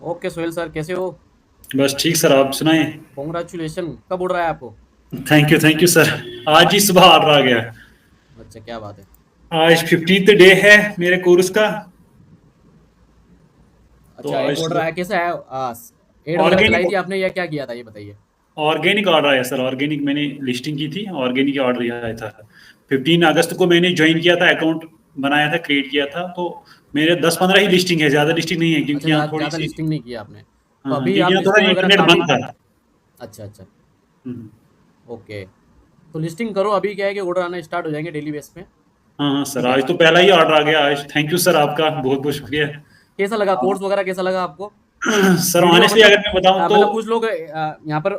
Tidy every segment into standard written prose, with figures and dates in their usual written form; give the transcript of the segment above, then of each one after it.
Okay Sohail sir, कैसे हो? बस ठीक सर, आप सुनाएं। कॉन्ग्रेचुलेशन। कब उड़ रहा है आपको? Thank you sir. आज ही सुबह ऑर्डर आ गया। अच्छा, क्या बात है। आज 15th डे है मेरे कोर्स का। तो अच्छा, एक आज ऑर्डर आया, कैसा है? एड वगैरह चलाई ऑर्गेनिक थी आपने या क्या किया था, ये बताइए। ऑर्गेनिक ऑर्डर आया सर। ऑर्गेनिक मैंने लिस्टिंग की थी, ऑर्गेनिक ऑर्डर आया था। 15 अगस्त को मैंने ज्वाइन किया था, अकाउंट बनाया था, क्रिएट किया था। तो मेरे 10-15 ही लिस्टिंग है, ज़्यादा लिस्टिंग नहीं है, अच्छा, क्योंकि यहाँ थोड़ी ज़्यादा सी। लिस्टिंग नहीं किया आपने। तो हाँ, अभी क्योंकि आप यहाँ थोड़ा लिस्टिंग वगैरह इंटरनेट काफ़ी। बंद था। अच्छा अच्छा। हम्म। ओके। तो लिस्टिंग करो, अभी क्या है कि ऑर्डर आना स्टार्ट हो जाएंगे डेली बेस पे। हाँ हाँ सर, ठीक है। आज तो पहला ही ऑर्डर आ गया आज। थैंक यू सर, आपका बहुत बहुत शुक्रिया। कैसा लगा हाँ। कोर्स वगैरह, कैसा लगा आपको? सर वीडियो ऑनेस्टली अगर मतलब मैं बताऊं तो। मतलब कुछ लोग यहाँ पर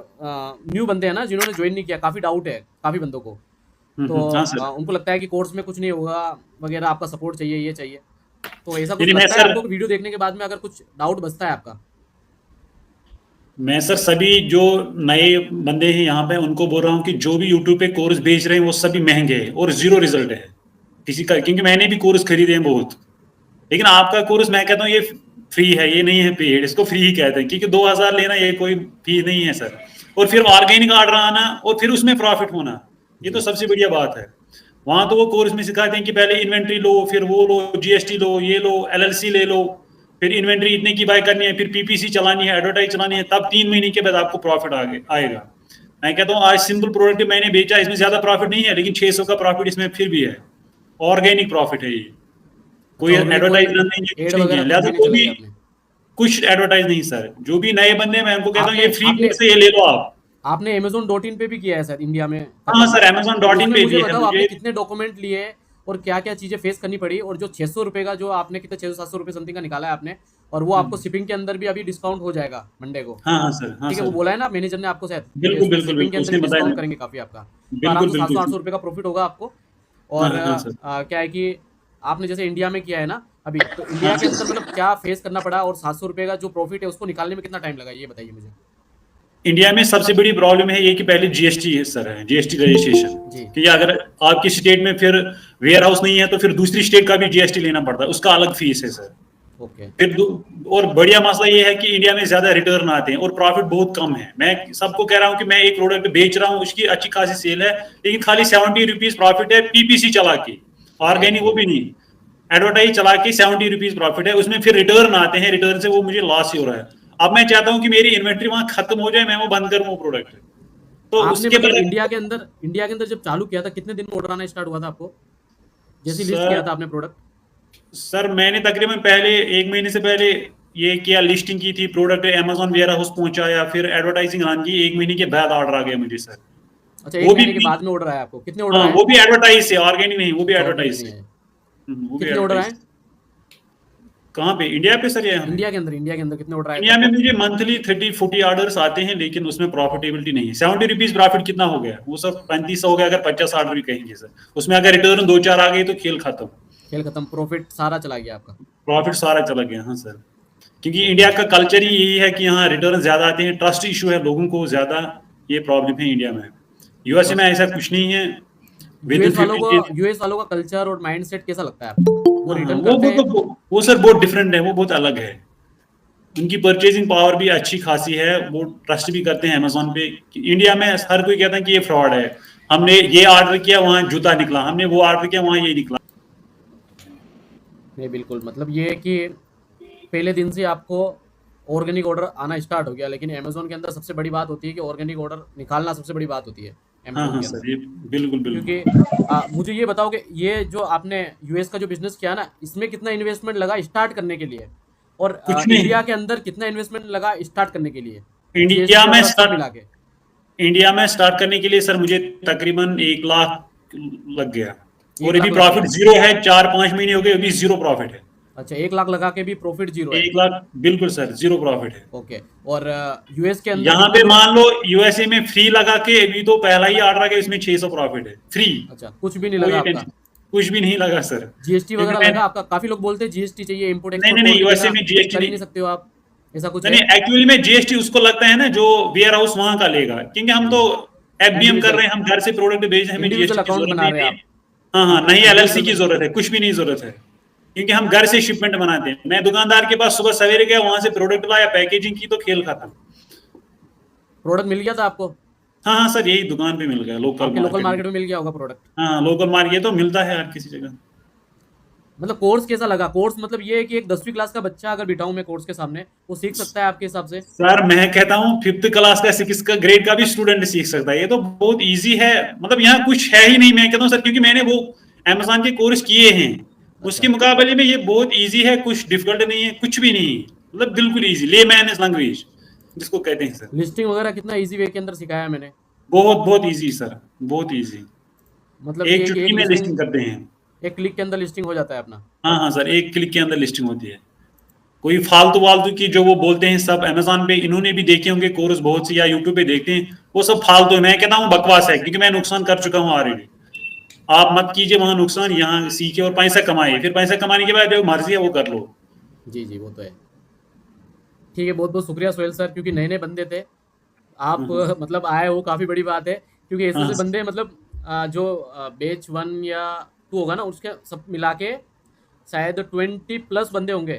न्यू बंदे हैं ना, जिन्होंने ज्वाइन नहीं किया, काफ़ी डाउट है काफ़ी बंदों को। तो हाँ सर। उनको लगता है कि कोर्स में कुछ नहीं होगा वगैरह, आपका सपोर्ट चाहिए, ये चाहिए। तो ऐसा यदि कुछ मैं लगता है सर आपको कि वीडियो देखने के बाद में अगर कुछ डाउट बचता है आपका? मैं सर सभी जो नए बंदे हैं यहाँ पे उनको बोल रहा हूँ कि जो भी यूट्यूब पे कोर्स बेच रहे हैं वो सभी महंगे हैं और जीरो रिजल्ट है किसी का, क्योंकि मैंने भी कोर्स खरीदे हैं बहुत। लेकिन आपका कोर्स मैं कहता हूँ ये फ्री है, ये नहीं है पेड, इसको फ्री ही कहते हैं, क्योंकि 2000 लेना ये कोई फी नहीं है सर। और फिर ऑर्गेनिक ऑर्डर आना और फिर उसमें प्रॉफिट होना, ये तो जी। सबसे बढ़िया बात है। वहां तो वो कोर्स में सिखाते हैं कि पहले इन्वेंट्री लो, फिर वो लो, जीएसटी लो, ये लो, एलएलसी ले लो, फिर इन्वेंट्री इतने की बाय करनी है, फिर पीपीसी चलानी है, एडवर्टाइज चलानी है, तब 3 महीने के बाद आपको प्रॉफिट आगे आएगा। मैं कहता हूँ आज सिंपल प्रोडक्ट मैंने बेचा, इसमें ज्यादा प्रॉफिट नहीं है, लेकिन 600 का प्रॉफिट इसमें फिर भी है। ऑर्गेनिक प्रॉफिट है ये। अच्छा, कोई और भी कोई एडवर्टाइज नहीं है, एड कुछ नहीं किया, वगैरह कुछ लिहाजा भी नहीं कोई चलाई भी आपने? कुछ एडवर्टाइज नहीं सर। जो भी नए बंदे हैं मैं उनको कहता हूँ आपने ये फ्री आपने कोर्स है, ये ले लो आप। आपने Amazon.in पे भी किया है शायद, इंडिया में हाँ करना। सर, अमेजोन तो डॉट इन उसमें पे मुझे भी है बताओ, आपने मुझे। कितने डॉक्यूमेंट लिए और क्या क्या चीज़ें फेस करनी पड़ी, और जो 600 रुपये का जो आपने, कितने 600-700 रुपये समथिंग का निकाला है आपने, और वो आपको हम्म। शिपिंग के अंदर भी अभी डिस्काउंट हो जाएगा मंडे को। हाँ हाँ सर, हाँ ठीक है, वो सर। बोला है ना मैनेजर ने आपको शायद, कि बिल्कुल इसमें बिल्कुल शिपिंग के बिल्कुल, अंदर भी उसने बताया डिस्काउंट ना। करेंगे काफ़ी आपका। तो आराम बिल्कुल से सात सौ बिल्कुल आठ सर। सौ रुपये का प्रॉफिट होगा आपको। हाँ और हाँ सर। क्या है कि आपने जैसे इंडिया में किया है ना अभी, तो हाँ इंडिया के अंदर सर। मतलब क्या फेस करना पड़ा, और 700 रुपये का जो प्रॉफिट है उसको निकालने में कितना टाइम लगा, ये बताइए मुझे। इंडिया में सबसे बड़ी प्रॉब्लम है ये कि पहले जीएसटी है सर, है जीएसटी रजिस्ट्रेशन। जी। क्योंकि अगर आपकी स्टेट में फिर वेयर हाउस नहीं है तो फिर दूसरी स्टेट का भी जीएसटी लेना पड़ता है, उसका अलग फीस है सर। ओके। फिर और बढ़िया मसला ये है कि इंडिया में ज्यादा रिटर्न आते हैं और प्रॉफिट बहुत कम है। मैं सबको कह रहा हूँ कि मैं एक प्रोडक्ट बेच रहा हूँ, उसकी अच्छी खासी सेल है, लेकिन खाली 70 रुपीज प्रॉफिट है पीपीसी चला के। राइट। ऑर्गेनिक वो भी नहीं, एडवर्टाइज चला के 70 रुपीज प्रॉफिट है, उसमें फिर रिटर्न आते हैं, रिटर्न से वो मुझे लॉस ही हो रहा है। अब मैं चाहता हूँ कि मेरी इन्वेंट्री वहां खत्म हो जाए, मैं वो बंद करूँ वो प्रोडक्ट। तो आपने उसके मतलब बाद इंडिया के अंदर जब चालू किया था, कितने दिन में ऑर्डर आना स्टार्ट हुआ था आपको, जैसे लिस्ट सर किया था आपने प्रोडक्ट? सर मैंने तकरीबन पहले 1 महीने से पहले ये किया, लिस्टिंग की थी, प्रोडक्ट अमेजोन वेयर हाउस पहुंचाया, फिर एडवर्टाइजिंग ऑन की, 1 महीने के बाद ऑर्डर आ गया मुझे सर। अच्छा, एक वो भी महीने के बाद में ऑर्डर आया आपको? कितने ऑर्डर हाँ, आए? वो भी एडवर्टाइज से, ऑर्गेनिक नहीं, वो भी अच्छा, ऑर्गेनिक एडवर्टाइज नहीं से। आए। वो भी कितने ऑर्डर एडवर्टाइज आए? से। कहाँ पे, इंडिया पे सर या यहाँ पे? इंडिया के अंदर कितने ऑर्डर आए थे इंडिया में आपको? मुझे मंथली 30-40 ऑर्डर्स आते हैं, लेकिन उसमें प्रॉफिटेबिलिटी नहीं है। 70 रुपीज प्रॉफिट कितना हो गया, वो सब 35 हो गया अगर 50 ऑर्डर भी कहेंगे सर। उसमें अगर रिटर्न 2-4 आ गए तो खेल खत्म। खेल खत्म, प्रॉफिट सारा चला गया आपका। प्रॉफिट सारा चला गया, हाँ सर। क्योंकि ओके। इंडिया का कल्चर ही यही है कि यहाँ रिटर्न ज्यादा आते हैं, ट्रस्ट इशू है लोगों को ज्यादा। ये प्रॉब्लम है इंडिया में। यूएसए और में ऐसा कुछ नहीं है। विद इन यूएस वालों 15 को डेज। यूएस वालों का कल्चर और माइंडसेट कैसा लगता है आपको? वो हाँ हाँ, रिटर्न करते हैं? वो सर बहुत डिफरेंट है, वो बहुत अलग है। उनकी परचेजिंग पावर भी अच्छी खासी है, वो ट्रस्ट भी करते हैं अमेजोन पे। इंडिया में हर कोई कहता है कि ये फ्रॉड है, हमने ये ऑर्डर किया वहां जूता निकला, हमने वो ऑर्डर किया वहां ये निकला। नहीं, बिल्कुल, मतलब ये है कि पहले दिन से आपको ऑर्गेनिक ऑर्डर आना स्टार्ट हो गया, लेकिन अमेजोन के अंदर सबसे बड़ी बात होती है कि ऑर्गेनिक ऑर्डर निकालना सबसे बड़ी बात होती है हाँ अमेजोन हाँ के अंदर। सर, ये बिल्कुल क्योंकि बिल्कुल। मुझे ये बताओ कि ये जो आपने यूएस का जो बिजनेस किया ना, इसमें कितना इन्वेस्टमेंट लगा स्टार्ट करने के लिए, और कुछ नहीं। इंडिया के अंदर कितना इन्वेस्टमेंट लगा स्टार्ट करने के लिए, इंडिया जीएसटी में वगैरह सब स्टार्ट मिला के? इंडिया में स्टार्ट करने के लिए सर मुझे तकरीबन 1 लाख लग गया। एक और अभी लाख लग प्रॉफिट गया? जीरो है, 4-5 महीने हो गए, अभी जीरो प्रॉफिट है। अच्छा, 1 लाख लगा के भी प्रॉफिट जीरो है? 1 लाख, बिल्कुल सर, जीरो प्रॉफिट है। ओके। और यूएस के अंदर यहाँ कितना पे जो? मान लो यूएसए में फ्री लगा के अभी तो पहला ही ऑर्डर आ गया, इसमें 600 प्रॉफिट है फ्री। अच्छा, कुछ भी नहीं लगा कोई आपका? टेंशन, कुछ भी नहीं लगा सर। जीएसटी क्योंकि वगैरह मैं लगा आपका? काफी लोग बोलते हैं जीएसटी चाहिए, इंपोर्ट नहीं एक्सपोर्ट नहीं नहीं, कोड के यूएसए बिना में कुछ जीएसटी कर ही नहीं। नहीं सकते हो आप, ऐसा कुछ नहीं है? नहीं, एक्चुअली में जीएसटी उसको लगता है ना जो वेयर हाउस वहां का लेगा, क्योंकि हम जी। तो एफबीएम कर इंडिविजुअल रहे हैं, हम घर से प्रोडक्ट भेज रहे हैं, हमें इंडिविजुअल जीएसटी की अकाउंट जरूरत बना नहीं रहे हैं है। आप? हाँ हाँ, नहीं एलएलसी इंडिविजुअल की में। जरूरत है, कुछ भी नहीं जरूरत है। क्योंकि हम घर से शिपमेंट बनाते हैं। मैं दुकानदार के पास सुबह सवेरे गया, वहां से प्रोडक्ट लाया, पैकेजिंग की तो खेल खत्म। प्रोडक्ट मिल गया था आपको? हाँ हाँ सर, यही दुकान पे मिल गया, लोकल आपके लोकल मार्केट में। मार्केट में मिल गया होगा प्रोडक्ट? हाँ, लोकल मार्केट तो मिलता है हर किसी जगह। मतलब कोर्स कैसा लगा? कोर्स मतलब ये है कि एक 10वीं क्लास का बच्चा अगर बिठाऊं मैं कोर्स के सामने, वो सीख सकता है आपके हिसाब से? सर मैं कहता हूँ 5th क्लास का 6th का ग्रेड का भी स्टूडेंट सीख सकता है, ये तो बहुत इजी है। मतलब यहाँ कुछ है ही नहीं, मैं कहता हूँ सर, क्योंकि मैंने वो अमेजोन के कोर्स किए हैं, उसके अच्छा। मुकाबले में ये बहुत इजी है, कुछ डिफिकल्ट नहीं है, कुछ भी नहीं है, मतलब बिल्कुल इजी, लेमैन लैंग्वेज जिसको कहते हैं सर। लिस्टिंग वगैरह कितना इजी वे के अंदर सिखाया है मैंने? बहुत बहुत इजी सर, बहुत इजी। मतलब एक ये कि चुटकी एक में लिस्टिंग, लिस्टिंग करते हैं। एक क्लिक के अंदर लिस्टिंग हो जाता है अपना? हाँ हाँ सर, एक क्लिक के अंदर लिस्टिंग होती है। कोई फालतू वालतू की जो वो बोलते हैं सब अमेजोन पे, इन्होंने भी देखे होंगे कोर्स बहुत सी, या यूट्यूब पे देखते हैं, वो सब फालतू है। मैं कहता हूँ बकवास है, क्योंकि मैं नुकसान कर चुका हूँ ऑलरेडी। आप मत कीजिए वहां नुकसान, यहाँ सीखे और पैसा कमाइए, फिर पैसा कमाने के बाद जो मर्जी है वो कर लो। जी जी, वो तो है। ठीक है, बहुत बहुत शुक्रिया सोहेल सर, क्योंकि नए नए बंदे थे आप, मतलब आए हो, काफ़ी बड़ी बात है। क्योंकि ऐसे हाँ ऐसे बंदे मतलब जो बैच 1 या 2 होगा ना, उसके सब मिला के शायद 20+ बंदे होंगे,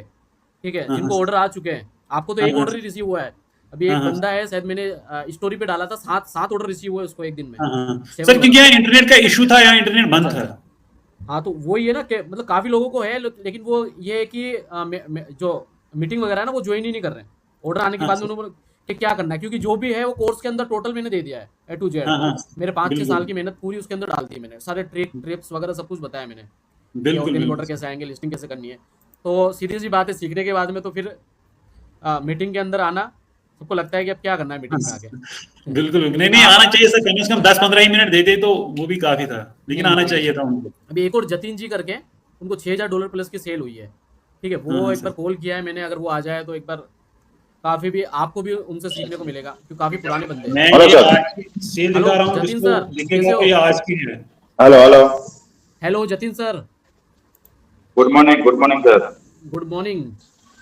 ठीक है, हाँ हाँ जिनको ऑर्डर आ चुके हैं। आपको तो हाँ एक हाँ ऑर्डर ही रिसीव हुआ है। अभी हाँ एक हाँ बंदा है, शायद मैंने स्टोरी पे डाला था, 7 ऑर्डर रिसीव हुए उसको एक दिन में, हाँ हाँ। 7 सर क्योंकि ऑर्डर। यहाँ इंटरनेट का इशू था, यहाँ इंटरनेट अच्छा बंद था। अच्छा। हाँ, तो वही है ना कि मतलब काफ़ी लोगों को है, लेकिन वो ये है कि जो मीटिंग वगैरह है ना, वो ज्वाइन ही नहीं कर रहे हैं। ऑर्डर आने के हाँ बाद में सर, उन्होंने बोला कि क्या करना है, क्योंकि जो भी है वो कोर्स के अंदर टोटल मैंने दे दिया है, ए टू जेड। हाँ हाँ, मेरे 5-6 साल बिल्कुल की मेहनत पूरी उसके अंदर डाल दी है मैंने, सारे ट्रिप्स वगैरह सब कुछ बताया मैंने कि बिल्कुल ऑर्गेनिक बिल्कुल ऑर्डर कैसे सर। आएंगे, लिस्टिंग कैसे करनी है। तो सीधी सी बात है, सीखने के बाद में तो फिर मीटिंग के अंदर आना, सबको लगता है कि अब क्या करना है हाँ, मीटिंग में आके। बिल्कुल बिल्कुल। नहीं लेकिन नहीं, आप, आना चाहिए सर, कम से कम 10-15 ही मिनट देते तो वो भी काफी था, लेकिन नहीं नहीं, आना ठीक है। चाहिए था उनको। अभी एक और जतिन जी करके, उनको $6000 प्लस की सेल हुई है, ठीक है, हाँ वो हाँ एक बार सर। कॉल किया है मैंने, अगर वो आ जाए तो एक बार काफ़ी भी आपको भी उनसे सीखने को मिलेगा, क्योंकि काफ़ी पुराने बंदे हैं। मैं हेलो ये सर। आज की सेल हेलो दिखा रहा हूँ, जतिन जिसको सर, कैसे दिखेगा हो? कि ये आज की है। Hello hello. Hello Jatin sir. Good morning sir. Good morning.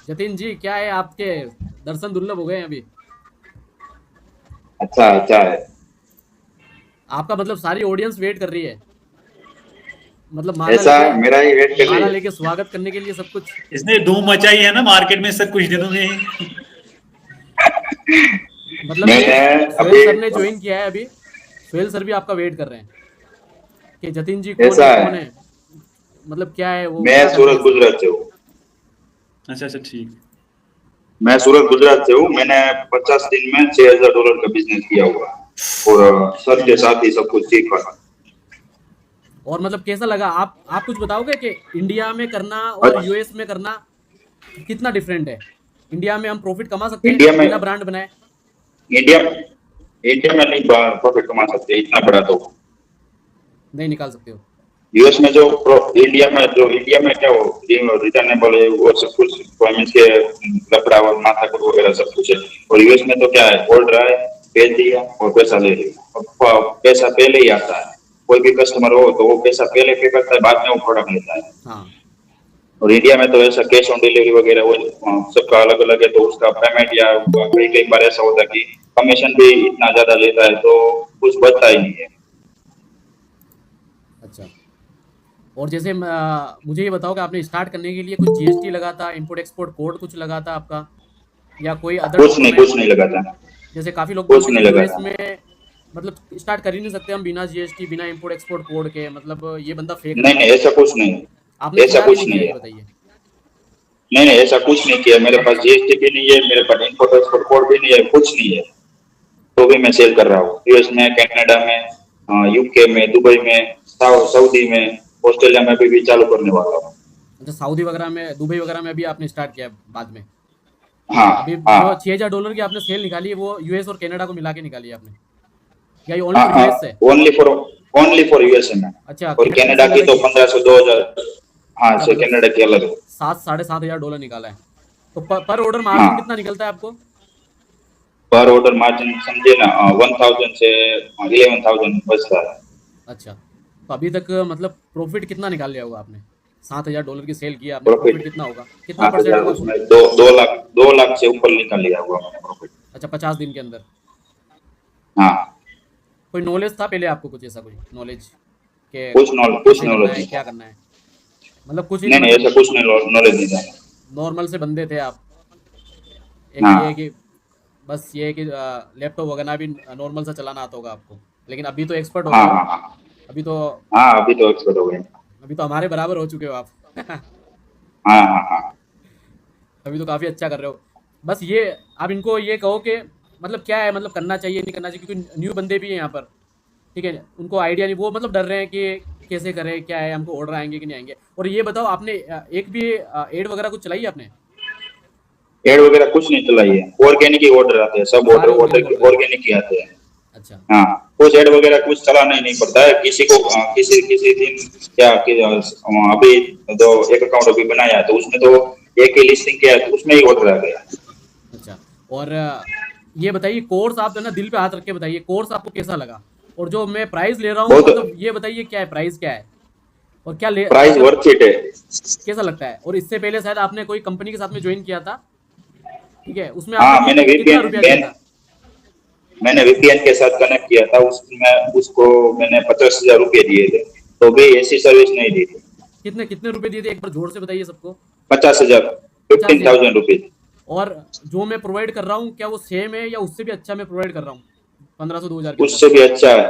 Jatin ji, क्या है, आपके दर्शन दुर्लभ हो गए हैं अभी। अच्छा है। आपका मतलब सारी ऑडियंस वेट कर रही है, मतलब ऐसा मेरा ही वेट कर रही माला है। लेके स्वागत करने के लिए सब कुछ। इसने धूम मचाई है ना मार्केट में सर कुछ दिनों में। मतलब ये मैंने सोहेल अभी सर ने ज्वाइन किया है अभी, सोहेल सर भी आपका वेट कर रहे हैं कि जतिन जी कौन ऐसा है, है, कौन है, मतलब क्या है वो, मैं क्या करना है सूरत इसमें। गुजरात से हूँ। अच्छा अच्छा, ठीक। मैं सूरत गुजरात से हूँ। मैंने 50 दिन में $6000 का बिजनेस किया हुआ है और सर के साथ ही सब कुछ सीखा। और मतलब कैसा लगा, आप कुछ बताओगे कि इंडिया में करना और और यूएस में करना कितना डिफरेंट है? इंडिया में हम प्रॉफिट कमा सकते हैं इंडिया में बिना ब्रांड बनाए? इंडिया इंडिया में नहीं प्रॉफिट कमा सकते इतना बड़ा तो। नहीं निकाल सकते हो? यूएस में इंडिया में क्या वो रिटर्नेबल है, वो सब कुछ पेमेंट्स के लफड़ा और माथाकूट वगैरह सब कुछ है। और यूएस में तो क्या है, बोल रहा है, भेज दिया और पैसा ले लिया, और पैसा पहले ही आता है। कोई भी कस्टमर हो तो वो पैसा पहले पे करता है, बाद में वो प्रोडक्ट लेता है। हाँ। और इंडिया में तो ऐसा कैश ऑन डिलीवरी वगैरह वो सबका अलग अलग है, तो उसका पेमेंट या कई कई बार ऐसा होता है कि कमीशन भी इतना ज्यादा लेता है तो कुछ बचता ही नहीं है। अच्छा। और जैसे मुझे ये बताओ कि आपने स्टार्ट करने के लिए कुछ जीएसटी लगा था, इंपोर्ट एक्सपोर्ट कोड कुछ लगा था आपका, या कोई अदर डॉक्यूमेंट? कुछ नहीं लगा था। जैसे काफ़ी लोग कुछ बोलते हैं नहीं कि लगा यूएस था। में मतलब स्टार्ट कर ही नहीं सकते हम बिना जीएसटी, बिना इंपोर्ट एक्सपोर्ट कोड के, मतलब ये बंदा फेक नहीं रहता नहीं, है। ऐसा कुछ नहीं है। आपने ऐसा किया कि कुछ नहीं नहीं किया, ये है। बताइए। नहीं नहीं, ऐसा कुछ नहीं किया। मेरे पास जीएसटी भी नहीं है, मेरे पास इंपोर्ट एक्सपोर्ट कोड भी नहीं है, कुछ नहीं है। तो भी मैं सेल कर रहा हूँ यूएस में, कनाडा में, यूके में, दुबई में, सऊदी में, ऑस्ट्रेलिया में भी चालू करने वाला हूँ। अच्छा, सऊदी वगैरह में, दुबई वगैरह में अभी आपने स्टार्ट किया है बाद में? हाँ अभी जो हाँ $6000 की आपने सेल निकाली है, वो यूएस और कनाडा को मिला के निकाली है आपने, या ये ओनली हाँ फॉर हाँ। यूएस है? ओनली फॉर यूएसए में। अच्छा, और कनाडा की कनाडा सेल की अलग तो ही है। 1500 2000। हाँ अच्छा, सर, मतलब कनाडा की अलग है। 7-7.5 हज़ार डॉलर निकाला है। तो पर ऑर्डर हाँ, मार्जिन कितना निकलता है आपको? पर ऑर्डर मार्जिन समझे ना, 1000 से 11,000 बचता है। अच्छा, तो अभी तक मतलब प्रॉफिट कितना निकाल लिया होगा आपने? $7,000 की सेल की है आपने, प्रॉफिट प्रॉफिट कितना होगा, कितना परसेंट 8,000 होगा? उसमें 2 लाख से ऊपर निकल लिया हुआ मैंने प्रॉफिट। अच्छा, 50 दिन के अंदर? हाँ, कोई नॉलेज था पहले आपको, कुछ ऐसा कोई नॉलेज कि कुछ कैसे करना नॉलेज है, नहीं क्या था। करना है? मतलब कुछ ही नहीं नहीं, नहीं, मतलब ऐसा कुछ नहीं, नॉलेज नहीं था। नॉर्मल से बंदे थे आप। एक ये है हाँ कि बस ये है कि लैपटॉप वगैरह भी नॉर्मल सा चलाना आता होगा आपको, लेकिन अभी तो एक्सपर्ट हो हाँ गए हो। हाँ हाँ। अभी तो हाँ अभी तो एक्सपर्ट हो गए। अभी तो हमारे बराबर हो चुके हो आप। हाँ हाँ हाँ। अभी तो काफ़ी अच्छा कर रहे हो। बस ये आप इनको ये कहो कि मतलब क्या है, मतलब करना चाहिए नहीं करना चाहिए, क्योंकि न्यू बंदे भी हैं यहाँ पर। ठीक है, उनको आइडिया नहीं, वो मतलब डर रहे हैं कि कैसे करें, क्या है, हमको ऑर्डर आएंगे कि नहीं आएंगे। और ये बताओ, आपने एक भी एड वगैरह कुछ चलाई है आपने? एड वगैरह कुछ नहीं चलाई है, ऑर्गेनिक ही ऑर्डर आते हैं, सब ऑर्डर सारे ऑर्गेनिक ऑर्डर ऑर्डर आए हैं? ऑर्गेनिक ही आते हैं। अच्छा। हाँ, कुछ एड वगैरह कुछ चलाना ही नहीं पड़ता है किसी को, किसी किसी दिन क्या कि अभी जो एक अकाउंट अभी बनाया है तो उसमें तो एक ही लिस्टिंग किया है तो उसमें ही ऑर्डर आ गया। अच्छा। और ये बताइए, कोर्स आप है ना दिल पे हाथ रख के बताइए, कोर्स आपको कैसा लगा? और जो मैं प्राइस ले रहा हूँ, मतलब बहुत ये बताइए क्या है, प्राइस क्या है, और क्या ले प्राइस मतलब वर्थ इट है। कैसा लगता है? और इससे पहले शायद आपने कोई कंपनी के साथ में ज्वाइन किया था, ठीक है, उसमें आपने हाँ मैंने कितना वीपीएन रुपया दिया था? मैंने वीपीएन के साथ कनेक्ट किया था, उसमें उसको मैंने 50,000 रुपये दिए थे, तो भी ऐसी सर्विस नहीं दी थी। कितने कितने रुपए दिए थे, एक बार जोर से बताइए सबको। 50,000, 50,000। 15,000 रुपीज। और जो मैं प्रोवाइड कर रहा हूँ, क्या वो सेम है या उससे भी अच्छा मैं प्रोवाइड कर रहा हूँ 1500 2000 के अंदर? उससे भी अच्छा है,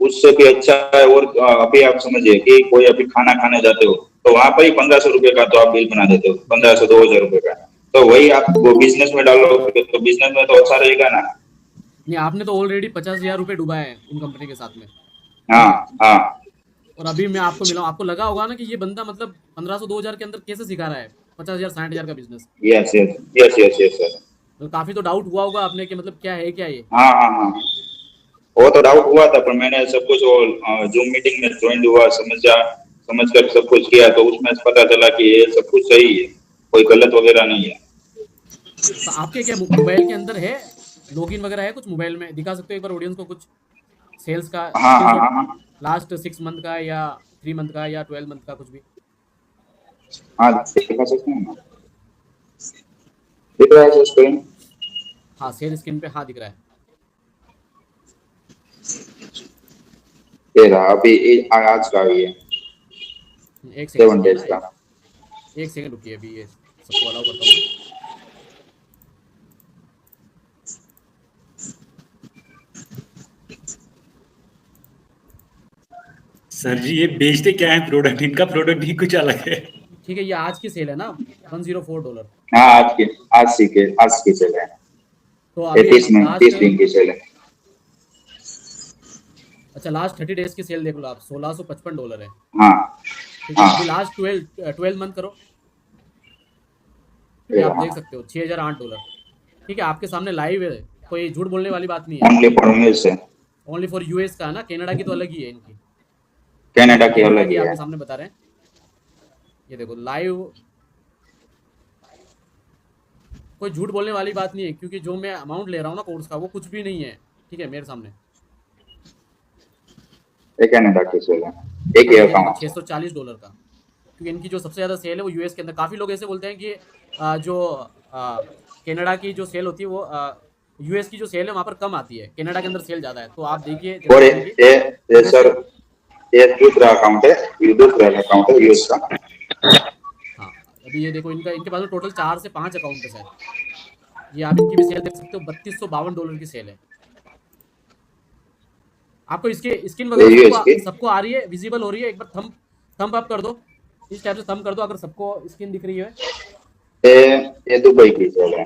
उससे भी अच्छा है। और अभी आप समझिए कि कोई अभी खाना खाने जाते हो तो वहां पर ही 1500 रुपये का तो आप बिल बना देते हो, जी पंद्रह जी सौ जी। 2,000 रुपये का। तो वही आप वो बिजनेस में डालोगे तो बिजनेस में तो अच्छा रहेगा ना। नहीं, आपने तो ऑलरेडी 50,000 रुपये डुबाए हैं उन कंपनी के साथ में, हाँ ठीक है। हाँ। और अभी मैं आपको मिला हूं, आपको लगा होगा ना कि ये बंदा मतलब 1500 2000 के अंदर कैसे सिखा रहा है 50,000 60,000 का business. Yes yes yes yes yes sir. तो काफी तो डाउट हुआ होगा आपने कि मतलब क्या है क्या ये। हाँ हाँ हाँ। वो तो डाउट हुआ था पर मैंने सब कुछ वो जूम मीटिंग में ज्वाइन हुआ, समझ कर सब कुछ किया तो उसमें पता चला कि ये सब कुछ सही है, कोई गलत वगैरह नहीं है। तो आपके क्या मोबाइल के अंदर है, लॉगिन वगैरह है कुछ मोबाइल में? दिखा सकते हो एक बार ऑडियंस को कुछ सेल्स का हाँ हाँ स्क्रीनशॉट, हाँ हाँ। लास्ट 6 मंथ का या 3 मंथ का या 12 मंथ का, कुछ भी। हाँ दिखा सकते हैं ना, दिख रहा है स्क्रीन। हाँ, सेल स्क्रीन पे हाँ दिख रहा है। ये रहा अभी आज का भी है, एक सेकंड 7 रुकिए ना, डेज का। एक सेकंड रुकिए, अभी ये सबको अलाउ करता हूँ मैं। सर जी ये बेचते क्या है प्रोडक्ट, इनका प्रोडक्ट ही कुछ अलग है। ठीक है, ये आज की सेल है ना, $104। हाँ आज की सेल है। तो ये अभी 30 लास्ट, दिन की सेल है। अच्छा लास्ट 30 डेज की सेल देख लो आप, $1655 है। हाँ ठीक है, अभी हाँ। लास्ट 12 मंथ करो। ठीक ये है, आप रहा देख सकते हो $6008। ठीक है, आपके सामने लाइव है, कोई झूठ बोलने वाली बात नहीं है। ओनली फॉर न्यूज से। ओनली फॉर यूएस का है ना, कनाडा की तो अलग ही है इनकी। ठीक कनाडा है, की कनाडा अलग की ही है। आपके सामने बता रहे हैं, ये देखो लाइव। कोई झूठ बोलने वाली बात नहीं है, क्योंकि जो मैं अमाउंट ले रहा हूँ ना कोर्स का, वो कुछ भी नहीं है। ठीक है, मेरे सामने ये कनाडा की सेल है, एक ही हाँ, ये देखो अकाउंट है। $640 का। क्योंकि इनकी जो सबसे ज़्यादा सेल है वो यूएस के अंदर। काफ़ी लोग ऐसे बोलते हैं कि जो कनाडा की जो सेल होती है वो यूएस की जो सेल है वहाँ पर कम आती है, कनाडा के अंदर सेल ज़्यादा है। तो आप देखिए, जैसे और कि इनकी ये यूएस सर, से, ये दूसरा अकाउंट है, ये दूसरा अकाउंट है यूएस का। हाँ अभी ये देखो, इनका इनके पास में टोटल 4 से 5 अकाउंट है शायद। ये आप इनकी भी सेल देख सकते हो, $3252 की सेल है। आपको इसके स्क्रीन ये वगैरह यूएस सबको की। सबको आ रही है, विजिबल हो रही है? एक बार थंब अप कर दो, इस टाइप से थंब कर दो अगर सबको स्क्रीन दिख रही है। ये दुबई की सेल है,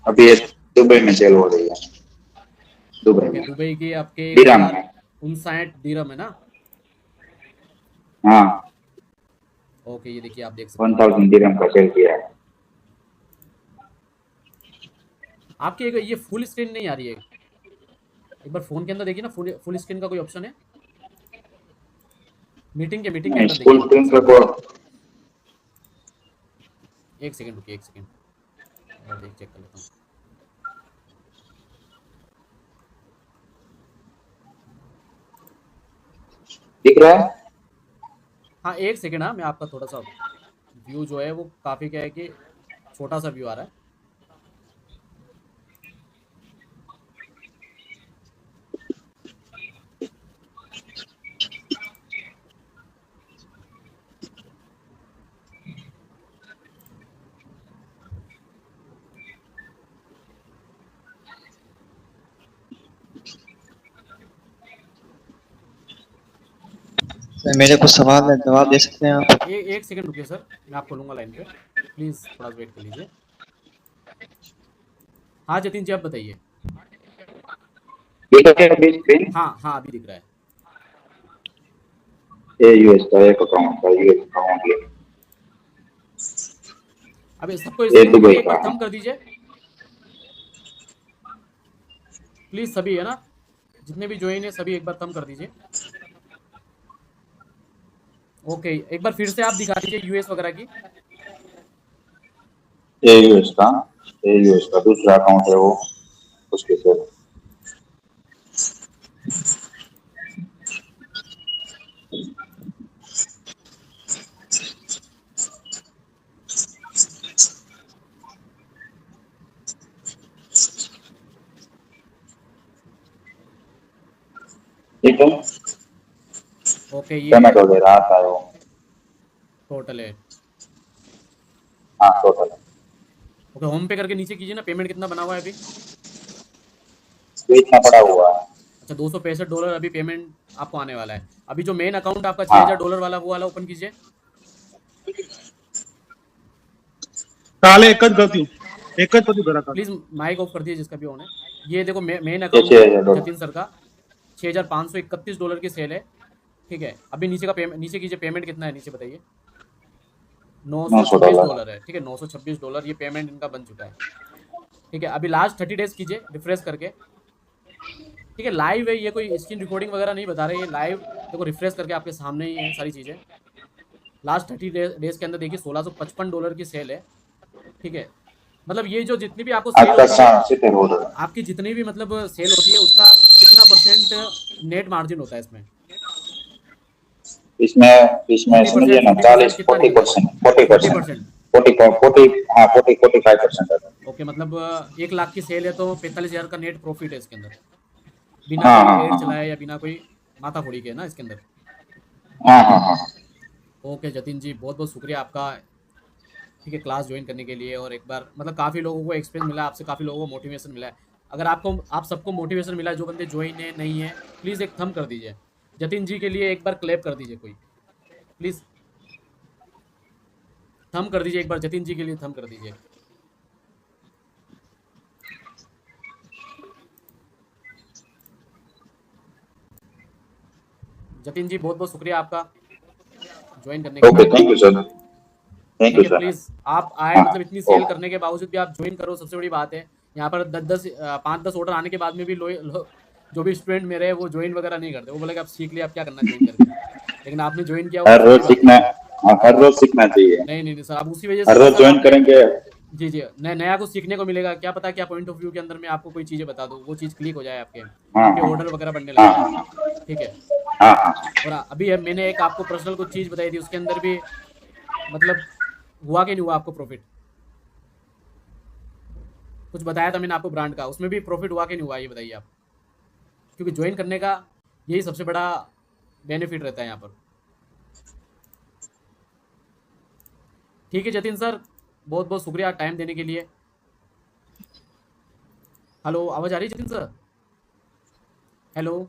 अभी ये दुबई में सेल हो रही है, दुबई ओके, में दुबई की आपके एक दिराम हजार में। उनसाठ दिरम है ना? हाँ ओके, ये देखिए आप देख सकते हो। 1,000 दिरहम का सेल किया है। आपकी एक ये फुल स्क्रीन नहीं आ रही है, एक बार फोन के अंदर देखिए ना, फुल स्क्रीन का कोई ऑप्शन है? मीटिंग के नहीं अंदर देखिए फुल एक बार स्क्रीन का सेटिंग को। में। एक सेकंड रुकिए, एक सेकंड, मैं देख चेक कर लेता हूँ। दिख रहा है। हाँ एक सेकंड, हाँ मैं आपका थोड़ा सा व्यू जो है वो काफ़ी क्या है कि छोटा सा व्यू आ रहा है। मेरे कुछ सवाल है, जवाब दे सकते हैं आप? एक सेकंड रुकिए सर, मैं आपको लूँगा लाइन पे, प्लीज़ थोड़ा वेट कर लीजिए। हाँ जतिन जी, आप बताइए। ये तो क्या अभी स्क्रीन हाँ हाँ, अभी दिख रहा है। ये यूएस का एक अकाउंट का यूएस अकाउंट ये अभी सबको ये स्क्रीन दिख रही दुबई है, एक का बार है। थंब कर दीजिए प्लीज़, सभी है ना, जितने भी ज्वाइन है सभी एक बार थंब कर दीजिए। ओके, एक बार फिर से आप दिखा दीजिए यूएस वगैरह की। ये यूएस का दूसरा अकाउंट है वो उसके साथ। ठीक है, ओके, ये पेमेंट वगैरह आता है वो। टोटल है। हाँ टोटल ओके, होम पे करके नीचे कीजिए ना, पेमेंट कितना बना हुआ है अभी? ये इतना पड़ा हुआ है। अच्छा, $265 अभी पेमेंट आपको आने वाला है। अभी जो मेन अकाउंट आपका हाँ $6000 वाला, वो वाला ओपन कीजिए। काले एकच पती भरा का प्लीज़ माइक ऑफ कर दीजिए जिसका भी ऑन है। ये देखो मेन ये अकाउंट है $6000 जतिन सर का, $6531 की सेल है। ठीक है, अभी नीचे का पेमेंट, नीचे कीजिए, पेमेंट कितना है नीचे बताइए। $900 $926 है। ठीक है, $926 ये पेमेंट इनका बन चुका है। ठीक है, अभी लास्ट 30 डेज कीजिए रिफ्रेश करके। ठीक है, लाइव है ये, कोई स्क्रीन रिकॉर्डिंग वगैरह नहीं बता रहे, ये लाइव देखो, रिफ्रेश करके आपके सामने ही है सारी चीज़ें। लास्ट 30 डेज के अंदर देखिए $1655 की सेल है। ठीक है, मतलब ये जो जितनी भी आपको सेल आपका होती है, $70 आपकी जितनी भी मतलब सेल होती है, उसका कितना परसेंट नेट मार्जिन होता है इसमें? इसमें समझिए ना 40% कितना निकलता है? 40%। 45% ओके, मतलब 1 लाख की सेल है तो 45,000 का नेट प्रॉफिट है इसके अंदर, बिना हाँ कोई हाँ एड हाँ चलाए या बिना कोई माथाफोड़ी के, ना इसके अंदर। हाँ हाँ हाँ। ओके जतिन जी, बहुत बहुत शुक्रिया आपका, ठीक है, क्लास ज्वाइन करने के लिए। और एक बार मतलब काफ़ी लोगों को एक्सपीरियंस मिला आपसे, काफ़ी लोगों को मोटिवेशन मिला है। अगर आपको, आप सबको मोटिवेशन मिला है, जो बंदे ज्वाइन है नहीं है, प्लीज़ एक थंब कर दीजिए। जतिन जी के लिए एक बार क्लैप कर दीजिए कोई, प्लीज़ थंब कर दीजिए एक बार, जतिन जी के लिए थंब कर दीजिए। जतिन जी, बहुत बहुत शुक्रिया आपका ज्वाइन करने के ओके, लिए। थैंक यू सर, थैंक ठीक यू है, सर। प्लीज़ आप आए, हाँ मतलब इतनी सेल ओके करने के बावजूद भी आप ज्वाइन करो, सबसे बड़ी बात है। यहाँ पर 5-10 ऑर्डर आने के बाद में भी जो भी स्टूडेंट मेरे हैं वो ज्वाइन वगैरह नहीं करते, वो बोले कि आप सीख लिया, आप क्या करना ज्वाइन करके, लेकिन आपने ज्वाइन किया, वो हर सबसे रोज बड़ी बात है। सीखना, हाँ, हर रोज सीखना चाहिए। नहीं नहीं नहीं सर, आप उसी वजह से हर तो रोज सर ज्वाइन आपने, करेंगे। जी जी, नया कुछ सीखने को मिलेगा, क्या पता क्या पॉइंट ऑफ व्यू के अंदर मैं आपको कोई चीज़ें बता दूँ, वो चीज़ क्लिक हो जाए आपके, हाँ आपके हाँ ऑर्डर वगैरह बनने लग हाँ जाए। हाँ ठीक है, हाँ हाँ और अभी मैंने एक आपको पर्सनल कुछ चीज़ बताई थी, उसके अंदर भी मतलब हुआ कि नहीं हुआ आपको प्रॉफिट? कुछ बताया था मैंने आपको ब्रांड का, उसमें भी प्रॉफिट हुआ कि नहीं हुआ, ये बताइए आप, क्योंकि ज्वाइन करने का यही सबसे बड़ा बेनिफिट रहता है यहाँ पर। ठीक है जतिन सर, बहुत बहुत शुक्रिया टाइम देने के लिए। हेलो, आवाज़ आ रही है जतिन सर? हेलो,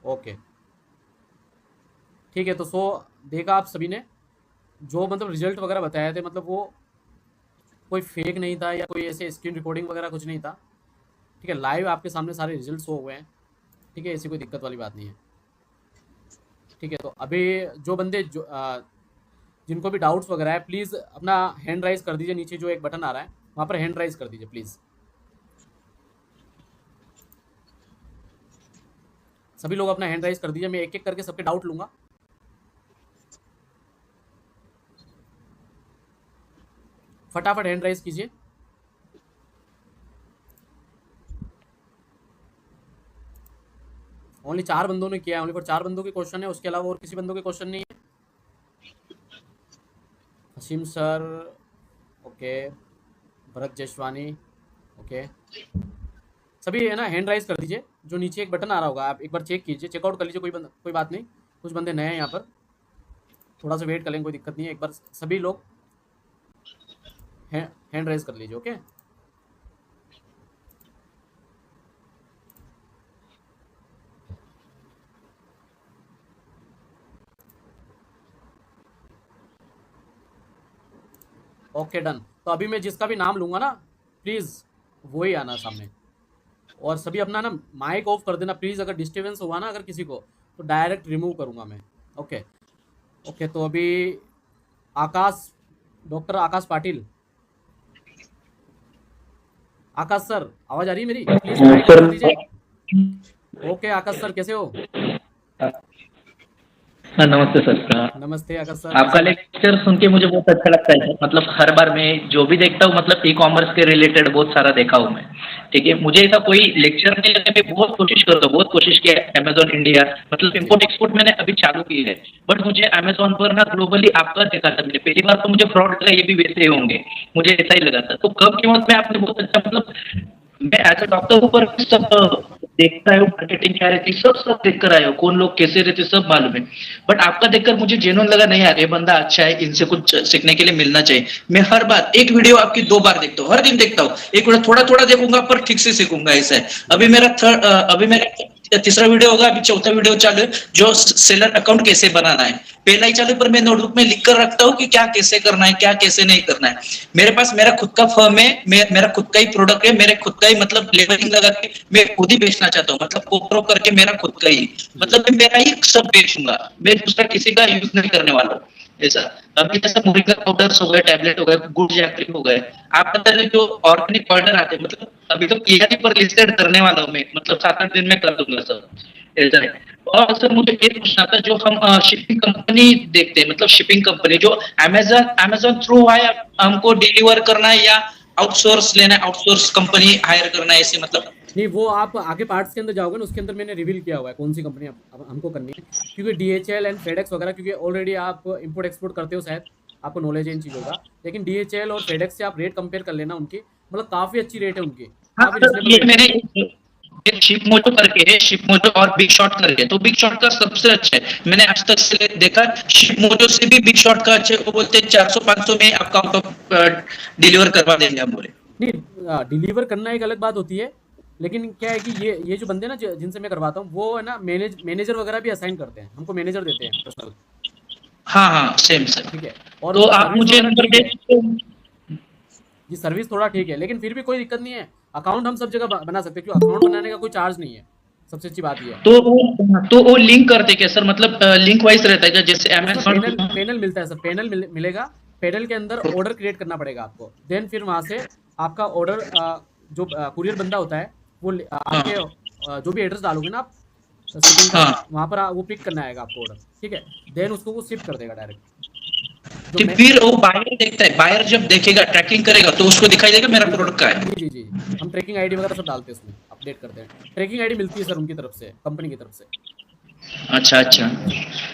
ओके, ठीक है। तो देखा आप सभी ने, जो मतलब रिजल्ट वगैरह बताए थे, मतलब वो कोई फेक नहीं था या कोई ऐसे स्क्रीन रिकॉर्डिंग वगैरह कुछ नहीं था। ठीक है, लाइव आपके सामने सारे रिजल्ट शो हुए हैं। ठीक है, ऐसी कोई दिक्कत वाली बात नहीं है। ठीक है, तो अभी जो बंदे जिनको भी डाउट्स वगैरह है, प्लीज़ अपना हैंड राइज कर दीजिए, नीचे जो एक बटन आ रहा है वहाँ पर हैंड राइज कर दीजिए प्लीज़। सभी लोग अपना हैंड राइज कर दीजिए, मैं एक एक करके सबके डाउट लूँगा। फटाफट हैंड राइज कीजिए। ओनली 4 बंदों ने किया है, ओनली फॉर 4 बंदों के क्वेश्चन है, उसके अलावा और किसी बंदों के क्वेश्चन नहीं है। Haseem sir, okay, Bharat Jaiswani, okay, सभी है ना, हैंड राइज कर दीजिए। जो नीचे एक बटन आ रहा होगा, आप एक बार चेक कीजिए, चेकआउट कर लीजिए, कोई बात नहीं, कुछ बंदे नए हैं यहाँ पर, थोड़ा सा वेट कर लेंगे, कोई दिक्कत नहीं है। एक बार सभी लोग हैंड राइज कर लीजिए, ओके। Okay done. तो अभी मैं जिसका भी नाम लूंगा ना, प्लीज़ वो ही आना सामने, और सभी अपना ना माइक ऑफ कर देना प्लीज़। अगर डिस्टर्बेंस हुआ ना अगर किसी को, तो डायरेक्ट रिमूव करूंगा मैं। Okay okay. तो अभी आकाश, डॉक्टर आकाश पाटिल, आकाश सर आवाज़ आ रही है मेरी? प्लीज़ माइक ऑन कर दीजिए। ओके आकाश सर कैसे हो? हाँ नमस्ते सर। नमस्ते आकाश सर। आपका लेक्चर सुन के मुझे बहुत अच्छा लगता है। मतलब हर बार मैं जो भी देखता हूँ, मतलब ई कॉमर्स के रिलेटेड बहुत सारा देखा हूँ मैं। ठीक है, मुझे ऐसा कोई लेक्चर नहीं लगा। मैं बहुत कोशिश करता हूँ, बहुत कोशिश किया अमेजोन इंडिया, मतलब इम्पोर्ट एक्सपोर्ट मैंने अभी चालू की है, बट मुझे अमेजोन पर ना ग्लोबली आपका देखा था मैंने पहली बार, तो मुझे फ्रॉड लगा, ये भी वैसे ही होंगे, मुझे ऐसा ही लगा था। तो कम कीमत में आपने बहुत अच्छा, मतलब मैं एज अ डॉक्टर ऊपर सब देखता है, मार्केटिंग क्या रहती सब सब देख कर आया हूँ, कौन लोग कैसे रहते सब मालूम है। बट आपका देखकर मुझे जेन्युइन लगा, नहीं यार ये बंदा अच्छा है, इनसे कुछ सीखने के लिए मिलना चाहिए। मैं हर बार एक वीडियो आपकी 2 बार देखता हूँ, हर दिन देखता हूँ। एक वीडियो थोड़ा थोड़ा देखूंगा पर ठीक से सीखूंगा, ऐसा है। अभी मेरा तीसरा वीडियो होगा, अभी चौथा वीडियो चालू है, जो सेलर अकाउंट कैसे बनाना है। पहला ही चालू, पर मैं नोटबुक में लिख कर रखता हूँ कि क्या कैसे करना है, क्या कैसे नहीं करना है। मेरे पास मेरा खुद का फर्म है, मेरा खुद का ही प्रोडक्ट है, मेरे खुद का ही मतलब लेबलिंग लगा के मैं खुद ही बेचना चाहता हूँ, मतलब कोप्रो करके मेरा खुद का ही, मतलब मैं मेरा ही सब बेचूंगा, मैं दूसरा किसी का यूज नहीं करने वाला हूँ ऐसा। अभी जैसे मोरिंगा पाउडर्स हो गए, टैबलेट हो गए, गुड जैकरी हो गए, आप बता रहे जो ऑर्गेनिक पाउडर आते हैं, मतलब अभी तो पीआरटी पर लिस्टेड करने वाला हूँ मैं, मतलब 7-8 दिन में कर दूंगा सब ऐसा है। और सर मुझे ये पूछना था, जो हम शिपिंग कंपनी देखते हैं, मतलब शिपिंग कंपनी जो अमेजोन थ्रू है, हमको डिलीवर करना है या आउटसोर्स लेना है, आउटसोर्स कंपनी हायर करना है ऐसे, मतलब नहीं, वो आप आगे पार्ट्स के अंदर जाओगे ना, उसके अंदर मैंने रिवील किया हुआ है कौन सी कंपनी हमको करनी है। क्योंकि DHL एंड फेडेक्स वगैरह, क्योंकि ऑलरेडी आप इंपोर्ट एक्सपोर्ट करते हो, शायद आपको नॉलेज है इन चीज़ों का। लेकिन DHL और फेडेक्स से आप रेट कंपेयर कर लेना उनकी, मतलब काफ़ी अच्छी रेट है उनकी, हाँ काफ़ी सर, रिजनेबल ये रेट है। मैंने एक शिप मोटो करके है, शिप मोटो और बिग शॉट करके, तो बिग शॉट का सबसे अच्छा है, मैंने आज तक से देखा। शिप मोटो से भी बिग शॉट का अच्छे, वो बोलते हैं 400-500 में आपका आउट ऑफ डिलीवर करवा देंगे हम बोले। नहीं, डिलीवर करना एक अलग बात होती है, लेकिन क्या है कि ये जो बंदे ना जिनसे मैं करवाता हूँ, वो है ना मैनेजर वगैरह भी असाइन करते हैं, हमको मैनेजर देते हैं पर्सनल। हाँ हाँ सेम सर। ठीक है, और तो उनकी आप सर्विस मुझे वगैरह नंबर ठीक दे है सकते जी, सर्विस थोड़ा ठीक है, लेकिन फिर भी कोई दिक्कत नहीं है। अकाउंट हम सब जगह बना सकते हैं, क्योंकि अकाउंट बनाने का कोई चार्ज नहीं है, सबसे अच्छी बात ये है। तो वो लिंक करते क्या सर, मतलब लिंक वाइज रहता है क्या, जैसे उसमें अमेजोन? पैनल मिलता है सर, पैनल मिलेगा। पैनल के अंदर ऑर्डर क्रिएट करना पड़ेगा आपको, देन फिर वहाँ से आपका ऑर्डर, जो कुरियर बंदा होता है, वो हाँ आपके जो भी एड्रेस डालोगे ना आप शिपिंग का, हाँ, वहाँ पर वो पिक करना आएगा आपको ऑर्डर, ठीक है। देन उसको वो शिप कर देगा डायरेक्ट। जो तो मैं फिर वो बायर देखता है, बायर जब देखेगा ट्रैकिंग करेगा तो उसको दिखाई देगा मेरा जी जी प्रोडक्ट का है। जी जी जी, हम ट्रैकिंग आईडी वगैरह सब डालते हैं उसमें, अपडेट करते हैं। ट्रैकिंग आईडी मिलती है सर उनकी तरफ से, कंपनी की तरफ से। अच्छा अच्छा,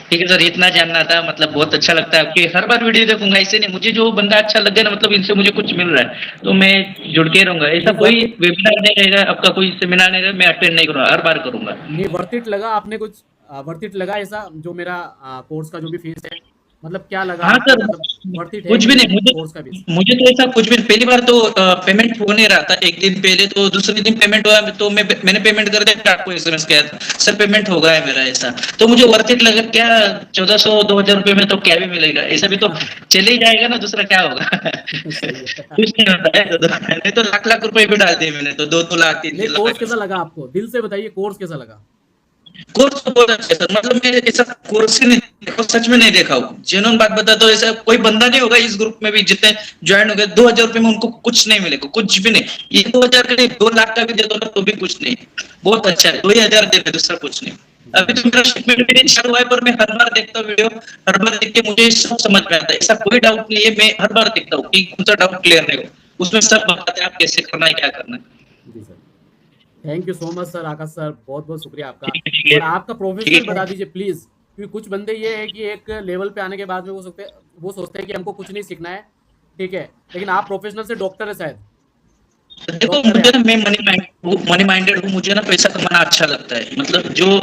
ठीक है सर, इतना जानना था। मतलब बहुत अच्छा लगता है आपकी, हर बार वीडियो देखूंगा, ऐसे नहीं मुझे जो बंदा अच्छा लगे ना, मतलब इनसे मुझे कुछ मिल रहा है तो मैं जुड़ के रहूंगा। ऐसा नहीं कोई वेबिनार नहीं रहेगा आपका, कोई सेमिनार नहीं रहेगा, मैं अटेंड नहीं करूंगा, हर बार करूंगा। नहीं, वर्थ इट लगा आपने कुछ, वर्थ इट लगा ऐसा जो मेरा कोर्स का जो भी फीस है, मतलब क्या लगा हाँ आपको, सर, मतलब वर्थ इट है कुछ कि भी नहीं नहीं, मुझे कोर्स का फीस? मुझे तो ऐसा कुछ भी नहीं। पहली बार तो पेमेंट हो नहीं रहा था, एक दिन पहले तो, दूसरे दिन पेमेंट हुआ तो मैंने पेमेंट कर दिया, आपको एसएमएस किया था सर पेमेंट हो गया है मेरा, ऐसा। तो मुझे वर्थ इट लगा। क्या 1400-2000 रुपए में तो क्या भी मिलेगा, ऐसा भी तो चले ही जाएगा ना, दूसरा क्या होगा। सही है। कुछ नहीं होता है, नहीं तो लाख लाख रुपए भी डाल दिए मैंने तो, 2-2 लाख, नहीं, 3-3 कोर्स लाख। कैसा लगा आपको, दिल से बताइए, कोर्स कैसा लगा? कोर्स तो बहुत अच्छा है सर, मतलब मैं ऐसा कोर्स ही नहीं देखा, सच में नहीं देखा हूँ, जेन्युइन बात बताता हूँ। ऐसा कोई बंदा नहीं होगा इस ग्रुप में भी जितने ज्वाइन हो गए, 2000 रुपए में उनको कुछ नहीं मिलेगा, कुछ भी नहीं। ये 2000 का नहीं, 2 लाख का भी दे दो ना तो भी कुछ नहीं। बहुत अच्छा है, 2000 दे रहे, दूसरा कुछ नहीं। जी अभी जी। तो मेरा शिपमेंट भी नहीं चालू हुआ है, पर मैं हर बार देखता हूँ वीडियो, हर बार देख के मुझे सब समझ में आता है, ऐसा कोई डाउट नहीं है। मैं हर बार देखता हूँ कि कौन सा डाउट क्लियर नहीं हो, उसमें सब बताते हैं आप कैसे करना है, क्या करना है। जी sir, thank you so much sir, Aakash sir, बहुत बहुत शुक्रिया आपका। ठीक है ठीक है और आपका प्रोफेशनल ठीक बता है। दीजिए प्लीज़, क्योंकि कुछ बंदे ये है कि एक लेवल पे आने के बाद में वो सोचते हैं कि हमको कुछ नहीं सीखना है, ठीक है, लेकिन आप प्रोफेशनल से डॉक्टर है शायद, देखो डॉक्टर है मुझे आप। ना, मैं मनी माइंडेड हूँ, मुझे ना पैसा कमाना अच्छा लगता है। मतलब जो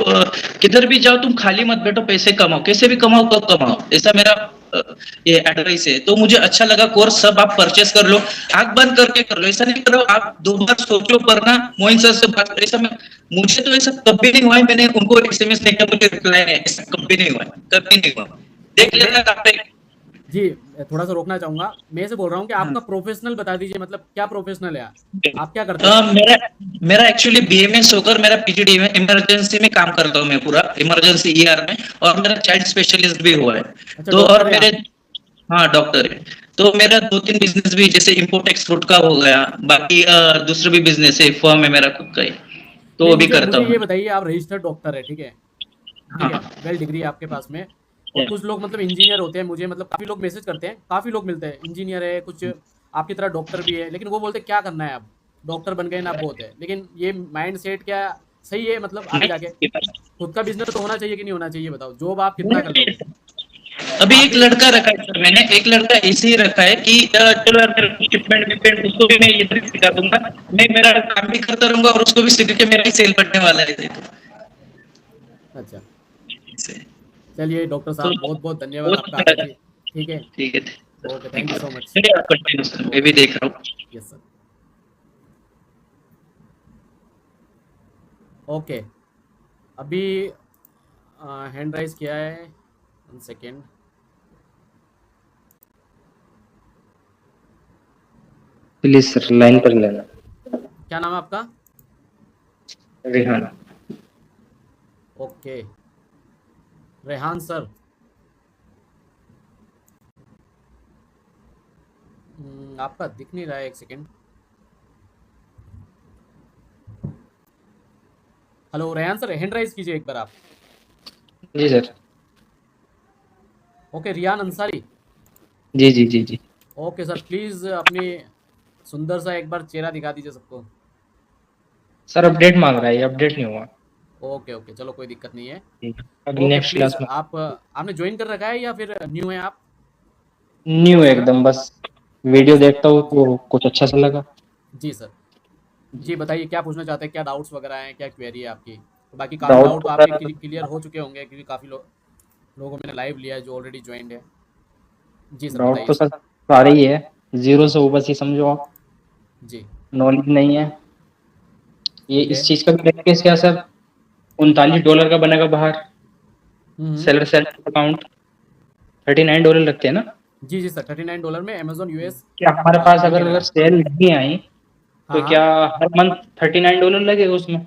किधर भी जाओ तुम खाली मत बैठो, पैसे कमाओ, कैसे भी कमाओ, कब कमाओ, ऐसा मेरा अ, ये एडवाइस है। तो मुझे अच्छा लगा कोर्स, सब आप परचेस कर लो, आंख बंद करके कर लो, ऐसा नहीं करो आप 2 बार सोचो, पर ना मोइन सर से बात करो। ऐसा मुझे तो ऐसा कभी नहीं हुआ है, मैंने उनको एसएमएस नहीं किया, मुझे रिप्लाई नहीं, ऐसा कभी नहीं हुआ, कभी नहीं हुआ। देख नहीं, मैं लेना आप। जी थोड़ा सा रोकना चाहूंगा, मैं से बोल रहा हूँ कि आपका प्रोफेशनल बता दीजिए, मतलब क्या प्रोफेशनल है आप क्या करते हैं? मेरा मेरा एक्चुअली बीएमएस होकर मेरा पीजीडी में इमरजेंसी में काम करता हूँ मैं, पूरा इमरजेंसी ईआर में, और मेरा चाइल्ड स्पेशलिस्ट भी हुआ है। अच्छा तो डॉक्टर और है मेरे, आप? हाँ डॉक्टर है। तो मेरा 2-3 बिजनेस भी, जैसे इम्पोर्ट एक्सपोर्ट का हो गया, बाकी दूसरे भी बिजनेस है, फर्म है मेरा खुद का ही, तो नहीं वो भी मुझे करता मुझे हूँ ये मैं। बताइए, आप रजिस्टर्ड डॉक्टर है, ठीक है? ठीक है, हाँ वेल डिग्री है आपके पास में, और कुछ लोग मतलब इंजीनियर होते हैं, मुझे मतलब काफ़ी लोग मैसेज करते हैं, काफ़ी लोग मिलते हैं, इंजीनियर है, कुछ आपकी तरह डॉक्टर भी है, लेकिन वो बोलते हैं क्या करना है, अब डॉक्टर बन गए ना, अब बहुत है। लेकिन ये माइंड सेट क्या सही है, मतलब आगे जाके नहीं, खुद का बिजनेस तो होना चाहिए कि नहीं होना चाहिए, बताओ? जॉब आप कितना कर लोगे? अभी आप एक भी लड़का रखा है सर, मैंने एक लड़का ऐसे ही रखा है कि चलो यार मेरा शिपमेंट विपमेंट उसको भी मैं ये ट्रिक सिखा दूंगा, मैं मेरा काम भी करता रहूंगा और उसको भी सीख के मेरा ही सेल बढ़ने वाला है, देखो अच्छा, इससे। चलिए डॉक्टर तो साहब बहुत बहुत धन्यवाद बहुत आपका अच्छा आकर लगा। के, ठीक है? ठीक है, okay, thank you so much. चलिए आप कंटिन्यू सर, मैं ओके भी सर, देख रहा हूँ। Yes sir. ओके, अभी हैंड राइज किया है, 1 सेकेंड। प्लीज सर लाइन पर लेना। क्या नाम है आपका? रेहान। Okay, Rehan sir. आपका दिख नहीं रहा है, 1 second. Hello Rehan sir, hand raise कीजिए एक बार आप। जी सर। ओके, रियान अंसारी। जी जी जी जी। ओके सर, प्लीज़ अपनी सुंदर सा एक बार चेहरा दिखा दीजिए सबको। सर अपडेट मांग रहा है, ये अपडेट नहीं हुआ। ओके ओके, चलो कोई दिक्कत नहीं है। ठीक है। अब ओके नेक्स्ट प्लीज़, क्लास में। आप आपने ज्वाइन कर रखा है या फिर न्यू है आप? न्यू कोर्स है वगैरह? एकदम, बस ओके वीडियो सर, देखता हूँ तो कुछ अच्छा सा लगा। जी सर। जी बताइए, क्या पूछना चाहते हैं, क्या डाउट्स वगैरह हैं, क्या क्वेरी है आपकी? तो बाकी काफ़ी डाउट डाउट तो तो आपके सर, क्लियर हो चुके होंगे, क्योंकि काफ़ी लोगों को मैंने लाइव लिया है जो ऑलरेडी ज्वाइंड है। जी सर डाउट बताइए। तो सर सारे ही है। जीरो से ऊपर ही समझो आप। जी। नॉलेज नहीं है। ये ओके। इस चीज का भी केस क्या सर? $39 का बनेगा बाहर। हम्म। सेलर सेल अकाउंट $39 लगते हैं ना? जी जी सर, $39 में अमेजोन यूएस क्या हमारे पास मिलने अगर लगा। सेल नहीं आई हाँ तो हाँ, क्या हर मंथ $39 लगेगा उसमें?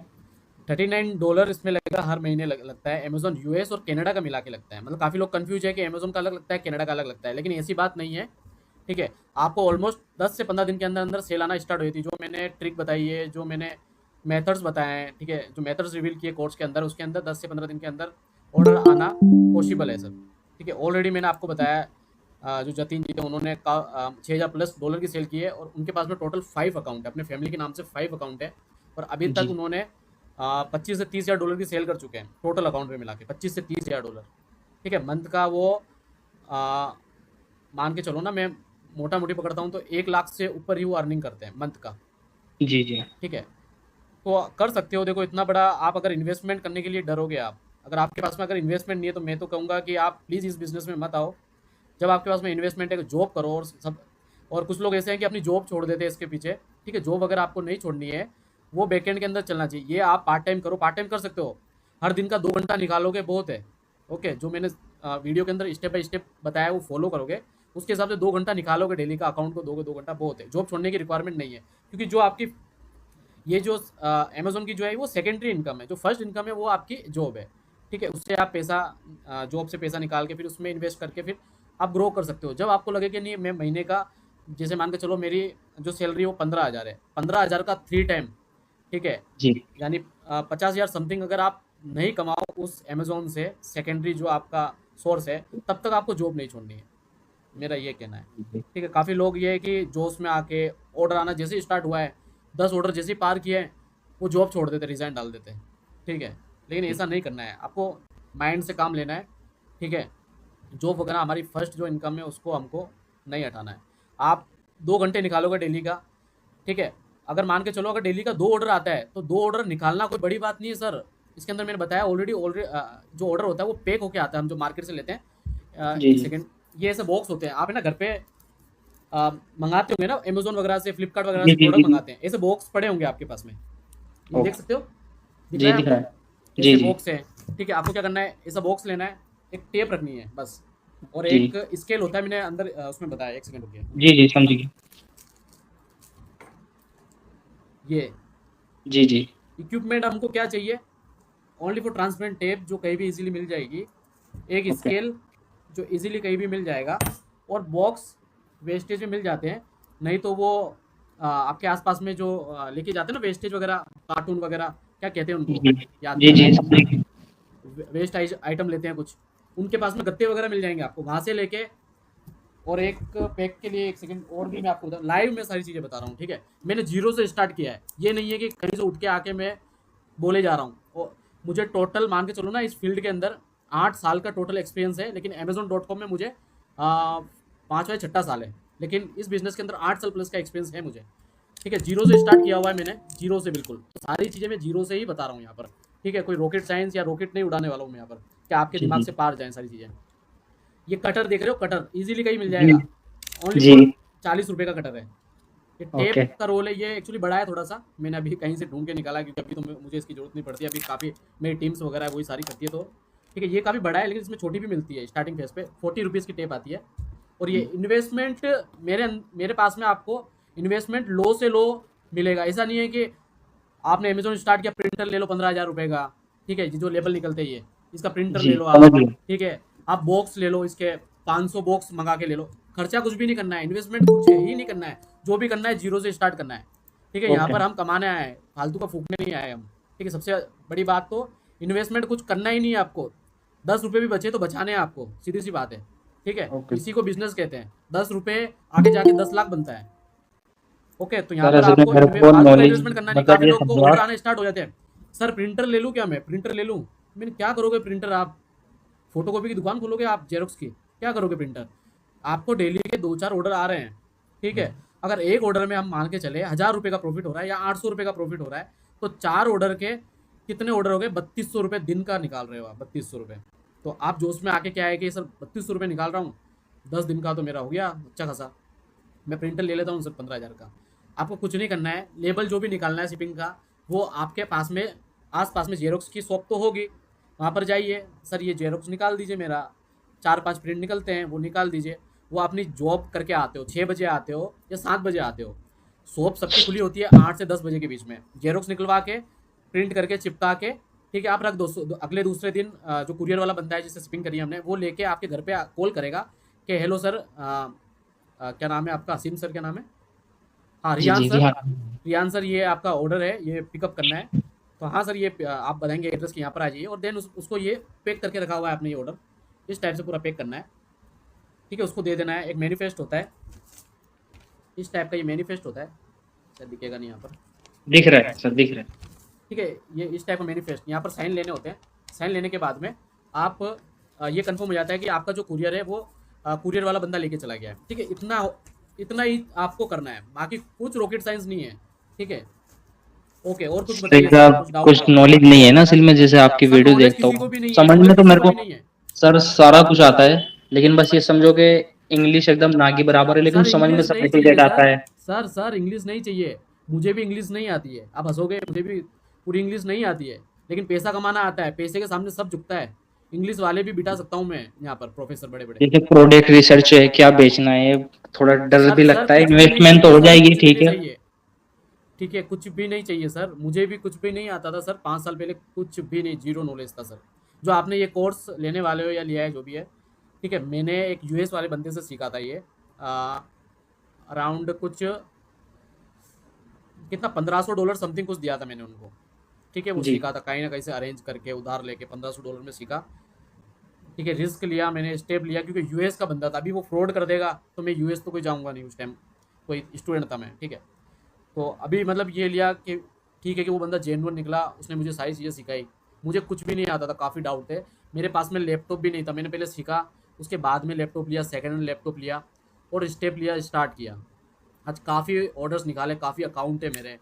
$39 इसमें लगेगा, हर महीने लगता है। अमेजोन यूएस और कनाडा का मिला के लगता है, मतलब काफ़ी लोग कंफ्यूज है कि अमेजोन का अलग लगता है, कनाडा का अलग लगता है, लेकिन ऐसी बात नहीं है। ठीक है, आपको ऑलमोस्ट 10 से 15 दिन के अंदर अंदर सेल आना स्टार्ट हुई थी। जो मैंने ट्रिक बताई है, जो मैंने मेथड्स बताए हैं, ठीक है, जो मेथड्स रिवील किए कोर्स के अंदर, उसके अंदर 10 से 15 दिन के अंदर ऑर्डर आना पॉसिबल है सर। ठीक है, ऑलरेडी मैंने आपको बताया, जो जतिन जी थे उन्होंने 6,000+ डॉलर की सेल की है, और उनके पास में टोटल 5 अकाउंट है, अपने फैमिली के नाम से 5 अकाउंट है, और अभी तक जी उन्होंने 25 से 30 हज़ार डॉलर की सेल कर चुके हैं, टोटल अकाउंट में मिला के 25 से 30 हज़ार डॉलर। ठीक है, मंथ का वो आ, मान के चलो ना, मैं मोटा मोटी पकड़ता हूँ तो 1 लाख से ऊपर ही वो अर्निंग करते हैं मंथ का। जी जी। ठीक है, तो कर सकते हो। देखो इतना बड़ा, आप अगर इन्वेस्टमेंट करने के लिए डरोगे, आप अगर आपके पास में अगर इन्वेस्टमेंट नहीं है, तो मैं तो कहूँगा कि आप प्लीज़ इस बिज़नेस में मत आओ। जब आपके पास में इन्वेस्टमेंट है, जॉब करो, और सब। और कुछ लोग ऐसे हैं कि अपनी जॉब छोड़ देते हैं इसके पीछे। ठीक है, जॉब अगर आपको नहीं छोड़नी है, वो बैकएंड के अंदर चलना चाहिए। ये आप पार्ट टाइम करो, पार्ट टाइम कर सकते हो, हर दिन का 2 घंटा निकालोगे बहुत है। ओके, जो मैंने वीडियो के अंदर स्टेप बाय स्टेप बताया वो फॉलो करोगे, उसके हिसाब से 2 घंटा निकालोगे डेली का, अकाउंट को दोगे 2 घंटा, बहुत है। जॉब छोड़ने की रिक्वायरमेंट नहीं है, क्योंकि जो आपकी ये जो अमेज़न की जो है वो सेकेंडरी इनकम है, जो फर्स्ट इनकम है वो आपकी जॉब है। ठीक है, उससे आप पैसा, जॉब से पैसा निकाल के फिर उसमें इन्वेस्ट करके फिर आप ग्रो कर सकते हो। जब आपको लगे कि नहीं, मैं महीने का, जैसे मान के चलो मेरी जो सैलरी है वो 15,000 है, 15,000 का 3 टाइम, ठीक है, जी यानी 50,000 समथिंग अगर आप नहीं कमाओ उस अमेज़न से, सेकेंडरी जो आपका सोर्स है, तब तक आपको जॉब नहीं छोड़नी है, मेरा ये कहना है। जी ठीक है, काफ़ी लोग ये है कि जोश में आके ऑर्डर आना जैसे ही स्टार्ट हुआ है, 10 ऑर्डर जैसे ही पार किए हैं, वो जॉब छोड़ देते, रिज़ाइन डाल देते हैं। ठीक है, लेकिन ऐसा नहीं करना है, आपको माइंड से काम लेना है। ठीक है, जॉब वगैरह हमारी फर्स्ट जो इनकम है उसको हमको नहीं हटाना है। आप 2 घंटे निकालोगे डेली का, ठीक है, अगर मान के चलो अगर डेली का 2 ऑर्डर आता है, तो 2 ऑर्डर निकालना कोई बड़ी बात नहीं है सर। इसके अंदर मैंने बताया ऑलरेडी जो ऑर्डर होता है वो पैक होके आता है, हम जो मार्केट से लेते हैं। जी एक जी। सेकेंड, ये ऐसे बॉक्स होते हैं, आप है ना घर पे मंगाते होंगे ना, अमेजोन वगैरह से, फ्लिपकार्ट वगैरह जी से जी प्रोडक्ट जी जी। मंगाते हैं, ऐसे बॉक्स पड़े होंगे आपके पास में, ये देख ओके। सकते हो, दिख रहा जी है दिख रहा आपको? है। जी ऐसे जी। बॉक्स है। ठीक है, आपको क्या करना है, ऐसा बॉक्स लेना है, एक टेप रखनी है बस, और जी एक स्केल होता है, मैंने अंदर उसमें बताया, एक सेकंड रुकिए। जी जी समझ गए। ये जी जी इक्विपमेंट हमको क्या चाहिए, ओनली फॉर ट्रांसपेरेंट टेप जो कहीं भी इजीली मिल जाएगी, एक ओके स्केल जो इजीली कहीं भी मिल जाएगा, और बॉक्स वेस्टेज में मिल जाते हैं, नहीं तो वो आपके आसपास में जो लेके जाते हैं ना वेस्टेज वगैरह, कार्टून वगैरह, क्या कहते हैं उनको, जी याद जी नहीं आ जी रहा समझ गए। है, वेस्ट आइटम लेते हैं कुछ, उनके पास में गत्ते वगैरह मिल जाएंगे आपको वहाँ से लेके। और एक पैक के लिए एक सेकंड और भी मैं आपको बता, लाइव में सारी चीज़ें बता रहा हूँ, ठीक है। मैंने जीरो से स्टार्ट किया है, ये नहीं है कि कहीं से उठ के आके मैं बोले जा रहा हूँ। और मुझे टोटल मान के चलो ना, इस फील्ड के अंदर 8 साल का टोटल एक्सपीरियंस है, लेकिन Amazon.com में मुझे 5वां या 6वां साल है, लेकिन इस बिजनेस के अंदर 8 साल प्लस का एक्सपीरियंस है मुझे, ठीक है। जीरो से स्टार्ट किया हुआ है मैंने, जीरो से बिल्कुल, तो सारी चीज़ें मैं जीरो से ही बता रहा हूँ यहाँ पर, ठीक है। कोई रॉकेट साइंस या रॉकेट नहीं उड़ाने वाला हूँ मैं यहाँ पर, कि आपके जी दिमाग जी से पार जाएँ सारी चीज़ें। ये कटर देख रहे हो, कटर इजीली कहीं मिल जी जाएगा, ओनली जी फॉर 40 रुपये का कटर है। ये टेप ओके का रोल है, ये एक्चुअली बड़ा है थोड़ा सा, मैंने अभी कहीं से ढूंढ के निकाला, क्योंकि अभी तो मुझे इसकी जरूरत नहीं पड़ती, अभी काफ़ी मेरी टीम्स वगैरह है वही सारी करती है, तो ठीक है। ये काफ़ी बड़ा है, लेकिन इसमें छोटी भी मिलती है स्टार्टिंग फेज पे, 40 रुपीज़ की टेप आती है। और ये इन्वेस्टमेंट मेरे पास में आपको इन्वेस्टमेंट लो से लो मिलेगा। ऐसा नहीं है कि आपने अमेजोन स्टार्ट किया, प्रिंटर ले लो 15,000 रुपये का, ठीक है, जो लेबल निकलते हैं ये, इसका प्रिंटर जी ले लो समझ आप, गए। ठीक है। आप बॉक्स ले लो, इसके 500 बॉक्स मंगा के ले लो, खर्चा कुछ भी नहीं करना है, इन्वेस्टमेंट कुछ ही नहीं करना है, जो भी करना है जीरो से स्टार्ट करना है, ठीक है। यहाँ ओके पर हम कमाने आए हैं, फालतू का फूकने नहीं आए हम, ठीक है। सबसे बड़ी बात तो इन्वेस्टमेंट कुछ करना ही नहीं है आपको, 10 रुपये भी बचे तो बचाने हैं आपको, सीधी सी बात है, ठीक है। ओके इसी को बिजनेस कहते हैं, 10 रुपये आगे जाके 10 लाख बनता है, ओके। तो यहाँ सर पर असल में आपको मेरे को फालतू का नॉलेज इन्वेस्टमेंट करना नहीं। मतलब काफ़ी ये लोग को समझो ऑर्डर आप। आने स्टार्ट हो जाते हैं, सर प्रिंटर ले लूँ क्या, मैं प्रिंटर ले लूँ, मैंने क्या करोगे प्रिंटर, आप फोटोकॉपी की दुकान खोलोगे आप, जेरोक्स की, क्या करोगे प्रिंटर। आपको डेली के 2-4 ऑर्डर आ रहे हैं, ठीक है। अगर एक ऑर्डर में हम मान के चले 1,000 रुपये का प्रॉफिट हो रहा है या 800 रुपये का प्रॉफिट हो रहा है, तो 4 ऑर्डर के कितने ऑर्डर हो गए, 3200 रुपये दिन का निकाल रहे हो आप, 3200 रुपये। तो आप जोश में आके क्या है कि सर 3200 रुपये निकाल रहा हूँ, 10 दिन का तो मेरा हो गया अच्छा खासा, मैं प्रिंटर ले लेता हूँ सर 15,000 का। आपको कुछ नहीं करना है, लेबल जो भी निकालना है शिपिंग का, वो आपके पास में आस पास में जेरोक्स की शॉप तो होगी, वहाँ पर जाइए, सर ये जेरोक्स निकाल दीजिए, मेरा 4-5 प्रिंट निकलते हैं वो निकाल दीजिए। वो अपनी जॉब करके आते हो, 6 बजे आते हो या 7 बजे आते हो, शॉप सबकी खुली होती है 8 से 10 बजे के बीच में, जेरोक्स निकलवा के प्रिंट करके चिपका के, ठीक है, आप रख दो। अगले दूसरे दिन जो कुरियर वाला बंदा है जिससे शिपिंग करी हमने, वो लेके आपके घर पे कॉल करेगा कि हेलो सर, क्या नाम है आपका, असीम सर क्या नाम है, हाँ जी रियान जी जी सर, हाँ रियान सर ये आपका ऑर्डर है, ये पिकअप करना है। तो हाँ सर, ये आप बताएंगे एड्रेस के यहाँ पर आ जाइए, और देन उसको ये पैक करके रखा हुआ है आपने, ये ऑर्डर इस टाइप से पूरा पैक करना है, ठीक है। उसको दे देना है, एक मैनिफेस्ट होता है इस टाइप का, ये मैनिफेस्ट होता है, शायद दिखेगा नहीं यहाँ पर, दिख रहा है सर दिख रहा है। ठीक है। ये इस टाइप का मैनिफेस्ट, यहाँ पर साइन लेने होते हैं, साइन लेने के बाद में आप ये कंफर्म हो जाता है कि आपका जो कुरियर है वो कुरियर वाला बंदा लेके चला गया है, ठीक है। इतना ही आपको करना है, बाकी कुछ रॉकेट साइंस नहीं है, ठीक है। ओके, और कुछ बताइए सर सर, आप कुछ डाउट कुछ है? नॉलेज नहीं है ना असल में, जैसे आपकी सर वीडियो नॉलेज देखता किसी को हूँ भी नहीं है, समझ नॉलेज में तो किसी मेरे को को भी नहीं है सर सारा कुछ आता है, लेकिन बस ये समझो कि इंग्लिश एकदम ना के बराबर है, लेकिन सर। समझ में इंग्लिश सब नहीं टू चाहिए जेड आता सर, है। सर इंग्लिश नहीं चाहिए, मुझे भी इंग्लिश नहीं आती है, आप हंसोगे, मुझे भी पूरी इंग्लिश नहीं आती है, लेकिन पैसा कमाना आता है, पैसे के सामने सब झुकता है। इंग्लिश वाले भी बिठा सकता हूँ मैं यहाँ पर, प्रोफेसर बड़े बड़े। जैसे प्रोडक्ट रिसर्च है, क्या बेचना है, थोड़ा डर सर भी सर लगता है, कुछ भी नहीं इन्वेस्टमेंट तो चाहिए हो सर, जाएगी कुछ भी ठीक नहीं है। चाहिए, ठीक है, कुछ भी नहीं चाहिए सर, मुझे भी कुछ भी नहीं आता था सर, 5 साल पहले कुछ भी नहीं, जीरो नॉलेज था सर। जो आपने ये कोर्स लेने वाले हो या लिया है जो भी है, ठीक है, मैंने एक यूएस वाले बंदे से सीखा था ये, अराउंड कुछ कितना $1,500 समथिंग कुछ दिया था मैंने उनको, ठीक है। वो जी सीखा था कहीं ना कहीं से अरेंज करके, उधार लेके $1,500 में सीखा, ठीक है। रिस्क लिया मैंने, स्टेप लिया, क्योंकि यूएस का बंदा था, अभी वो फ्रॉड कर देगा तो मैं यूएस तो कोई जाऊँगा नहीं, उस टाइम कोई स्टूडेंट था मैं, ठीक है। तो अभी मतलब ये लिया कि ठीक है कि वो बंदा जेन्युइन निकला, उसने मुझे सारी चीज़ें सिखाई, मुझे कुछ भी नहीं आता था, काफ़ी डाउट थे, मेरे पास में लैपटॉप भी नहीं था, मैंने पहले सीखा, उसके बाद में लैपटॉप लिया, सेकेंड हैंड लैपटॉप लिया, और स्टेप लिया, स्टार्ट किया। आज काफ़ी ऑर्डर्स निकाले, काफ़ी अकाउंट है मेरे,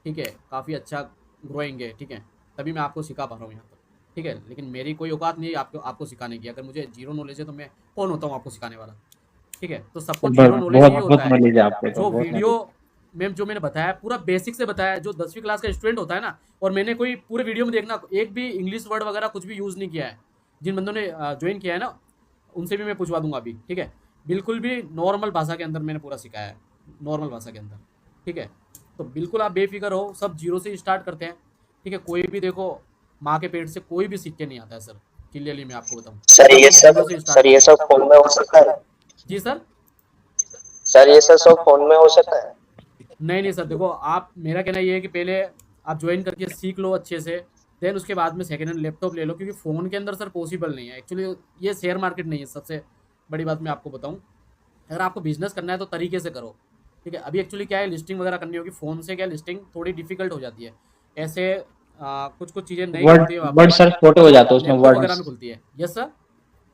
ठीक है, काफ़ी अच्छा ग्रोइंग है, ठीक है। तभी मैं आपको सिखा पा रहा हूँ यहाँ पर, ठीक है। लेकिन मेरी कोई औकात नहीं है आपको सिखाने की, अगर मुझे जीरो नॉलेज है तो मैं कौन होता हूँ आपको सिखाने वाला, ठीक है। तो सबको जीरो नॉलेज बहुत ये बहुत होता है, नॉलेज है आपके तो, जो बहुत वीडियो knowledge। में जो मैंने बताया पूरा बेसिक से बताया, जो 10वीं क्लास का स्टूडेंट होता है ना, और मैंने कोई पूरे वीडियो में देखना एक भी इंग्लिश वर्ड वगैरह कुछ भी यूज़ नहीं किया है, जिन बंदों ने ज्वाइन किया है ना, उनसे भी मैं पूछवा दूंगा अभी, ठीक है। बिल्कुल भी नॉर्मल भाषा के अंदर मैंने पूरा सिखाया है, नॉर्मल भाषा के अंदर, ठीक है। तो बिल्कुल आप बेफिक्र हो, सब जीरो से स्टार्ट करते हैं, ठीक है। कोई भी देखो माँ के पेट से कोई भी सीख के नहीं आता है सर, क्लियरली मैं आपको बताऊँ। सर ये सब सब जीरो से सर स्टार्ट ये करते हैं। सब फोन में हो सकता है? जी सर। सर ये सब फोन में हो सकता है? नहीं नहीं सर, देखो आप, मेरा कहना ये है कि पहले आप ज्वाइन करके सीख लो अच्छे से, देन उसके बाद में सेकेंड हैंड लैपटॉप ले लो, क्योंकि फ़ोन के अंदर सर पॉसिबल नहीं है एक्चुअली। ये शेयर मार्केट नहीं है, सबसे बड़ी बात मैं आपको बताऊं। अगर आपको बिजनेस करना है तो तरीके से करो, ठीक है। अभी एक्चुअली क्या है, लिस्टिंग वगैरह करनी होगी फ़ोन से, क्या लिस्टिंग थोड़ी डिफिकल्ट हो जाती है ऐसे, कुछ कुछ चीज़ें नहीं वर्ड खुलती है वहाँ वर्ड पर, सर छोटे हो जाते हैं उसमें, लैपटॉप वगैरह में खुलती है। Yes sir.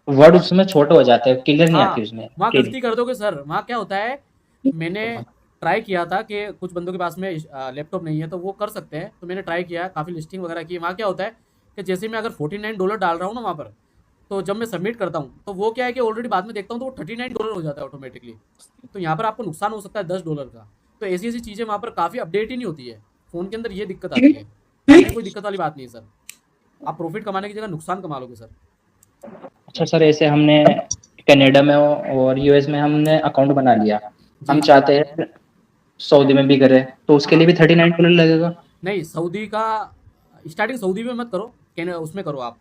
वर्ड उसमें छोटे हो जाते हैं, क्लियर नहीं आती हाँ, उसमें वहाँ clearly। गलती कर दोगे सर। वहाँ क्या होता है, मैंने ट्राई किया था कि कुछ बंदों के पास में लैपटॉप नहीं है तो वो कर सकते हैं, तो मैंने ट्राई किया, काफ़ी लिस्टिंग वगैरह की। वहाँ क्या होता है कि जैसे मैं अगर $49 डाल रहा हूँ ना वहाँ पर, तो जब मैं सबमिट करता हूँ तो वो क्या है कि ऑलरेडी बाद में देखता हूँ तो वो $39 हो जाता है ऑटोमेटिकली। तो यहाँ पर आपको नुकसान हो सकता है $10 का। तो ऐसी ऐसी चीज़ें वहाँ पर काफ़ी अपडेट ही नहीं होती है फ़ोन के अंदर, ये दिक्कत आती है। बाकी कोई दिक्कत वाली बात नहीं है सर, आप प्रॉफिट कमाने की जगह नुकसान कमा लोगे सर। अच्छा सर, ऐसे हमने कनाडा में और यूएस में हमने अकाउंट बना लिया, हम जी। चाहते हैं सऊदी में भी करें, तो उसके लिए भी $39 लगेगा? नहीं, सऊदी का स्टार्टिंग सऊदी में मत करो, उसमें करो आप।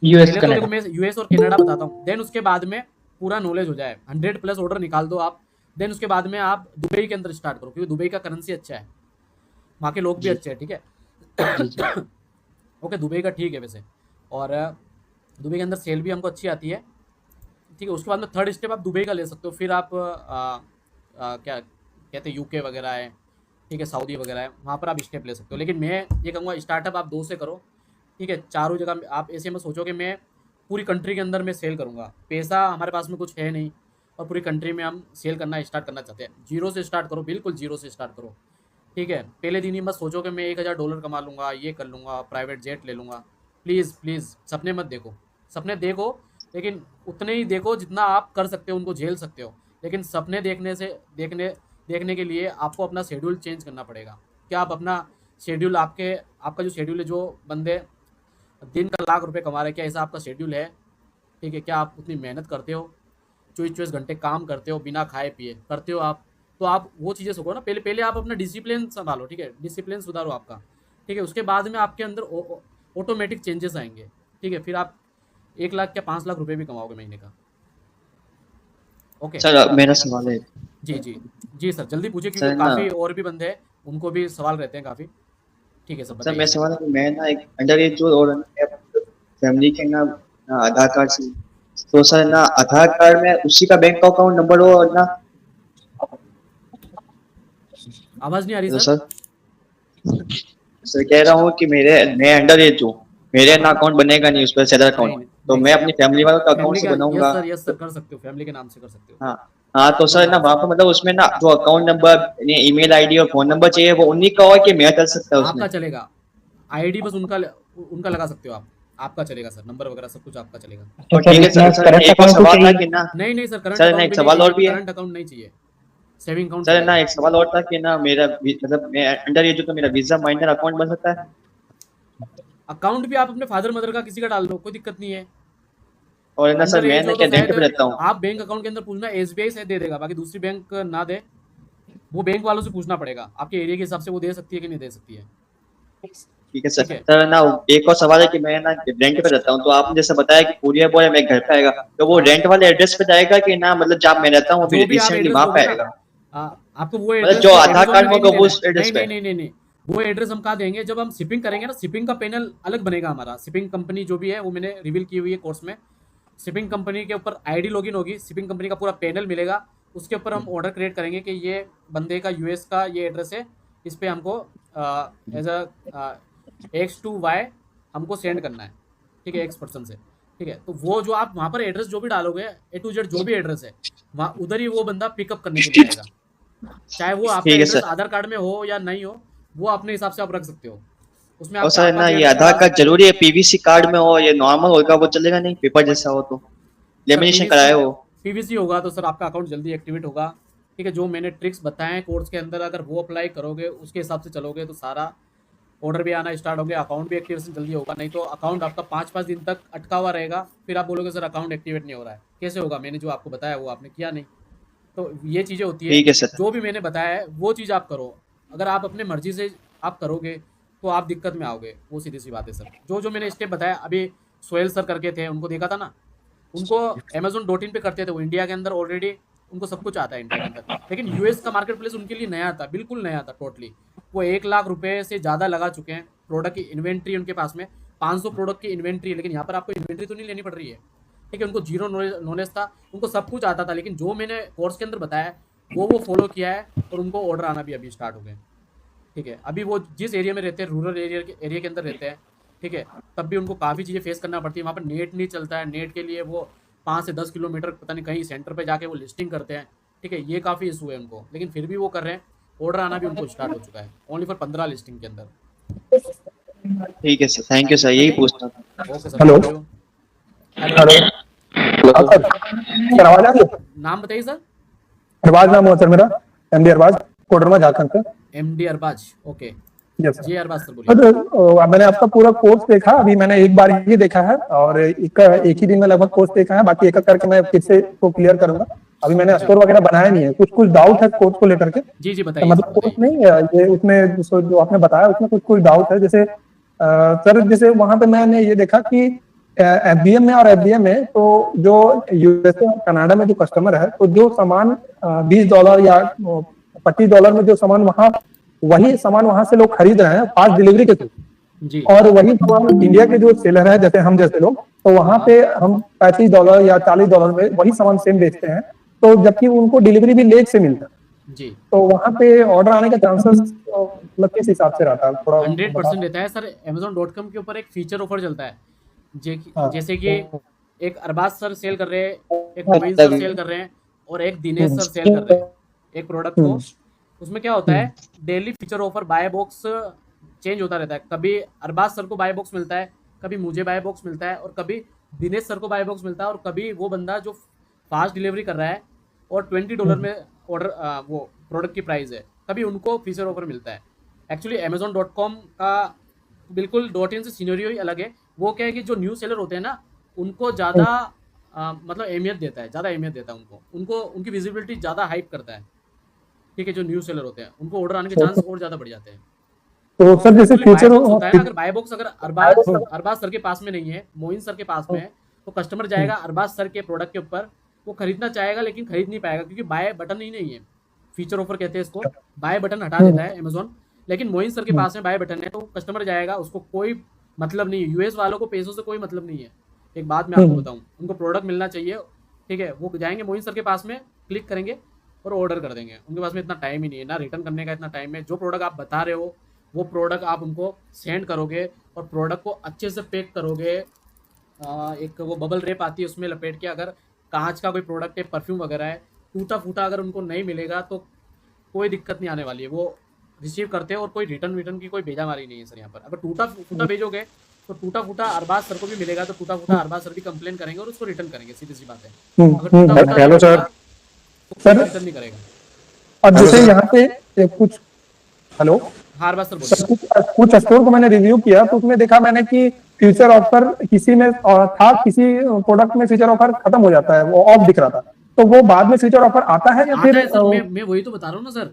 यूएस पहले तो कनाडा। देखो मैं यूएस और कनाडा बताता हूँ, देन उसके बाद में पूरा नॉलेज हो जाए, 100+ ऑर्डर निकाल दो आप, देन उसके बाद में आप दुबई के अंदर स्टार्ट करो, क्योंकि दुबई का करेंसी अच्छा है, वहाँ के लोग भी जी अच्छे हैं, ठीक है। जी जी। ओके, दुबई का ठीक है वैसे। और दुबई के अंदर सेल भी हमको अच्छी आती है, ठीक है। उसके बाद में थर्ड स्टेप आप दुबई का ले सकते हो, फिर आप क्या कहते हैं, यूके वगैरह है, ठीक है, सऊदी वगैरह है, वहाँ पर आप स्टेप ले सकते हो। लेकिन मैं ये कहूँगा स्टार्टअप आप 2 से करो, ठीक है। चारों जगह आप ऐसे मत सोचो कि मैं पूरी कंट्री के अंदर मैं सेल करूँगा, पैसा हमारे पास में कुछ है नहीं और पूरी कंट्री में हम सेल करना स्टार्ट करना चाहते हैं। जीरो से स्टार्ट करो, बिल्कुल जीरो से स्टार्ट करो, ठीक है। पहले दिन ही मत सोचो कि मैं $1000 कमा लूँगा, ये कर लूँगा, प्राइवेट जेट ले लूँगा। प्लीज़ प्लीज़ सपने मत देखो, सपने देखो लेकिन उतने ही देखो जितना आप कर सकते हो, उनको झेल सकते हो। लेकिन सपने देखने के लिए आपको अपना शेड्यूल चेंज करना पड़ेगा। क्या आप अपना शेड्यूल, आपका जो शेड्यूल है, जो बंदे दिन का ₹1,00,000 कमा रहे हैं, क्या ऐसा आपका शेड्यूल है? ठीक है, क्या आप उतनी मेहनत करते हो, 24-24 घंटे काम करते हो, बिना खाए पिए करते हो आप? तो आप वो चीज़ें सीखो ना, पहले आप अपना डिसिप्लिन संभालो, ठीक है, डिसिप्लिन सुधारो आपका, ठीक है। उसके बाद में आपके अंदर ऑटोमेटिक चेंजेस आएंगे, ठीक है। फिर आप 1,00,000 या ₹5,00,000 भी कमाओगे महीने का। ओके सर मेरा सवाल है। जी जी जी सर, जल्दी पूछिए, क्योंकि सर ना काफ़ी और भी बंदे हैं, उनको भी सवाल रहते हैं काफ़ी। ठीक है सर, सर मेरा बताइए। सवाल है कि मैं ना एक अंडर एज जो और फैमिली के ना आधार कार्ड से, तो सर ना आधार कार्ड में उसी का बैंक अकाउंट नंबर हो और ना, आवाज़ नहीं आ रही तो सर। सर कह रहा हूँ कि मैं अंडर एज हूँ, मेरे हाँ ना हाँ। अकाउंट बनेगा नहीं उस पर सैलर अकाउंट, नहीं तो नहीं मैं सर, अपनी फैमिली वालों का अकाउंट फैमिली से का, बनाऊंगा। यस सर कर सकते हो, फैमिली के नाम से कर सकते हो। हाँ हाँ, तो सर ना वहाँ पर मतलब उसमें ना जो अकाउंट नंबर, ईमेल आईडी और फोन नंबर चाहिए वो उन्हीं का हो कि मैं चल सकता है उसमें? आपका चलेगा, आईडी बस उनका लगा सकते हो आप, आपका चलेगा सर, नंबर वगैरह सब कुछ आपका चलेगा। तो और सर ठीक है इसमें सर, करंट एक और अकाउंट भी सवाल था चाहिए? कि ना, नहीं नहीं सर, करंट सर ना अकाउंट एक भी नहीं सवाल और भी चाहिए, है। करंट अकाउंट नहीं चाहिए, सेविंग अकाउंट सर ना चलेगा। एक सवाल और था कि ना मेरा मतलब मैं अंडर एज हूँ तो मेरा वीजा माइनर अकाउंट बन सकता है? अकाउंट भी आप अपने फादर मदर का किसी का डाल दो, कोई दिक्कत नहीं है। और ना सर अंडर मैं एज ना हो तो क्या रेंट शायद पे रहता हूँ। आप बैंक अकाउंट के अंदर पूछना, एसबीआई से दे देगा, बाकी दूसरी बैंक ना दे, वो बैंक वालों से पूछना पड़ेगा, आपके एरिया के हिसाब से वो दे सकती है कि नहीं दे सकती है। ठीक है सर। ठीक है। सर ना एक और सवाल है कि मैं ना रेंट पे रहता हूँ, तो आपने जैसे बताया कि कुरियर बॉय मेरे घर पे आएगा, तो वो हाँ, रेंट वाले एड्रेस पे जाएगा कि ना मतलब जहाँ मैं रहता हूँ अभी जो भी आप रिसेंटली एड्रेस वहाँ पे दोगे ना, आएगा? आपको वो मतलब एड्रेस जो आधार अमेजोन कार्ड में में भी नहीं होगा देना उस है। एड्रेस नहीं पे? नहीं नहीं नहीं नहीं, वो एड्रेस हम कहाँ देंगे, जब हम शिपिंग करेंगे ना, शिपिंग का पैनल अलग बनेगा हमारा, शिपिंग कंपनी जो भी है वो मैंने रिवील की हुई है कोर्स में। शिपिंग कंपनी के ऊपर आईडी लॉगिन होगी, शिपिंग कंपनी का पूरा पैनल मिलेगा, उसके ऊपर हम ऑर्डर क्रिएट करेंगे कि ये बंदे का यूएस का ये एड्रेस है, इस पर हमको एज X to Y हमको सेंड करना है, ठीक है, X पर्सन से, ठीक है। तो वो जो आप वहाँ पर एड्रेस जो भी डालोगे, A to Z जो भी एड्रेस है, वहाँ उधर ही वो बंदा पिकअप करने के लिए आएगा, चाहे वो आपका ठीक है एड्रेस सर। आधार कार्ड में हो या नहीं हो, वो अपने हिसाब से आप रख सकते हो, उसमें और आप सर चार ना पांच ये एड्रेस आधार डाल कार्ड सकते हो। जरूरी है पीवीसी कार्ड में हो, ये नॉर्मल होगा वो चलेगा नहीं, पेपर जैसा हो तो? सर लेमिनेशन कराए हो? पीवीसी होगा तो सर आपका अकाउंट जल्दी एक्टिवेट होगा, ठीक है। जो मैंने ट्रिक्स बताए हैं कोर्स के अंदर, अगर वो अप्लाई करोगे, उसके हिसाब से चलोगे, तो सारा ऑर्डर भी आना स्टार्ट हो गया, अकाउंट भी एक्टिवेशन जल्दी होगा। नहीं तो अकाउंट आपका 5-5 दिन तक अटका हुआ रहेगा, फिर आप बोलोगे सर अकाउंट एक्टिवेट नहीं हो रहा है। कैसे होगा? मैंने जो आपको बताया वो आपने किया नहीं। तो ये चीज़ें होती है, ठीक है सर। जो भी मैंने बताया है वो चीज़ आप करो। अगर आप अपने मर्जी से आप करोगे तो आप दिक्कत में आओगे, वो सीधी सी बात है सर। जो जो मैंने स्टेप बताया, अभी सोहेल सर करके थे, उनको देखा था ना, उनको Amazon.in पे करते थे, वो इंडिया के अंदर ऑलरेडी उनको सब कुछ आता है इंडिया के अंदर, लेकिन यूएस का मार्केट प्लेस उनके लिए नया था, बिल्कुल नया था टोटली। वो 1 लाख रुपए से ज़्यादा लगा चुके हैं, प्रोडक्ट की इन्वेंट्री उनके पास में 500 प्रोडक्ट की इन्वेंट्री है, लेकिन यहाँ पर आपको इन्वेंट्री तो नहीं लेनी पड़ रही है, ठीक है। उनको जीरो नॉलेज था, उनको सब कुछ आता था, लेकिन जो मैंने कोर्स के अंदर बताया वो फॉलो किया है और उनको ऑर्डर आना भी अभी स्टार्ट हो गए, ठीक है। अभी वो जिस एरिया में रहते हैं, रूरल एरिया के अंदर रहते हैं, ठीक है, तब भी उनको काफ़ी चीज़ें फेस करना पड़ती है। वहाँ पर नेट नहीं चलता है, नेट के लिए वो 5 से 10 किलोमीटर पता नहीं कहीं सेंटर पे जाके वो लिस्टिंग करते हैं, ठीक है। ये काफ़ी इशू है उनको, लेकिन फिर भी वो कर रहे हैं। ऑर्डर आना भी उनको स्टार्ट हो चुका है, ओनली फॉर 15 लिस्टिंग के अंदर। ठीक है सर, थैंक यू सर, यही पूछना था। Okay sir, hello. Thank you. Hello, hello हाँ सर, आवाज आ रही है? नाम बताइए सर। अरबाज नाम हुआ सर मेरा, एमडी अरबाज, कोडरमा झारखंड से। MD Arbaz, okay yes sir. जी अरबाज सर बोलिए। सर मैंने आपका पूरा कोर्स देखा, अभी मैंने एक बार ही देखा है और एक ही दिन में लगभग कोर्स देखा है, बाकी एक एक करके मैं फिर से इसको क्लियर करूंगा। अभी मैंने स्कोर वगैरह बनाया नहीं है, कुछ डाउट है कोर्स को लेकर के। जी जी बताइए मतलब कोर्स नहीं है ये, उसमें जो आपने बताया उसमें कुछ डाउट है। जैसे सर, जैसे वहां पे मैंने ये देखा कि एफबीएम में और एफबीएम में तो जो यूएसए और कनाडा में जो कस्टमर है, तो जो सामान $20 या $25 में जो सामान वही सामान वहां से लोग खरीद रहे हैं फास्ट डिलीवरी के थ्रू, जी और वही सामान इंडिया के जो सेलर है जैसे हम जैसे लोग, तो वहां पे हम $35 या $40 में वही सामान सेम बेचते हैं, तो जबकि उनको डिलीवरी भी लेट से मिलता है। जी तो वहां पे ऑर्डर आने का चांसेस मतलब किस हिसाब से रहता है, थोड़ा 100% रहता है सर। Amazon.com के ऊपर एक फीचर ऑफर चलता है, जैसे कि एक अरबाज सर सेल कर रहे हैं, एक मोइन सर सेल कर रहे हैं, और एक दिनेश सर सेल कर रहे हैं एक प्रोडक्ट को। उसमें क्या होता है, daily feature offer buy box change होता रहता है। कभी अरबाज सर को बाय बॉक्स मिलता है, कभी मुझे बाय बॉक्स मिलता है, और कभी दिनेश सर को बाय बॉक्स मिलता है, और कभी वो बंदा जो फास्ट डिलीवरी कर रहा है और $20 में ऑर्डर वो प्रोडक्ट की प्राइस है, कभी उनको फीचर ऑफर मिलता है। एक्चुअली Amazon.com का बिल्कुल .in से सिनेरियो ही अलग है। वो क्या है कि जो न्यू सेलर होते हैं ना, उनको ज़्यादा मतलब अहमियत देता है, ज़्यादा अहमियत देता है उनको उनकी विजिबिलिटी ज़्यादा हाइप करता है, ठीक है। जो न्यू सेलर होते हैं उनको ऑर्डर आने के चांस और ज़्यादा बढ़ जाते हैं। तो सर जैसे फ्यूचर होता है, अगर बाय बॉक्स अगर अरबाज सर के पास में नहीं है, मोइन सर के पास में है, तो कस्टमर जाएगा अरबाज सर के प्रोडक्ट के ऊपर, वो खरीदना चाहेगा लेकिन खरीद नहीं पाएगा, क्योंकि बाय बटन ही नहीं है। फीचर ऑफर कहते हैं इसको, बाय बटन हटा देता है Amazon। लेकिन मोइन सर के पास में बाय बटन है, तो कस्टमर जाएगा, उसको कोई मतलब नहीं है। यूएस वालों को पैसों से कोई मतलब नहीं है। एक बात मैं आपको बताऊं, उनको प्रोडक्ट मिलना चाहिए, ठीक है। वो जाएंगे मोइन सर के पास में, क्लिक करेंगे और ऑर्डर कर देंगे। उनके पास में इतना टाइम ही नहीं है, ना रिटर्न करने का इतना टाइम है। जो प्रोडक्ट आप बता रहे हो वो प्रोडक्ट आप उनको सेंड करोगे और प्रोडक्ट को अच्छे से पैक करोगे। एक वो बबल रैप आती है, उसमें लपेट के, अगर कांच का कोई प्रोडक्ट है, परफ्यूम वगैरह है, टूटा फूटा अगर उनको नहीं मिलेगा तो कोई दिक्कत नहीं आने वाली है। वो रिसीव करते हैं और कोई रिटर्न की कोई भेजामारी नहीं है सर यहाँ पर। अगर टूटा फूटा भेजोगे तो टूटा फूटा अरबाज सर को भी मिलेगा, तो टूटा फूटा अरबाज सर भी कंप्लेन करेंगे और उसको रिटर्न करेंगे, सीधी सी बात है। अगर टूटा फूटा हेलो सर, रिटर्न नहीं करेगा। अब जैसे यहाँ पे कुछ हेलो हाँ अरबाज सर बोलिए। कुछ स्टोर को मैंने रिव्यू किया, तो उसमें देखा मैंने कि फ्यूचर ऑफर किसी में था, किसी प्रोडक्ट में फ्यूचर ऑफर खत्म हो जाता है, वो ऑफ दिख रहा था, तो वो बाद में फ्यूचर ऑफर आता है या आता फिर है सर। मैं वही तो बता रहा हूँ ना सर।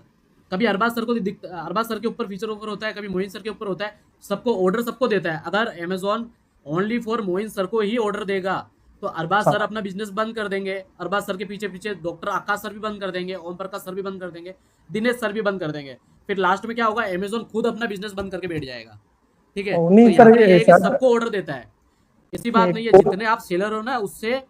कभी अरबाज सर को अरबाज सर के ऊपर फीचर ऑफर होता है, कभी मोइन सर के ऊपर होता है। सबको ऑर्डर सबको देता है। अगर Amazon only for Moin sir को ही ऑर्डर देगा तो अरबाज सर अपना बिजनेस बंद कर देंगे। अरबाज सर के पीछे पीछे डॉक्टर आकाश सर भी बंद कर देंगे, ओम प्रकाश सर भी बंद कर देंगे, दिनेश सर भी बंद कर देंगे। फिर लास्ट में क्या होगा, Amazon खुद अपना बिजनेस बंद करके बैठ जाएगा, ठीक है। तो यहाँ पर ये है कि सबको ऑर्डर देता है, ऐसी बात नहीं है। जितने आप सेलर हो ना, उससे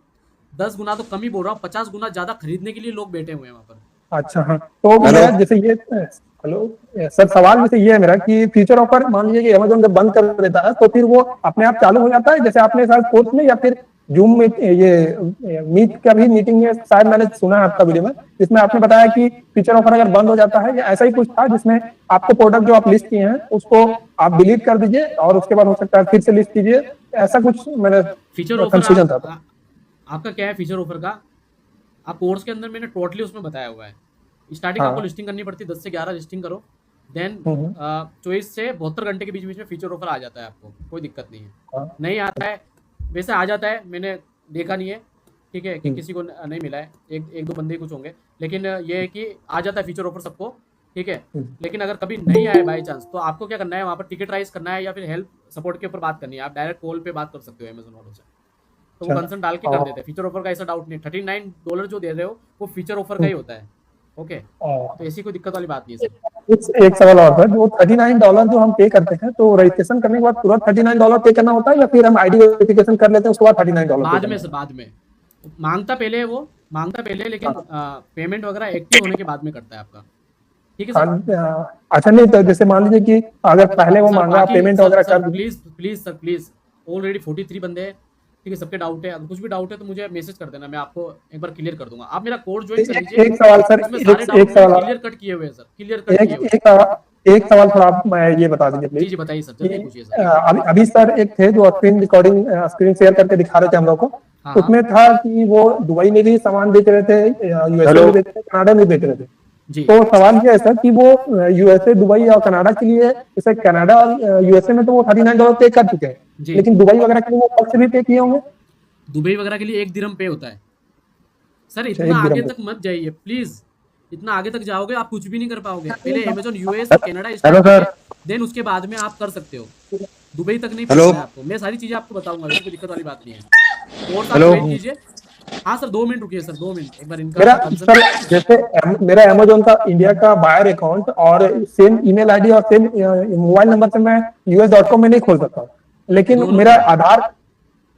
10 गुना तो कम ही बोल रहा हूँ, 50 गुना ज्यादा खरीदने के लिए लोग बैठे हुए हैं वहाँ पर। अच्छा हाँ, तो मेरा जैसे ये हेलो सर, सवाल जैसे ये है मेरा कि फ्यूचर ऑफर मान लीजिए कि Amazon जब बंद कर देता है, तो फिर वो अपने आप चालू हो जाता है, जैसे आपने शायद कोर्स में या फिर जूम में ये मीट का भी मीटिंग है शायद, मैंने सुना है आपका वीडियो में, जिसमें आपने बताया कि फ्यूचर ऑफर अगर बंद हो जाता है, या ऐसा ही कुछ था जिसमें आपको प्रोडक्ट जो आप लिस्ट किए हैं उसको आप डिलीट कर दीजिए और उसके बाद हो सकता है फिर से लिस्ट कीजिए, ऐसा कुछ मैंने फीचर ऑफर था। आपका क्या है फीचर ऑफर का, आप कोर्स के अंदर मैंने टोटली उसमें बताया हुआ है। स्टार्टिंग आपको लिस्टिंग करनी पड़ती है, 10 से 11 लिस्टिंग करो, देन 24 से 72 घंटे के बीच बीच में फीचर ऑफर आ जाता है आपको, कोई दिक्कत नहीं है। नहीं आता है वैसे आ जाता है, मैंने देखा नहीं है, ठीक है, कि किसी को नहीं मिला है, एक दो बंदे कुछ होंगे, लेकिन ये है कि आ जाता है फीचर ऑफर सबको, ठीक है। लेकिन अगर कभी नहीं आए बाई चांस, तो आपको क्या करना है, वहाँ पर टिकट राइज करना है या फिर हेल्प सपोर्ट के ऊपर बात करनी है। आप डायरेक्ट कॉल पे बात कर सकते हो अमेजन वालों से, तो वो कंसर्न डाल के कर देते हैं। फीचर ऑफर का ऐसा डाउट नहीं, $39 जो दे रहे हो वो फीचर ऑफर का ही होता है, ओके। तो ऐसी कोई दिक्कत वाली बात नहीं है सर। एक सवाल और सर, जो $39 जो हम पे करते हैं, तो रजिस्ट्रेशन करने के बाद तुरंत $39 पे करना होता है, या फिर हम आईडी वेरिफिकेशन कर लेते हैं उसके बाद $39 बाद में से, बाद में मांगता पहले, वो मांगता पहले, लेकिन पेमेंट वगैरह एक्टिव होने के बाद में करता है आपका, ठीक है सर। अच्छा, नहीं तो जैसे मान लीजिए कि अगर पहले वो मांगा पेमेंट वगैरह कर, प्लीज सर प्लीज, ऑलरेडी 43 बंदे हैं, ठीक है, सबके डाउट है। अगर कुछ भी डाउट है तो मुझे मैसेज कर देना, मैं आपको एक बार क्लियर कर दूंगा। आप मेरा कोड ज्वाइन कर लीजिए। एक सवाल सर, एक सवाल क्लियर कट किए हुए हैं सर, क्लियर कट किए हुए। एक सवाल थोड़ा आप ये बता दीजिए प्लीज। जी बताइए सर, जल्दी पूछिए सर। अभी सर एक थे जो स्क्रीन रिकॉर्डिंग स्क्रीन शेयर करके दिखा रहे थे हम लोग को, उसमें था कि वो दुबई में भी सामान बेच रहे थे, यूएसए में बेच रहे थे, कनाडा में बेच रहे थे। तो सवाल ये है सर कि वो यूएसए, दुबई और कनाडा के लिए, जैसे कनाडा और यूएसए में तो वो $39 पे कर चुके हैं, लेकिन दुबई वगैरह के लिए वो अलग से भी पे किए होंगे। दुबई वगैरह के लिए 1 दिरहम पे होता है सर। इतना आगे तक मत जाइए प्लीज, इतना आगे तक जाओगे आप कुछ भी नहीं कर पाओगे। पहले अमेजन यूएस कनाडा स्टार्ट करें, देन उसके बाद में आप कर सकते हो। दुबई तक नहीं पहुंचना है आपको, मैं सारी चीजें आपको बताऊंगा, कोई दिक्कत वाली बात नहीं है। और साथ वेट कीजिए। हाँ सर 2 मिनट रुकिए सर, 2 मिनट, एक बार इनका सर जैसे मेरा अमेजोन का इंडिया का बायर अकाउंट और सेम ईमेल आईडी और सेम मोबाइल नंबर से मैं US.com में नहीं खोल सकता, लेकिन मेरा आधार,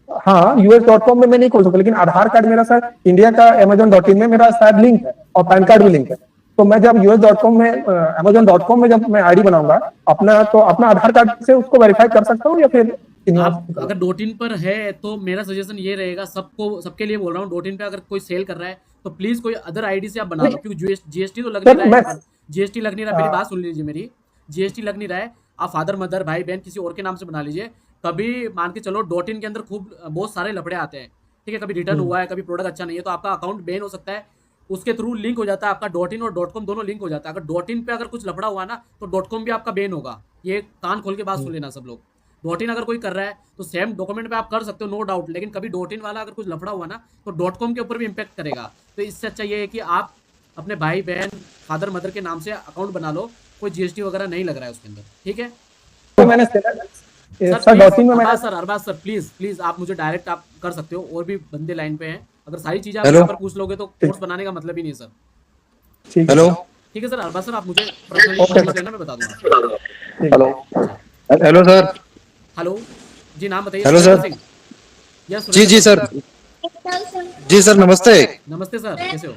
हाँ US.com में मैं नहीं खोल सकता, लेकिन आधार कार्ड मेरा सर इंडिया का Amazon.in में मेरा शायद लिंक है और पैन कार्ड भी लिंक है। तो मैं जब US.com में Amazon.com में जब मैं आईडी बनाऊंगा अपना, तो अपना आधार कार्ड से उसको वेरीफाई कर सकता हूँ, या फिर आप अगर .in पर है तो मेरा सजेशन ये रहेगा, सबको, सबके लिए बोल रहा हूँ, .in पे अगर कोई सेल कर रहा है तो प्लीज कोई अदर आईडी से आप बना लो, क्योंकि जीएसटी तो लग नहीं रहा है, जीएसटी लग नहीं रहा। मेरी बात सुन लीजिए, मेरी जीएसटी लग नहीं रहा है। आप फादर मदर भाई बहन किसी और के नाम से बना लीजिए। कभी मान के चलो .in के अंदर खूब बहुत सारे लफड़े आते हैं, ठीक है, कभी रिटर्न हुआ है, कभी प्रोडक्ट अच्छा नहीं है, तो आपका अकाउंट बैन हो सकता है। उसके थ्रू लिंक हो जाता है आपका .in और .com दोनों लिंक हो जाता है। अगर .in पे अगर कुछ लफड़ा हुआ ना तो .com भी आपका बैन होगा। ये कान खोल के बात सुन लेना सब लोग। .in अगर कोई कर रहा है तो सेम डॉक्यूमेंट पे आप कर सकते हो, नो डाउट, लेकिन कभी .in वाला अगर कुछ लफड़ा हुआ ना तो .com के ऊपर भी इम्पैक्ट करेगा। तो इससे अच्छा ये है कि आप अपने भाई बहन फादर मदर के नाम से अकाउंट बना लो, कोई जीएसटी वगैरह नहीं लग रहा है उसके अंदर, ठीक है। तो मैंने सर अरबाज सर प्लीज आप मुझे डायरेक्ट आप कर सकते हो, और भी बंदे लाइन पे हैं। अगर सारी चीजें आप यहाँ पर पूछ लोगे तो कोर्स बनाने का मतलब ही नहीं सर। हेलो, ठीक है सर अरबाज सर, आप मुझे पर्सनली देना, मैं बता दूंगा। Hello sir. हेलो जी, नाम बताइए। Hello sir. जी सर, जी सर नमस्ते। नमस्ते सर, कैसे हो?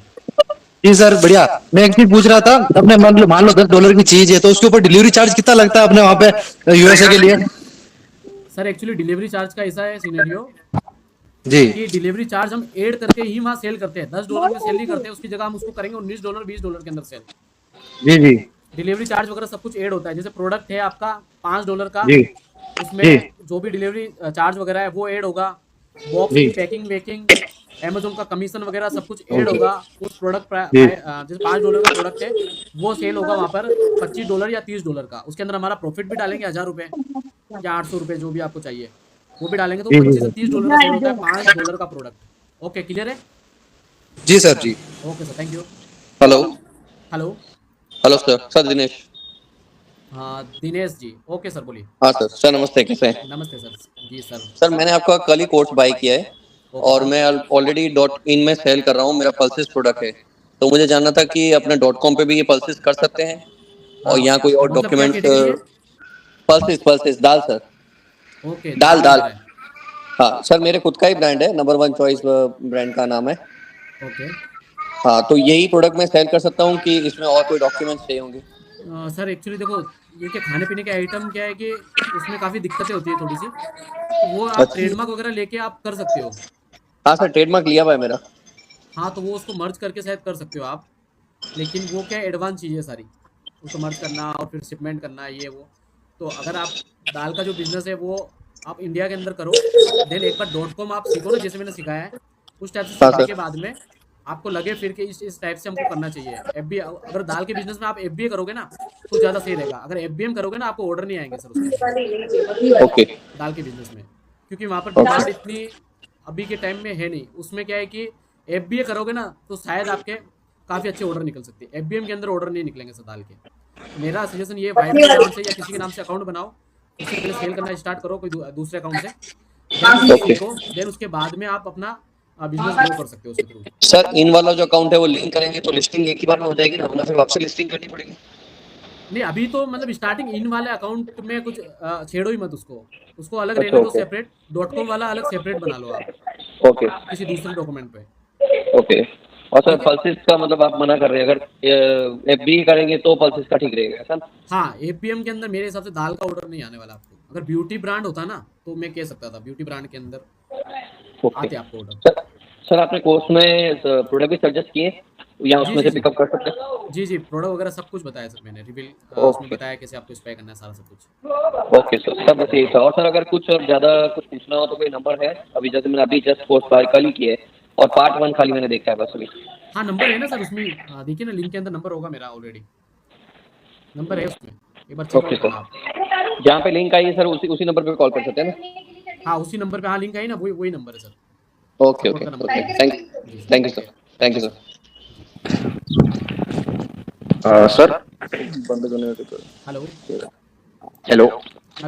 जी सर बढ़िया। मैं एक चीज पूछ रहा था, अपने मान लो $10 की चीज है तो उसके ऊपर डिलीवरी चार्ज कितना लगता है अपने वहाँ पे यूएसए के लिए? सर एक्चुअली डिलीवरी चार्ज का ऐसा है सिनेरियो जी कि डिलीवरी चार्ज हम ऐड करके ही वहाँ सेल करते हैं। $10 में सेल नहीं करते, उसकी जगह हम उसको करेंगे $19 $20 के अंदर सेल। जी जी, डिलीवरी चार्ज वगैरह सब कुछ ऐड होता है। जैसे प्रोडक्ट है आपका $5 का, जी उसमें जी, जो भी डिलीवरी चार्ज वगैरह है वो ऐड होगा। बॉक्स की पैकिंग वेकिंग, अमेजोन का कमीशन वगैरह सब कुछ ऐड होगा उस प्रोडक्ट। जैसे $5 का प्रोडक्ट है वो सेल होगा वहाँ पर $25 या $30 का। उसके अंदर हमारा प्रॉफिट भी डालेंगे ₹1000 या ₹800, जो भी आपको चाहिए वो भी डालेंगे, तो $25 से $30 का सेल होता है $5 का प्रोडक्ट। ओके, क्लियर है? जी सर जी। Okay sir, thank you. Hello hello hello sir Dinesh. हाँ दिनेश जी, ओके सर बोलिए। हाँ सर नमस्ते, कैसे हैं? नमस्ते सर। जी सर। सर मैंने आपका कल ही कोर्स बाय किया है और मैं ऑलरेडी .in में सेल कर रहा हूँ, मेरा पल्सेस प्रोडक्ट है। तो मुझे जानना था कि अपने .com पे भी ये पल्सेस कर सकते हैं और यहाँ कोई और डॉक्यूमेंट्स? पल्सेस दाल सर। ओके, दाल। हाँ सर, मेरे खुद का ही ब्रांड है, नंबर 1 चॉइस ब्रांड का नाम है। ओके हाँ, तो यही प्रोडक्ट मैं सेल कर सकता हूँ कि इसमें और कोई डॉक्यूमेंट्स चाहिए होंगे? सर एक्चुअली देखो, ये क्या खाने पीने के आइटम क्या है कि उसमें काफ़ी दिक्कतें होती है थोड़ी सी, तो वो आप ट्रेडमार्क वगैरह लेके आप कर सकते हो। हाँ सर, ट्रेडमार्क लिया हुआ है मेरा। हाँ तो वो उसको मर्ज करके शायद कर सकते हो आप, लेकिन वो क्या एडवांस चीज़ है सारी, उसको मर्ज करना और फिर शिपमेंट करना ये वो। तो अगर आप दाल का जो बिजनेस है वो आप इंडिया के अंदर करो, देन एक बार .com आप सीखो ना, जैसे मैंने सिखाया है उस टाइप से सीखने के बाद में आपको लगे फिर कि इस टाइप से हमको करना चाहिए। एफबी अगर दाल के बिजनेस में आप एफबीए करोगे ना तो ज़्यादा सही रहेगा। अगर एफबीएम करोगे ना आपको ऑर्डर नहीं आएंगे सर उसमें, ओके दाल के बिजनेस में, क्योंकि वहाँ पर डिमांड इतनी अभी के टाइम में है नहीं। उसमें क्या है कि एफबीए करोगे ना तो शायद आपके काफ़ी अच्छे ऑर्डर निकल सकते हैं। एफबीएम के अंदर ऑर्डर नहीं निकलेंगे सर दाल के। मेरा सजेशन ये वाइफ के नाम से या किसी के नाम से अकाउंट बनाओ, उससे पहले सेल करना स्टार्ट करो कोई दूसरे अकाउंट से, देन उसके बाद में आप अपना बिजनेस ग्रो कर सकते हो उसके थ्रू। सर इन वाला जो अकाउंट है वो लिंक करेंगे तो लिस्टिंग एक ही बार में हो जाएगी ना, वरना फिर वापस लिस्टिंग करनी पड़ेगी? नहीं अभी तो मतलब स्टार्टिंग इन वाले अकाउंट में कुछ छेड़ो ही मत उसको अलग अच्छा, रहने दो ओके। सेपरेट। .com वाला अलग सेपरेट बना लो आप ओके किसी दूसरे डॉक्यूमेंट पे। ओके। और सर पल्सेस का मतलब आप मना कर रहे हैं, अगर एफबी करेंगे तो पल्सेस का ठीक रहेगा सर? हाँ एफबीएम के अंदर मेरे हिसाब से दाल का ऑर्डर नहीं आने वाला आपको। अगर ब्यूटी ब्रांड होता ना तो मैं कह सकता था ब्यूटी ब्रांड के अंदर आते आपको ऑर्डर। सर आपने कोर्स में प्रोडक्ट भी सजेस्ट किए या उसमें से पिकअप कर सकते हैं? जी प्रोडक्ट वगैरह सब कुछ बताया सर मैंने, रिवील उसमें बताया कैसे आपको स्प्रे करना है सारा सब कुछ। ओके सर बस यही था। और सर अगर कुछ और ज़्यादा कुछ पूछना हो तो कोई नंबर है? अभी जैसे मैंने अभी जस्ट कोर्स कल ही किया है और पार्ट 1 खाली मैंने देखा है बस अभी। हाँ नंबर है ना सर उसमें, देखिए ना लिंक के अंदर नंबर होगा मेरा ऑलरेडी, नंबर है उसमें, एक बार चेक करो आप। जहाँ पे लिंक आई है सर उसी नंबर पे कॉल कर सकते हैं ना? हाँ उसी नंबर पे, हाँ लिंक आई ना वही नंबर है sir. Okay okay thank you sir. Sir hello hello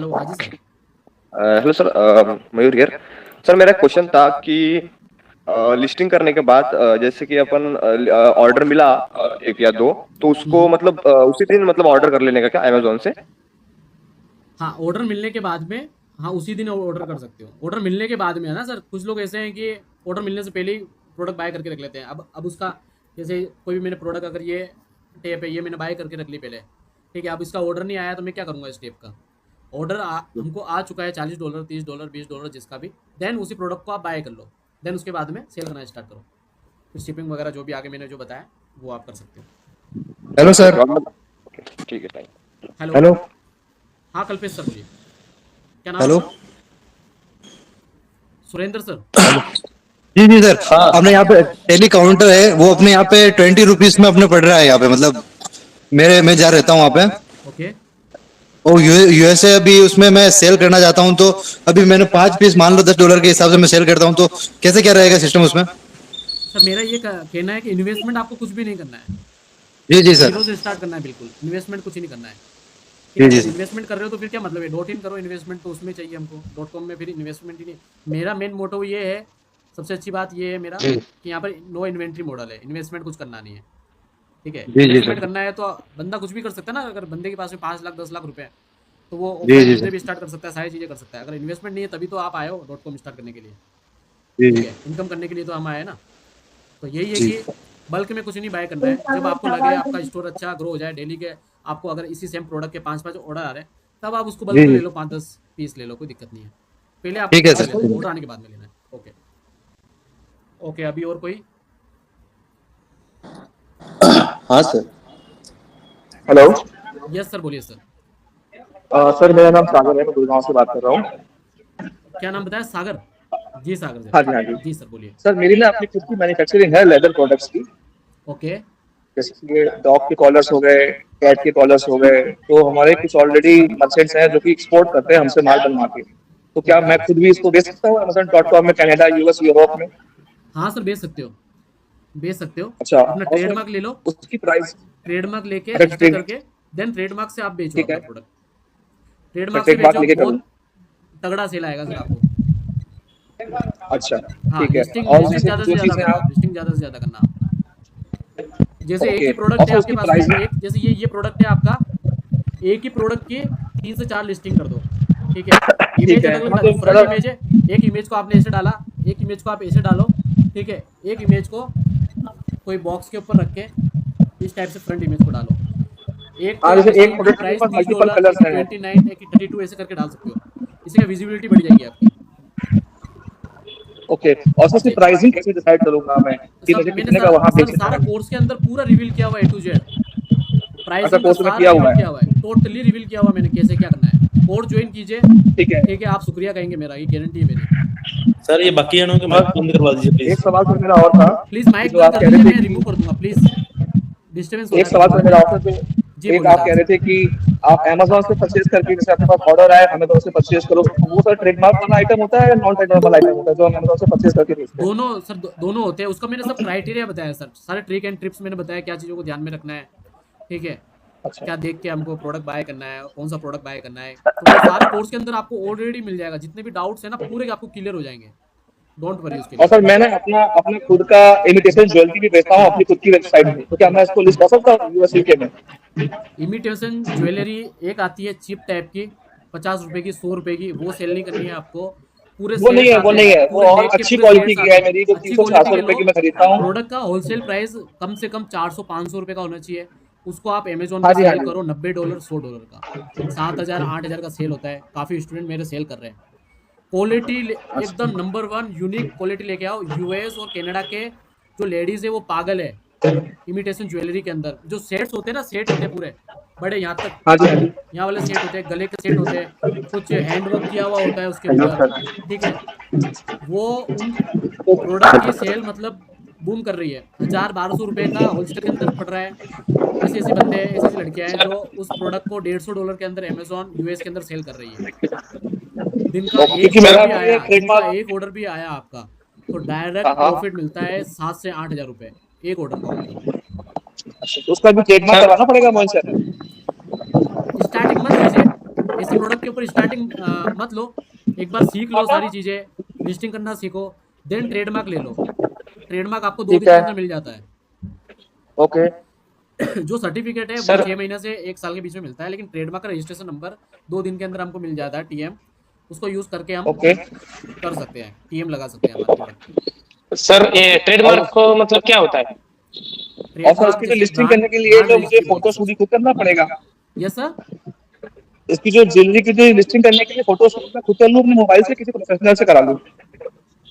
हाँ जी sir. Hello sir, Mayur here. Sir मेरा क्वेश्चन था कि लिस्टिंग करने के बाद जैसे कि अपन ऑर्डर मिला 1 या 2 तो उसको मतलब उसी दिन मतलब ऑर्डर कर लेने का क्या अमेज़न से? हाँ ऑर्डर मिलने के बाद में, हाँ उसी दिन ऑर्डर कर सकते हो। ऑर्डर मिलने के बाद में है ना सर, कुछ लोग ऐसे हैं कि ऑर्डर मिलने से पहले ही प्रोडक्ट बाय करके रख लेते हैं। अब उसका जैसे कोई भी मैंने प्रोडक्ट अगर ये टेप है ये मैंने बाय करके रख ली पहले, ठीक है, अब इसका ऑर्डर नहीं आया तो मैं क्या करूँगा? इस टेप का ऑर्डर हमको आ चुका है $40, $30, $20 जिसका भी, देन उसी प्रोडक्ट को आप बाय कर लो, देन उसके बाद में सेल करना स्टार्ट करो। फिर शिपिंग वगैरह जो भी आगे मैंने जो बताया वो आप कर सकते हो। Hello sir. ठीक है थैंक हेलो हाँ कल्पेश सर बोलिए, क्या नाम? Hello Surendra sir. जी सर, अपने यहाँ पे टेली काउंटर है वो अपने यहाँ पे 20 रुपीज में अपने पड़ रहा है यहाँ पे, मतलब मैं जा रहता हूँ वहाँ पे। ओके। और यूएसए अभी उसमें मैं सेल करना चाहता हूँ तो अभी मैंने 5 पीस मान लो $10 के हिसाब से मैं सेल करता हूँ, तो कैसे क्या रहेगा सिस्टम उसमें? सर मेरा ये कहना है कि इन्वेस्टमेंट आपको कुछ भी नहीं करना है। जी सर। जीरो से स्टार्ट करना है, बिल्कुल इन्वेस्टमेंट कुछ नहीं करना है। जी इन्वेस्टमेंट कर रहे हो तो फिर क्या मतलब है? .in करो, इन्वेस्टमेंट तो उसमें चाहिए हमको। .com में फिर इन्वेस्टमेंट ही नहीं। मेरा मेन मोटो ये है, सबसे अच्छी बात ये है मेरा कि यहाँ पर नो इन्वेंट्री मॉडल है, इन्वेस्टमेंट कुछ करना नहीं है, ठीक है। इन्वेस्टमेंट करना है तो बंदा कुछ भी कर सकता है ना। अगर बंदे के पास में 5 लाख 10 लाख रुपए तो वो ऑफलाइन भी स्टार्ट कर सकता है, सारी चीज़ें कर सकता है। अगर इन्वेस्टमेंट नहीं है तभी तो आप आए हो .com स्टार्ट करने के लिए, ठीक है, इनकम करने के लिए तो हम आए ना। तो यही है कि बल्क में कुछ नहीं बाय करना है। जब आपको लगे आपका स्टोर अच्छा ग्रो हो जाए, डेली के आपको अगर इसी सेम प्रोडक्ट के 5-5 ऑर्डर आ रहे हैं तब आप उसको बल्क में ले लो, 5-10 पीस ले लो, कोई दिक्कत नहीं है। पहले आप ऑर्डर आने के बाद में लेना है। ओके अभी और कोई? हाँ सर। हेलो यस सर बोलिए सर। सर मेरा नाम सागर है, मैं गुड़गांव से बात कर रहा हूँ। क्या नाम बताया? सागर जी। सागर जी, हाँ जी सर बोलिए। सर मेरी ना अपनी खुद की मैन्युफैक्चरिंग है लेदर प्रोडक्ट्स की। ओके। जैसे कि डॉग के कॉलर्स हो गए, कैट के कॉलर्स हो गए, तो हमारे कुछ ऑलरेडी मर्चेंट्स हैं जो कि एक्सपोर्ट करते हैं हमसे माल बनवा के। तो क्या मैं खुद भी इसको बेच सकता हूँ Amazon.com में, कनाडा, यूएस, यूरोप में? हाँ सर बेच सकते हो। अच्छा, अपना ट्रेडमार्क ले लो, उसकी प्राइस ट्रेडमार्क लेके रजिस्टर करके देन ट्रेडमार्क से आप बेचो अपना प्रोडक्ट। ट्रेडमार्क से बेचो, बहुत तगड़ा सेल आएगा सर आपको। अच्छा हाँ, ठीक है। और लिस्टिंग ज्यादा से ज्यादा करना। जैसे एक ही प्रोडक्ट है आपके पास में, एक जैसे ये प्रोडक्ट है आपका, एक ही प्रोडक्ट की 3 से 4 लिस्टिंग कर दो, ठीक है। इमेज अलग फ्रंट इमेज है, एक इमेज को आपने ऐसे डाला, एक इमेज को आप ऐसे डालो, ठीक है। एक इमेज को कोई बॉक्स के ऊपर रख के इस टाइप से फ्रंट इमेज को डालो। एक प्राइस $30, एक 29, एक 32 ऐसे करके डाल सकते हो। इससे विजिबिलिटी बढ़ जाएगी आपकी। ओके। और सबसे प्राइसिंग कैसे डिसाइड करूंगा मैं कि मुझे कितने का वहां बेचना है? सारा कोर्स के अंदर पूरा रिवील किया हुआ है A to Z। Pricing course में किया हुआ है। टोटली रिवील किया हुआ मैंने कैसे क्या करना है। कोर्स ज्वाइन कीजिए, ठीक है। ठीक है, आप शुक्रिया कहेंगे मेरा, ये गारंटी है मेरी। सर ये बाकी जनों के माइक बंद करवा दीजिए प्लीज। एक सवाल सर मेरा और था, प्लीज माइक जो आप बंद कह कर रहे दीजिए, थे मैं रिमूव कर दूंगा प्लीज, डिस्टर्बेंस हो एक रहा सवाल है। सर मेरा और था, जी एक बोलिए आप कह रहे थे कि आप Amazon से परचेज करके, जैसे आपके पास ऑर्डर आए Amazon से परचेज करो, तो वो सर ट्रेडमार्क वाला आइटम होता है या नॉन ट्रेडमार्क वाला आइटम होता है जो हम Amazon से परचेज करके भेजते हैं? दोनों सर, दोनों होते हैं। उसका मैंने सब क्राइटेरिया बताया सर, सारे ट्रिक एंड ट्रिप्स मैंने बताया, क्या चीज़ों को ध्यान में रखना है, ठीक है, अच्छा। क्या देख के हमको प्रोडक्ट बाय करना है, कौन सा प्रोडक्ट बाय करना है, तो वो सारे कोर्स के अंदर आपको ऑलरेडी मिल जाएगा। जितने भी डाउट्स है ना पूरे आपको क्लियर हो जाएंगे, डोंट वरी उसके और लिए। सर मैंने अपना खुद का इमिटेशन ज्वेलरी भी बेचता हूँ अपनी खुद की वेबसाइट में, तो क्या मैं इसको लिस्ट कर सकता हूँ यूएस यूके में? इमिटेशन ज्वेलरी एक आती है चीप टाइप की, 50 रुपए की, 100 रुपए की, वो सेल नहीं करनी है आपको। पूरे वो नहीं है, वो नहीं है, वो पूरे और नेट के अच्छी पूरे क्वालिटी सेट्स की आते है हैं। मेरी, जो अच्छी 300-400 क्वालिटी रुपए के की लो। मैं खरीदता हूँ। प्रोडक्ट का होलसेल प्राइस कम से कम 400-500 रुपए का होना चाहिए। उसको आप अमेजोन हाँ पे जी, हाँ सेल जी। करो $90 $100 का, 7,000-8,000 का सेल होता है। काफी स्टूडेंट मेरे सेल कर रहे हैं। क्वालिटी एकदम नंबर 1 यूनिक क्वालिटी लेके आओ। यूएस और कनाडा के जो लेडीज है वो पागल है इमिटेशन ज्वेलरी के अंदर। जो सेट्स होते हैं ना, सेट होते हैं पूरे बड़े, यहाँ तक हाँ जी, हाँ जी। यहाँ वाले सेट होते हैं, गले के सेट होते हैं, कुछ हैंडवर्क किया हुआ होता है उसके ऊपर, ठीक है। वो उन प्रोडक्ट की सेल मतलब बूम कर रही है। 1,000-1,200 रुपए का होलसेल के अंदर पड़ रहा है। ऐसे ऐसे बंदे हैं, ऐसी ऐसी लड़कियां हैं जो उस प्रोडक्ट को $150 के अंदर अमेजोन यूएस के अंदर सेल कर रही है। दिन का एक ऑर्डर भी आया आपका तो डायरेक्ट प्रॉफिट मिलता है 7 से 8,000 रुपए एक ऑर्डर का। तो उसका भी ट्रेडमार्क करवाना पड़ेगा मोहन सर? स्टार्टिंग मत कीजिए ऐसे प्रोडक्ट के ऊपर, स्टार्टिंग मत लो। एक बार सीख लो सारी चीजें, लिस्टिंग करना सीखो, देन ट्रेडमार्क ले लो। ट्रेडमार्क आपको 2 दिन के अंदर मिल जाता है। ओके। जो सर्टिफिकेट है वो 6 महीने से 1 साल के बीच में मिलता है, लेकिन ट्रेडमार्क का रजिस्ट्रेशन नंबर 2 दिन के अंदर हमको मिल जाता है, टीएम। उसको यूज करके हम कर सकते हैं, टीएम लगा सकते हैं हमारे। सर ये ट्रेडमार्क को मतलब क्या होता है? और सर इसकी जो लिस्टिंग करने के लिए जो मुझे फोटो शूट खुद करना पड़ेगा? Yes sir. इसकी जो ज्वेलरी की जो लिस्टिंग करने के लिए फोटो शूट मैं खुद कर लूं अपने मोबाइल से, किसी प्रोफेशनल से करा लूं?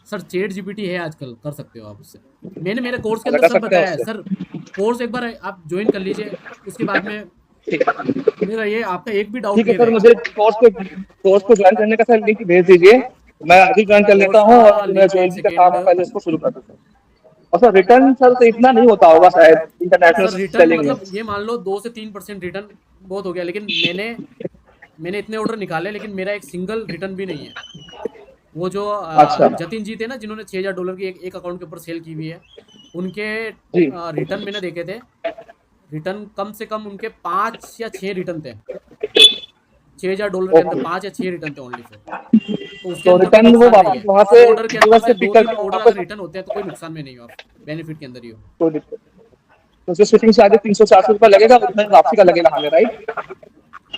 सर चैट जीपीटी है आजकल, कर सकते हो आप उससे। मैंने मेरे कोर्स के अंदर सब बताया है सर। कोर्स एक बार आप ज्वाइन कर लीजिए, उसके बाद में मेरा ये आपका एक भी डाउट ठीक है सर, मुझे कोर्स को ज्वाइन करने का सर लिंक भेज दीजिए, मैं अभी ज्वाइन कर लेता हूँ और मैं ज्वेलरी का काम पहले इसको शुरू कर देता हूँ। और सर रिटर्न सर तो इतना नहीं होता होगा शायद इंटरनेशनल सेलिंग में? मतलब ये मान लो 2 से 3% रिटर्न बहुत हो गया, लेकिन मैंने इतने ऑर्डर निकाले लेकिन मेरा एक सिंगल रिटर्न भी नहीं है। वो जो जतिन जी थे ना जिन्होंने $6,000 की एक अकाउंट के ऊपर सेल की हुई है, उनके रिटर्न मैंने देखे थे। रिटर्न कम से कम उनके 5 या 6 रिटर्न थे। $6,000 के अंदर 5 या 6 रिटर्न थे ओनली फॉर। तो उसके रिटर्न वो वापस वहां से ऑर्डर के अंदर से 2-3 ऑर्डर अगर रिटर्न होते हैं तो कोई नुकसान में नहीं हो, आप बेनिफिट के अंदर ही हो। तो जो शिपिंग चार्ज 300-400 रुपए लगेगा, उसमें वापसी का लगेगा हमें, राइट?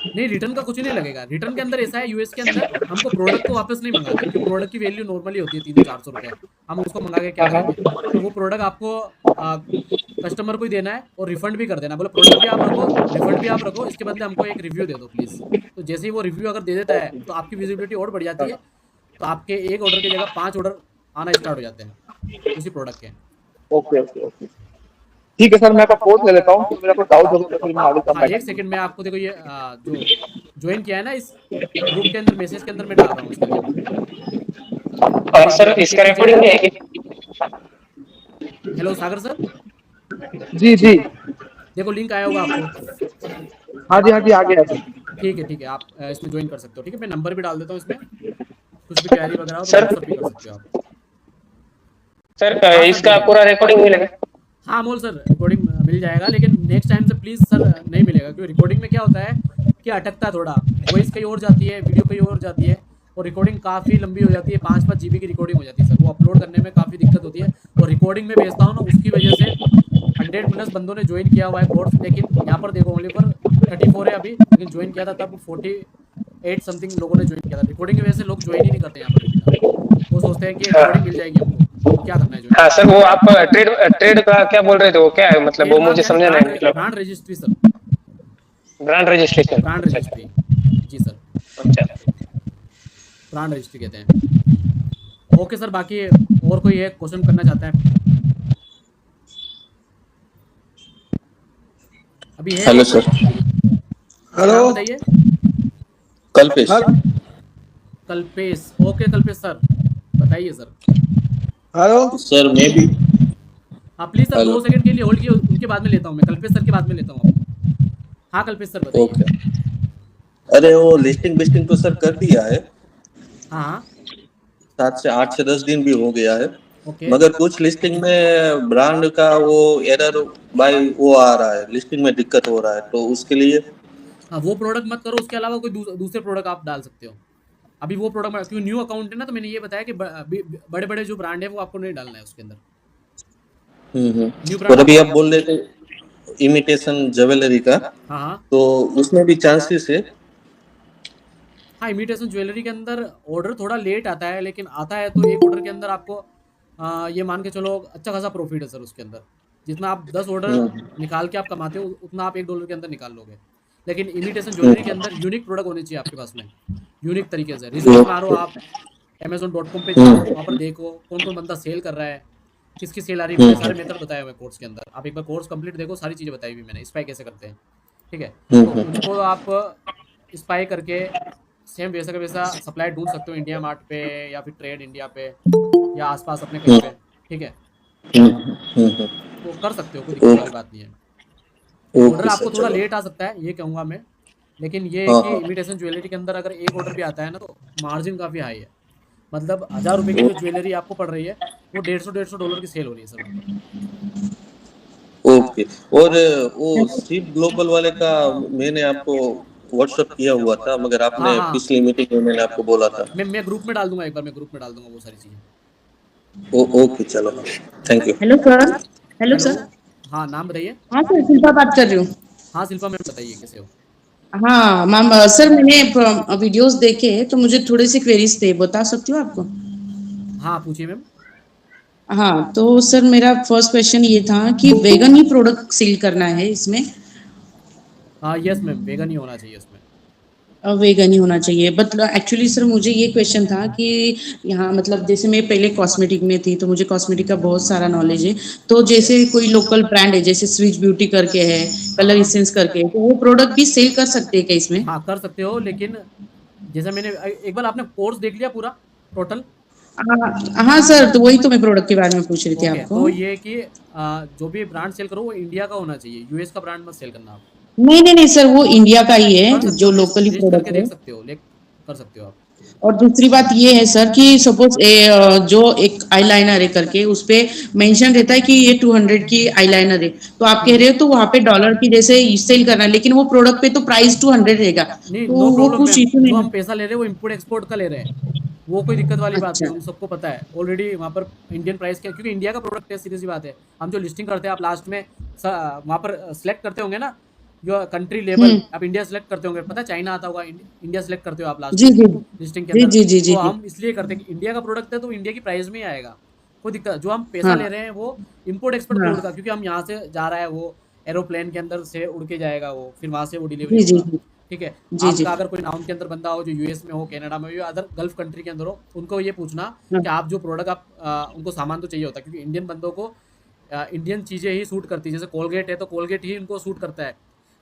नहीं, रिटर्न का कुछ नहीं लगेगा। रिटर्न के अंदर ऐसा है यूएस के अंदर हमको प्रोडक्ट को वापस नहीं मंगाना, क्योंकि प्रोडक्ट की वैल्यू नॉर्मली होती है 300-400 रुपए। हम उसको मंगा के क्या करेंगे? तो वो प्रोडक्ट आपको कस्टमर को ही देना है और रिफंड भी कर देना। बोले प्रोडक्ट भी आप रखो, रिफंड भी आप रखो, इसके बदले हमको एक रिव्यू दे दो प्लीज। तो जैसे ही वो रिव्यू अगर दे देता है तो आपकी विजिबिलिटी और बढ़ जाती है। तो आपके एक ऑर्डर की जगह 5 ऑर्डर आना स्टार्ट हो जाते हैं उसी प्रोडक्ट के। ओके ओके ओके, ठीक है सर, मैं आपका कोर्स ले लेता हूँ, तो मेरा कोई डाउट होगा तो फिर मैं आगे कम। एक सेकंड में आपको देखो, ये जो ज्वाइन किया है ना इस ग्रुप के अंदर, मैसेज के अंदर मैं डाल रहा हूँ उसके। और सर इसका रिकॉर्डिंग है कि? हेलो सागर सर। जी जी, देखो लिंक आया होगा आपको। हाँ जी आ गया सर। ठीक है, आप इसमें ज्वाइन कर सकते हो। ठीक है, मैं नंबर भी डाल देता हूँ इसमें, कुछ भी क्वेरी वगैरह हो तो व्हाट्सएप भी कर सकते हो आप। सर इसका पूरा रिकॉर्डिंग मिलेगा? हाँ मोल सर, रिकॉर्डिंग मिल जाएगा, लेकिन नेक्स्ट टाइम से प्लीज़ सर नहीं मिलेगा, क्योंकि रिकॉर्डिंग में क्या होता है कि अटकता है थोड़ा, वॉइस कहीं और जाती है, वीडियो कहीं और जाती है, और रिकॉर्डिंग काफ़ी लंबी हो जाती है। 5-5 GB की रिकॉर्डिंग हो जाती है सर, वो अपलोड करने में काफ़ी दिक्कत होती है। और रिकॉर्डिंग में भेजता हूँ ना, उसकी वजह से 100+ बंदों ने ज्वाइन किया हुआ है कोर्स, लेकिन यहाँ पर देखो ओनली पर 34 है अभी, लेकिन ज्वाइन किया था तब 48 समथिंग लोगों ने ज्वाइन किया था। रिकॉर्डिंग की वजह से लोग ज्वाइन ही नहीं करते यहाँ पर। वो सोचते हैं कि रिकॉर्डिंग मिल जाएगी हमको, क्या करना है जो। हाँ सर, वो आप ट्रेड का क्या बोल रहे थे, वो क्या है मतलब? वो मुझे समझा नहीं। मतलब brand registry sir. Brand registration? Brand registry, जी सर। अच्छा, ब्रांड रजिस्ट्री कहते हैं। ओके सर, बाकी और कोई है क्वेश्चन करना चाहता है? अभी है? Hello sir. नाम बताइए। कल्पेश। कल्पेश, ओके कल्पेश सर, बताइए सर। हेलो सर मैं भी। हाँ प्लीज सर 2 हेलो। सेकंड के लिए होल्ड किए, उनके बाद में लेता हूँ मैं, कल्पेश सर के बाद में लेता हूँ आपको। हाँ कल्पेश सर बताइए। ओके। अरे वो लिस्टिंग बिस्टिंग तो सर कर दिया है, हाँ 8 से 10 दिन भी हो गया है, ओके। मगर कुछ लिस्टिंग में ब्रांड का वो एरर बाय वो आ रहा है, लिस्टिंग में दिक्कत हो रहा है, तो उसके लिए हाँ वो प्रोडक्ट मत करो, उसके अलावा कोई दूसरे प्रोडक्ट आप डाल सकते हो। अभी वो प्रोडक्ट क्योंकि न्यू अकाउंट है ना, तो मैंने ये बताया कि बड़े बड़े जो ब्रांड है वो आपको नहीं डालना है उसके अंदर। न्यू और ब्रांड अभी आप बोल रहे थे इमिटेशन ज्वेलरी का, हाँ हाँ तो उसमें भी चांसेस है। हाँ इमिटेशन ज्वेलरी के अंदर ऑर्डर थोड़ा लेट आता है, लेकिन आता है तो एक ऑर्डर के अंदर आपको ये मान के चलो अच्छा खासा प्रॉफिट है सर उसके अंदर। जितना आप 10 ऑर्डर निकाल के आप कमाते हो उतना आप $1 के अंदर निकाल लोगे। लेकिन इमिटेशन ज्वेलरी के अंदर यूनिक प्रोडक्ट होने चाहिए आपके पास में, यूनिक तरीके से। रिसर्च मारो आप, Amazon.com पे जाओ, वहाँ पर देखो कौन कौन बंदा सेल कर रहा है, किसकी सेल आ रही है, मैंने सारे मेथड बताए हुए कोर्स के अंदर। आप एक बार कोर्स कंप्लीट देखो, सारी चीज़ें बताई हुई मैंने, स्पाई कैसे करते हैं, ठीक है। तो उनको आप स्पाई करके सेम वैसा का वैसा सप्लाई ढूंढ सकते हो इंडिया मार्ट पे या फिर ट्रेड इंडिया पे या आसपास अपने कहीं पे, ठीक है। तो कर सकते हो, कोई दिक्कत वाली बात नहीं है। ऑर्डर आपको थोड़ा लेट आ सकता है ये कहूँगा मैं, लेकिन ये है कि इमिटेशन ज्वेलरी के अंदर अगर एक ऑर्डर भी आता है ना तो मार्जिन काफ़ी हाई है। मतलब 1000 रुपये की जो ज्वेलरी आपको पड़ रही है वो $150 की सेल हो रही है सर वहाँ पर। ओके। और वो सिप ग्लोबल वाले का मैंने आपको व्हाट्सएप किया हुआ था, मगर आपने हाँ। पिछली मीटिंग में मैंने आपको बोला था। मैं ग्रुप में डाल दूंगा, एक बार मैं ग्रुप में डाल दूंगा वो सारी चीज़ें। ओके चलो, thank you. Hello sir. Hello sir. हाँ नाम बताइए। हाँ सर, शिल्पा बात कर रही हूँ। हाँ शिल्पा मैम बताइए कैसे हो। हाँ मैम, सर मैंने वीडियोस देखे तो मुझे थोड़ी सी क्वेरीज थे, बता सकती हूँ आपको? हाँ पूछिए मैम। हाँ तो सर मेरा फर्स्ट क्वेश्चन ये था कि वेगन ही प्रोडक्ट सेल करना है इसमें? हाँ यस मैम, वेगन ही होना चाहिए इसमें। वेगन ही होना चाहिए, बट एक्चुअली सर मुझे ये क्वेश्चन था कि यहाँ मतलब जैसे मैं पहले कॉस्मेटिक में थी तो मुझे कॉस्मेटिक का बहुत सारा नॉलेज है। तो जैसे कोई लोकल ब्रांड है जैसे स्विच ब्यूटी करके है, कलर एसेंस करके है, तो वो प्रोडक्ट भी सेल कर सकते हैं क्या इसमें? हाँ कर सकते हो, लेकिन जैसा मैंने एक बार आपने कोर्स देख लिया पूरा टोटल? हाँ सर, तो वही तो मैं प्रोडक्ट के बारे में पूछ रही थी आपको। तो ये कि जो भी ब्रांड सेल करो वो इंडिया का होना चाहिए, यूएस का ब्रांड मत सेल करना आप। नहीं सर, वो इंडिया का ही है जो लोकली प्रोडक्ट है। देख सकते हो, कर सकते हो आप। और दूसरी बात ये है सर कि सपोज जो एक आईलाइनर है करके उस पे मेंशन रहता है कि ये 200 की आईलाइनर है, तो आप कह रहे हो तो वहाँ पे डॉलर की जैसे सेल करना है, लेकिन वो प्रोडक्ट पे तो प्राइस 200 रहेगा, नहीं, तो नो वो प्रॉब्लम कुछ इशू नहीं जो है? हम पैसा ले रहे हैं वो इम्पोर्ट एक्सपोर्ट का ले रहे हैं, वो कोई दिक्कत वाली बात नहीं, हम सबको पता है ऑलरेडी वहाँ पर इंडियन प्राइस क्या, क्योंकि इंडिया का प्रोडक्ट है, सीधी सी बात है। हम जो लिस्टिंग करते हैं आप लास्ट में वहाँ पर सिलेक्ट करते होंगे ना जो कंट्री लेवल, आप इंडिया सेलेक्ट करते होंगे, पता है चाइना आता होगा, इंडिया सेलेक्ट करते हो आप लास्ट में लिस्टिंग के अंदर। तो हम इसलिए करते हैं कि इंडिया का प्रोडक्ट है तो इंडिया की प्राइस में ही आएगा, कोई दिक्कत। जो हम पैसा ले रहे हैं वो इम्पोर्ट एक्सपोर्ट कोड का, क्योंकि हम यहाँ से जा रहा है वो एरोप्लेन के अंदर से उड़ के जाएगा वो, फिर वहाँ से वो डिलीवरी होगा, ठीक है। आपका अगर कोई नाउन के अंदर बंदा हो जो यूएस में हो, कनाडा में हो या अदर गल्फ कंट्री के अंदर हो, उनको ये पूछना कि आप जो प्रोडक्ट आप उनको सामान तो चाहिए होता है, क्योंकि इंडियन बंदों को इंडियन चीज़ें ही सूट करती है। जैसे कोलगेट है तो कोलगेट ही उनको सूट करता है,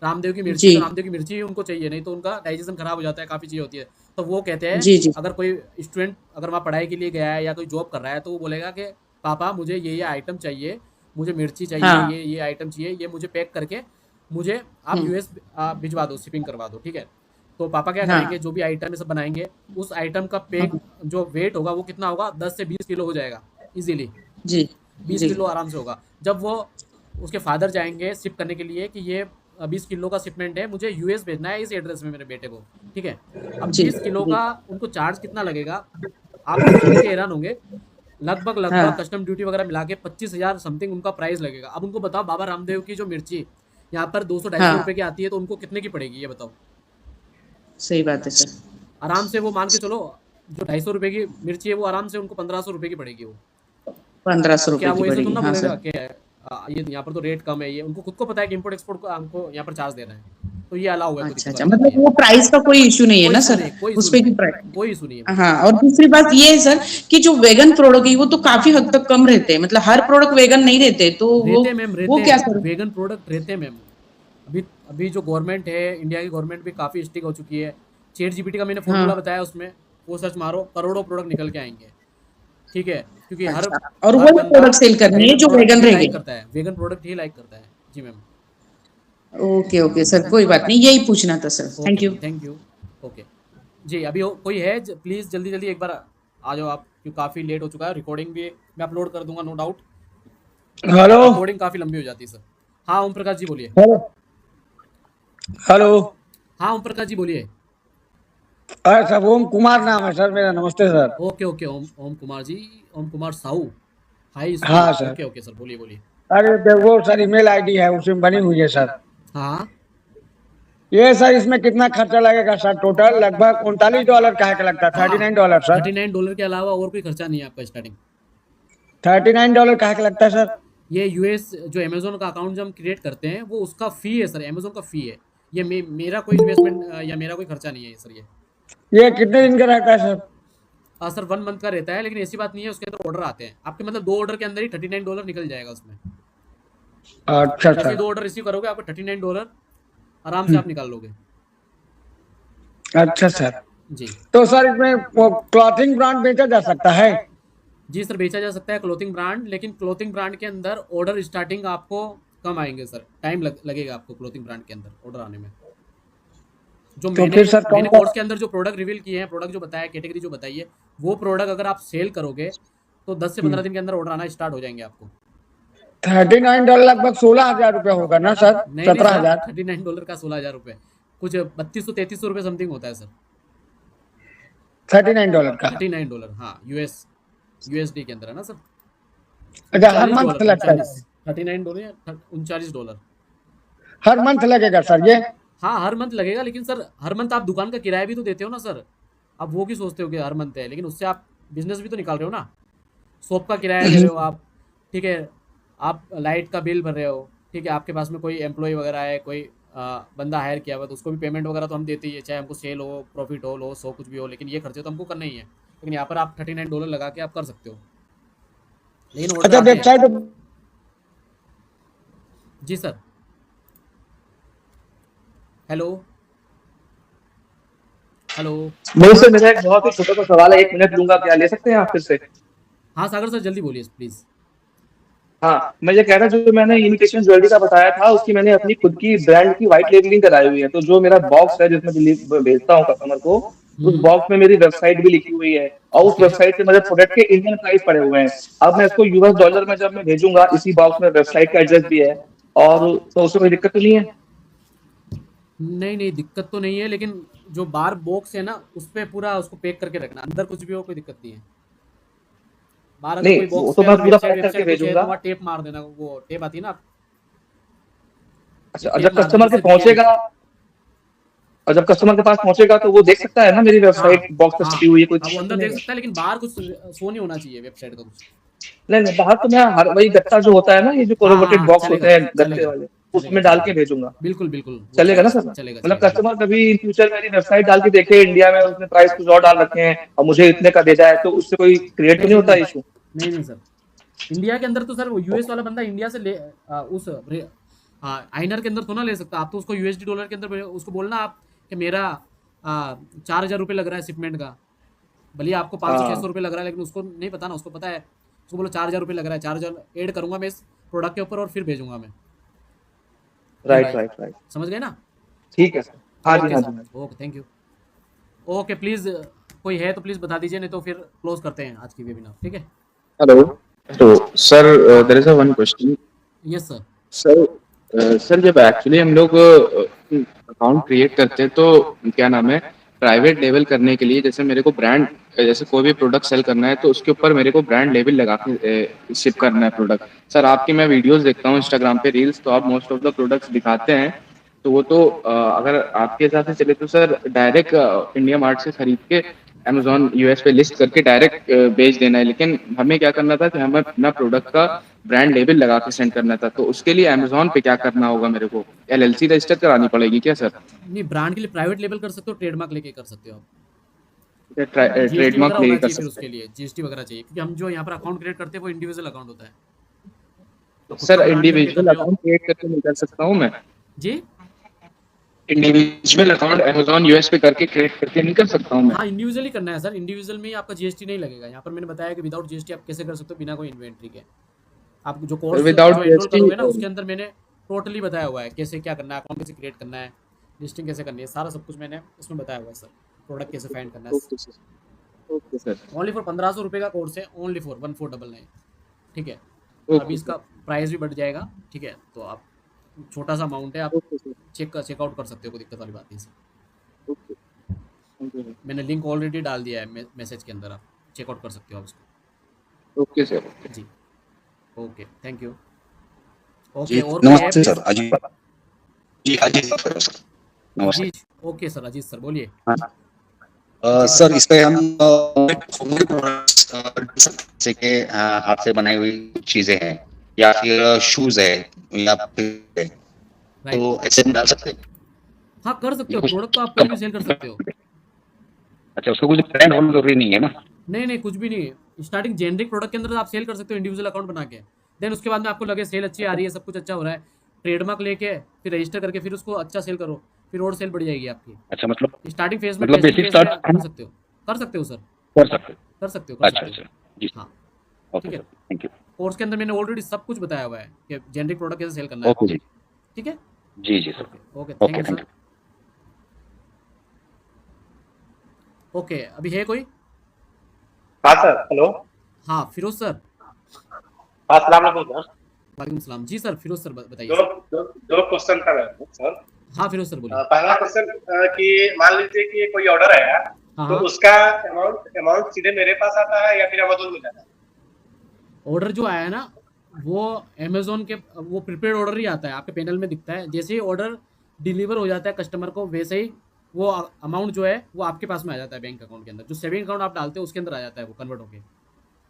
रामदेव की मिर्ची तो रामदेव की मिर्ची ही उनको चाहिए, नहीं तो उनका डाइजेशन खराब हो जाता है, काफ़ी चीज़ होती है। तो वो कहते हैं अगर कोई स्टूडेंट अगर वहाँ पढ़ाई के लिए गया है या कोई जॉब कर रहा है तो वो बोलेगा कि पापा मुझे ये आइटम चाहिए, मुझे मिर्ची चाहिए, ये आइटम चाहिए, ये मुझे पैक करके मुझे आप यूएस भिजवा दो, शिपिंग करवा दो, ठीक है। तो पापा क्या करेंगे, जो भी आइटम ये सब बनाएंगे उस आइटम का पैक जो वेट होगा वो कितना होगा, 10 से 20 किलो हो जाएगा इजीली, 20 किलो आराम से होगा। जब वो उसके फादर जाएंगे शिप करने के लिए कि ये 20 किलो का शिपमेंट है, मुझे यूएस भेजना है इस एड्रेस में मेरे बेटे को, ठीक है। अब 20 किलो का उनको चार्ज कितना लगेगा आप सुन के हैरान होंगे, लगभग कस्टम ड्यूटी वगैरह मिला के 25,000 समथिंग उनका प्राइस लगेगा। अब उनको बताओ बाबा रामदेव की जो मिर्ची यहाँ पर 200-250 रुपए की आती है तो उनको कितने की पड़ेगी ये बताओ। सही बात है सर। आराम से वो मान के चलो जो 250 रुपए की मिर्ची है वो आराम से उनको 1500 रुपए की पड़ेगी, वो 1500 रुपए क्या की वो ऐसे पड़ेगी। तो ना हाँ बोलेगा सर। कि ये यहाँ पर तो रेट कम है, ये उनको खुद को पता है कि इंपोर्ट एक्सपोर्ट को हमको यहाँ पर चार्ज दे रहे हैं, तो ये अलाउ है। अच्छा, मतलब वो प्राइस का कोई इशू नहीं है ना सर, उस पे की प्राइस कोई इशू नहीं है। हाँ, और दूसरी बात ये है सर कि जो वेगन प्रोडक्ट है वो तो काफी हद तक कम रहते हैं, मतलब हर प्रोडक्ट वेगन नहीं रहते, तो वो क्या सर? वेगन प्रोडक्ट रहते हैं मैम। अभी अभी जो गवर्नमेंट है, इंडिया की गवर्नमेंट भी काफ़ी स्ट्रिक्ट हो चुकी है। चैट जीपीटी का मैंने फॉर्मूला हाँ बताया, उसमें वो सर्च मारो, करोड़ों प्रोडक्ट निकल के आएंगे। ठीक है, क्योंकि हर अच्छा, और हर वो बंदा प्रोडक्ट सेल करनी है वेगन जो प्रोडक्ट वेगन ही रहेंगे। लाइक करता है, वेगन प्रोडक्ट ही लाइक करता है। जी मैम। ओके ओके सर, कोई बात नहीं, यही पूछना था सर। Okay thank you. Ma'am, thank you. Okay जी, अभी कोई है प्लीज़ जल्दी जल्दी एक बार आ जाओ आप, क्योंकि काफ़ी लेट हो चुका है। रिकॉर्डिंग भी मैं अपलोड कर दूंगा, नो डाउट। हेलो रिकॉर्डिंग काफ़ी लंबी हो जाती है सर। हाँ ओम प्रकाश जी बोलिए। Hello hello. हाँ ओम प्रकाश जी बोलिए। अरे सर, ओम कुमार नाम है सर मेरा। नमस्ते sir. Okay okay, Om Om Kumar ji, ओम कुमार साहू, हाई स्कूल। हाँ सर। ओके ओके सर, बोलिए बोलिए। अरे वो सर ईमेल आईडी है, उसमें बनी हुई है सर। हाँ ये सर इसमें कितना खर्चा लगेगा सर? टोटल लगभग $39 का है, क्या लगता है? हाँ, $39 सर। $39 के अलावा और कोई खर्चा नहीं है आपका स्टार्टिंग। $39 का है, क्या लगता है सर? ये यूएस जो अमेजोन का अकाउंट जब हम क्रिएट करते हैं, वो उसका फ़ी है सर, अमेजोन का फ़ी है। ये मेरा कोई इन्वेस्टमेंट या मेरा कोई खर्चा नहीं है सर। ये कितने दिन का रहता है सर? सर 1 मंथ का रहता है, लेकिन ऐसी बात नहीं है, उसके अंदर ऑर्डर आते हैं आपके, मतलब 2 ऑर्डर के अंदर ही $39 निकल जाएगा उसमें। अच्छा जैसे ही सर। 2 ऑर्डर रिसीव करोगे, आपको $39 आराम से आप निकाल लोगे। अच्छा सर। जी तो सर इसमें वो क्लॉथिंग ब्रांड बेचा जा सकता है? जी सर, बेचा जा सकता है क्लोथिंग ब्रांड, लेकिन क्लोथिंग ब्रांड के अंदर ऑर्डर स्टार्टिंग आपको कम आएंगे सर, टाइम लगेगा आपको क्लोथिंग ब्रांड के अंदर ऑर्डर आने में। जो तो फिर सर कौन मैंने सा? कोर्स के अंदर जो प्रोडक्ट रिवील किए हैं, प्रोडक्ट जो बताया, कैटेगरी जो बताई है, वो प्रोडक्ट अगर आप सेल करोगे तो 10 से 15 दिन के अंदर ऑर्डर आना स्टार्ट हो जाएंगे आपको। $39 लगभग 16,000 रुपया होगा ना सर? नहीं नहीं सर, 17,000? $39 का 16,000 रुपये, कुछ 3200-3300 रुपये समथिंग होता है सर। $39 का? $39, हाँ, यूएसडी के अंदर है ना सर। अच्छा, हर मंथ $39, लगता है? 39 $39 या $39। हर मंथ लगेगा सर ये? हाँ हर मंथ लगेगा, लेकिन सर हर मंथ आप दुकान का किराया भी तो देते हो ना सर। आप वो की सोचते हो कि हर मंथ है, लेकिन उससे आप बिजनेस भी तो निकाल रहे हो ना। शॉप का किराया दे रहे हो आप, ठीक है, आप लाइट का बिल भर रहे हो, ठीक है, आपके पास में कोई एम्प्लॉय वगैरह है, कोई बंदा हायर किया हुआ, तो उसको भी पेमेंट वगैरह तो हम देते ही है, चाहे हमको सेल हो, प्रॉफिट हो, लॉस हो, कुछ भी हो, लेकिन ये खर्चे तो हमको करना ही है। लेकिन यहाँ पर आप $39 लगा के आप कर सकते हो, लेकिन ऑर्डर अच्छा, आते हैं। वेबसाइट? जी सर, हेलो हेलो। नहीं सर, मेरा एक बहुत ही छोटा सा सवाल है, 1 मिनट लूंगा, क्या ले सकते हैं आप फिर से? हाँ सागर सर, जल्दी बोलिए प्लीज़। हाँ, मैं ये कह रहा था, जो मैंने इमिटेशन ज्वेलरी का बताया था, उसकी मैंने अपनी खुद की ब्रांड की व्हाइट लेबलिंग कराई हुई है। तो जो मेरा बॉक्स है जिसमें भेजता हूँ कस्टमर को, उस बॉक्स में मेरी वेबसाइट भी लिखी हुई है, और उस वेबसाइट पे मेरे प्रोडक्ट के इंडियन प्राइस पड़े हुए हैं। अब मैं इसको यूएस डॉलर में जब मैं भेजूंगा, इसी बॉक्स में वेबसाइट का एड्रेस भी है, और तो उसमें कोई दिक्कत तो नहीं है? नहीं नहीं, दिक्कत तो नहीं है, लेकिन जो बार बॉक्स है ना, उस पे पूरा उसको पैक करके रखना, अंदर कुछ भी हो कोई दिक्कत नहीं है। बाहर अगर नहीं, कोई वो बॉक्स तो पे मैं अगर पूरा वेबसाइट पैक करके वेबसाइट कुछ है, तो भेजूंगा। वहाँ टेप मार देना, वो टेप आती है ना। अच्छा, टेप जब मार कस्टमर देने के से पहुंचेगा, और जब कस्टमर के पास पहुंचेगा तो वो देख सकता है ना मेरी वेबसाइट बॉक्स पे हाँ छपी हुई है, कोई हाँ, वो दिक्कत तो अंदर नहीं देख है? सकता है, लेकिन बाहर कुछ शो नहीं होना चाहिए वेबसाइट का कुछ। नहीं नहीं, बाहर तो मैं हर वही गत्ता जो होता है ना, ये जो हाँ कोरोबोटेड हाँ, बॉक्स होते चलेगा हैं गत्ते चलेगा वाले, चलेगा उसमें डाल चलेगा, के भेजूंगा। बिल्कुल बिल्कुल, वो चलेगा ना सर? चलेगा मतलब चलेगा। कस्टमर कभी इन फ्यूचर मेरी वेबसाइट डाल के देखे इंडिया में, उसने प्राइस कुछ और डाल रखे हैं और मुझे इतने का भेजा है, तो उससे कोई क्रिएट तो नहीं नहीं नहीं होता नहीं इशू? नहीं नहीं सर, इंडिया के अंदर तो सर वो यूएस वाला बंदा इंडिया से ले आइनर के अंदर तो ना ले सकता, आप तो उसको यूएसडी डॉलर के अंदर उसको बोलना आप कि मेरा 4,000 रुपये लग रहा है शिपमेंट का, भले आपको 500-600 रुपये लग रहा है, लेकिन उसको नहीं पता ना, उसको पता है, उसको बोलो 4,000 रुपये लग रहा है, 4,000 ऐड करूंगा मैं इस प्रोडक्ट के ऊपर और फिर भेजूंगा मैं। राइट राइट राइट, समझ गए ना? ठीक है सर। हाँ जी, ओके हाँ सर, जी। Okay, thank you. Okay, please कोई है तो प्लीज़ बता दीजिए, नहीं तो फिर क्लोज करते हैं आज की वेबिनार, ठीक है? Hello. So, sir, there is a one question. Yes sir. Sir जब एक्चुअली हम लोग अकाउंट क्रिएट करते हैं तो क्या नाम है, प्राइवेट लेबल करने के लिए, जैसे मेरे को ब्रांड, जैसे कोई भी प्रोडक्ट सेल करना है तो उसके ऊपर मेरे को ब्रांड लेबल लगा के शिप करना है प्रोडक्ट। सर आपकी मैं वीडियोस देखता हूँ इंस्टाग्राम पे रील्स, तो आप मोस्ट ऑफ द प्रोडक्ट्स दिखाते हैं, तो वो तो अगर आपके हिसाब से चले तो सर डायरेक्ट इंडिया मार्ट से खरीद के अमेजोन यूएस पे लिस्ट करके डायरेक्ट बेच देना है, लेकिन हमें क्या करना था कि हमें अपना प्रोडक्ट का ब्रांड लेबल लगा के सेंड करना था, तो उसके लिए अमेजोन पे क्या करना होगा मेरे को? एलएलसी रजिस्टर करानी पड़ेगी क्या सर? नहीं, ब्रांड के लिए प्राइवेट लेबल कर सकते हो, ट्रेडमार्क लेके कर सकते हो आप। जीएसटी ट्रेडमार्क वगैरह लेके होना कर चाहिए, फिर सकते उसके लिए जीएसटी वगैरह चाहिए, क्योंकि हम जो यहाँ पर अकाउंट क्रिएट करते हैं वो इंडिविजुअल अकाउंट होता है। तो हैं खुद सर? का ब्रांड करके कर इंडिविजुअल रहे हो अकाउंट क्रिएट करके नहीं कर सकता हूँ मैं? जी? इंडिविजुअल अकाउंट अमेजोन यूएस पे करके क्रिएट करके नहीं कर सकता हूँ मैं? हाँ, इंडिविजुअली करना है सर। इंडिविजुअल में ही आपका जीएसटी नहीं लगेगा। यहाँ पर मैंने बताया कि विदाउट जीएसटी आप कैसे कर सकते हो बिना कोई इन्वेंट्री के। आप जो कोर्स विदाउट जो एनरोल करोगे ना जीएसटी उसके अंदर मैंने टोटली बताया हुआ है कैसे क्या करना है, अकाउंट कैसे क्रिएट करना है, लिस्टिंग कैसे करनी है, सारा सब कुछ मैंने इसमें बताया हुआ है सर। प्रोडक्ट कैसे फाइंड करना है। Okay sir, okay sir, only for 1500 रुपये का कोर्स है, ओनली फॉर 1499। ठीक है, अभी ओके इसका प्राइस भी बढ़ जाएगा। ठीक है, तो आप छोटा सा अमाउंट है, आप ओके सर, चेकआउट कर सकते हो, कोई दिक्कत वाली बात नहीं सर। ओके, थैंक यू, मैंने लिंक ऑलरेडी डाल दिया है मैसेज के अंदर, आप चेकआउट कर सकते हो आप उसको। Okay sir, okay. जी ओके, थैंक यू। जी ओके, और कोई है नमस्ते please? Sir, Ajit ji, Ajit sir, नमस्ते। जी ओके सर, अजीत सर बोलिए। हाँ जी सर, इस पे हम प्रोडक्ट्स जैसे कि हाथ से बनाई हुई चीजें हैं या फिर शूज है या फिर तो ऐसे में डाल सकते हैं? हाँ कर सकते हो, प्रोडक्ट तो आप कोई भी सेल कर सकते हो। अच्छा, उसका कुछ ब्रांड होना जरूरी नहीं है ना? नहीं नहीं, कुछ भी नहीं है। स्टार्टिंग जेनरिक प्रोडक्ट के अंदर आप सेल कर सकते हो इंडिविजुअल अकाउंट बना के। देन उसके बाद में आपको लगे सेल अच्छी आ रही है, सब कुछ अच्छा हो रहा है, ट्रेडमार्क लेके फिर रजिस्टर करके फिर उसको अच्छा सेल करो, फिर और सेल बढ़ जाएगी आपकी। अच्छा, मतलब स्टार्टिंग फेज में मतलब बेसिक स्टार्ट कर सकते हो, कर सकते हो सर, कर सकते हैं। कर सकते हो, कर अच्छा सकते हो। अच्छा, जी हाँ ओके ठीक है, सर, थैंक यू। कोर्स के अंदर मैंने ऑलरेडी सब कुछ बताया हुआ है कि जेनरिक प्रोडक्ट कैसे सेल करना है। ओके जी, ठीक है, जी जी sir, okay, okay thank you thank sir. You. Okay, अभी है कोई? हाँ सर, हेलो। हाँ फिरोज सर। हाँ, अस्सलाम वालेकुम सर। वालेकुम सलाम। जी सर, फिरोज सर बताइए। दो दो दो क्वेश्चन था मेरे को सर। हाँ फिरोज सर बोलिए। पहला क्वेश्चन कि मान लीजिए कि कोई ऑर्डर आया हाँ, तो हाँ। उसका अमाउंट सीधे मेरे पास आता है या फिर अमेज़न में जाता है? ऑर्डर जो आया है ना वो अमेजोन के, वो प्रीपेड ऑर्डर ही आता है, आपके पैनल में दिखता है। जैसे ही ऑर्डर डिलीवर हो जाता है कस्टमर को, वैसे ही वो अमाउंट जो है वो आपके पास में आ जाता है बैंक अकाउंट के अंदर। जो सेविंग अकाउंट आप डालते हो उसके अंदर आ जाता है, वो कन्वर्ट होके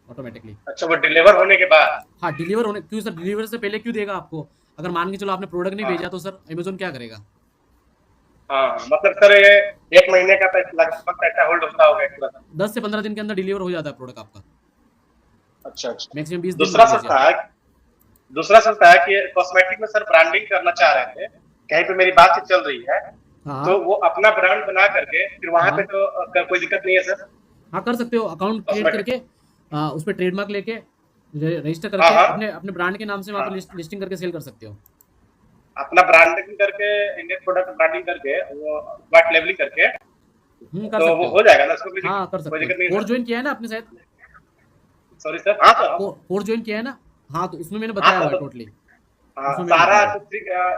ऑटोमेटिकली। अच्छा, वो डिलीवर होने के बाद? हाँ, डिलीवर होने, क्यों सर, डिलीवर से पहले क्यों देगा आपको? अगर मान के चलो आपने प्रोडक्ट नहीं भेजा तो सर अमेजोन क्या करेगा? हाँ, मतलब सर ये 1 महीने का लगभग पैसा होल्ड होता होगा पूरा? 10 से 15 दिन के अंदर डिलीवर हो जाता है प्रोडक्ट आपका। अच्छा अच्छा। मैक्सिमम 20 दिन। दूसरा सर था कि कॉस्मेटिक में सर ब्रांडिंग करना चाह रहे थे, कहीं पे मेरी बातचीत चल रही है। हाँ। तो वो अपना ब्रांड बना करके फिर वहां पे तो कोई दिक्कत नहीं है सर? हाँ कर सकते हो, अकाउंट क्रिएट करके उस पर ट्रेडमार्क लेके रजिस्टर करके हाँ, हाँ। अपने अपने ब्रांड के नाम से वहाँ पर लिस्टिंग करके सेल कर सकते हो। अपना ब्रांडिंग करके, इंडियन प्रोडक्ट ब्रांडिंग करके, वो व्हाइट लेबलिंग करके कर तो सकते वो हो। हो जाएगा ना? उसको कोई हाँ कर कोई सकते दिक्कत हो। नहीं कोर्स है? ज्वाइन किया है ना आपने शायद? Sorry sir. हाँ सर, कोर्स ज्वाइन किया है ना? हाँ तो उसमें मैंने बताया हुआ है टोटली। सारा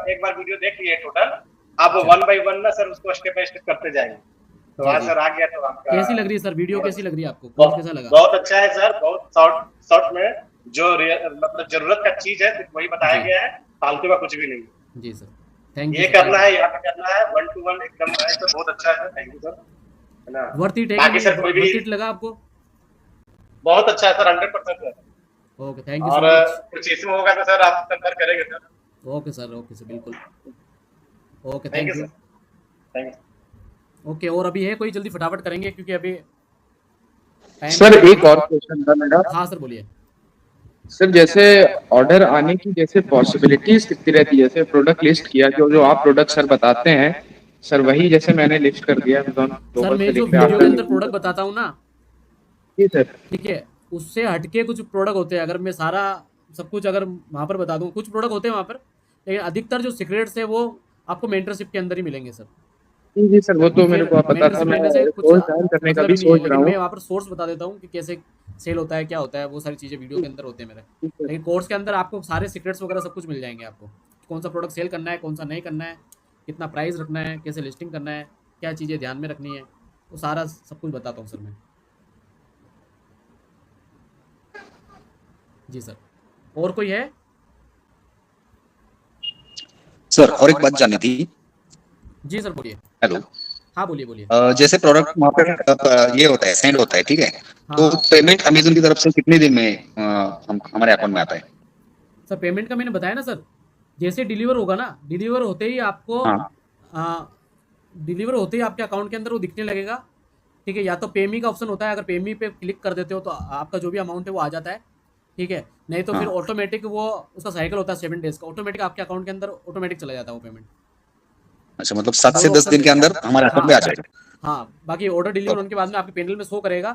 एक बार वीडियो देख लिए टोटल। अब 1 बाय 1 ना सर उसको स्टेप बाय स्टेप करते जाएंगे। तो जी, हाँ जी। सर, आ गया तो आपका। कैसी लग रही है सर वीडियो, कैसी लग रही है आपको? कोर्स कैसा लगा? बहुत अच्छा है सर, बहुत शॉर्ट में जो मतलब जरूरत का चीज है सिर्फ वही बताया गया है, फालतू का कुछ भी नहीं। जी सर, थैंक यू। ये करना है, यहाँ पे करना है, 1 to 1 एकदम है सर, बहुत अच्छा है, थैंक यू सर, है ना? वर्थ इट है बाकी सर कोई भी वर्थ इट लगा आपको? बहुत अच्छा है sir, 100% sir. Okay, thank you और सो मच। कुछ इशू होगा तो सर आप संपर्क करेंगे सर। ओके सर, बिल्कुल। Okay, thank thank you you. Sir, thank you. Okay, और अभी है कोई? जल्दी फटाफट करेंगे क्योंकि अभी टाइम। सर एक और क्वेश्चन था मेरा। हाँ सर बोलिए। सर जैसे ऑर्डर आने की जैसे पॉसिबिलिटीज कितनी रहती है? जैसे प्रोडक्ट लिस्ट किया, जो आप प्रोडक्ट सर बताते हैं सर, वही जैसे मैंने लिस्ट कर दिया अमेज़न सर मैं जो वीडियो के अंदर प्रोडक्ट बताता हूँ ना, जी सर, ठीक है, उससे हटके कुछ प्रोडक्ट होते हैं। अगर मैं सारा सब कुछ अगर वहाँ पर बता दूँ, कुछ प्रोडक्ट होते हैं वहाँ पर, लेकिन अधिकतर जो सीक्रेट्स है वो आपको मेंटरशिप के अंदर ही मिलेंगे सर। जी सर, वो तो मेरे को पता था, मैं कोर्स ज्वाइन करने का भी सोच रहा हूँ। मैं वहाँ पर सोर्स बता देता हूँ कि कैसे सेल होता है, क्या होता है, वो सारी चीज़ें वीडियो के अंदर होते हैं मेरे। लेकिन कोर्स के अंदर आपको सारे सीक्रेट्स वगैरह सब कुछ मिल जाएंगे आपको, कौन सा प्रोडक्ट सेल करना है, कौन सा नहीं करना है, कितना प्राइस रखना है, कैसे लिस्टिंग करना है, क्या चीज़ें ध्यान में रखनी है, वो सारा सब कुछ बताता हूँ सर मैं। जी सर, और कोई है? सर और एक बात जाननी थी। जी सर बोलिए। हेलो। हाँ बोलिए। जैसे प्रोडक्ट वहाँ पे ये होता है, सेंड होता है, ठीक है, तो पेमेंट अमेज़न की तरफ से कितने दिन में हमारे अकाउंट में आता है? सर पेमेंट का मैंने बताया ना सर, जैसे डिलीवर होगा ना, डिलीवर होते ही आपको डिलीवर होते ही आपके अकाउंट के अंदर वो दिखने लगेगा, ठीक है। या तो पेमी का ऑप्शन होता है, अगर पेमी पे क्लिक कर देते हो तो आपका जो भी अमाउंट है वो आ जाता है, ठीक है। नहीं तो फिर ऑटोमेटिक वो उसका साइकिल होता है 7 डेज का, ऑटोमेटिक आपके अकाउंट के अंदर ऑटोमेटिक चला जाता है वो पेमेंट। अच्छा, मतलब 7 से दोनों 10 दिन के अंदर हमारे अकाउंट में आ जाएगा। हाँ, बाकी ऑर्डर डिलीवर होने के बाद में आपके पैनल में शो करेगा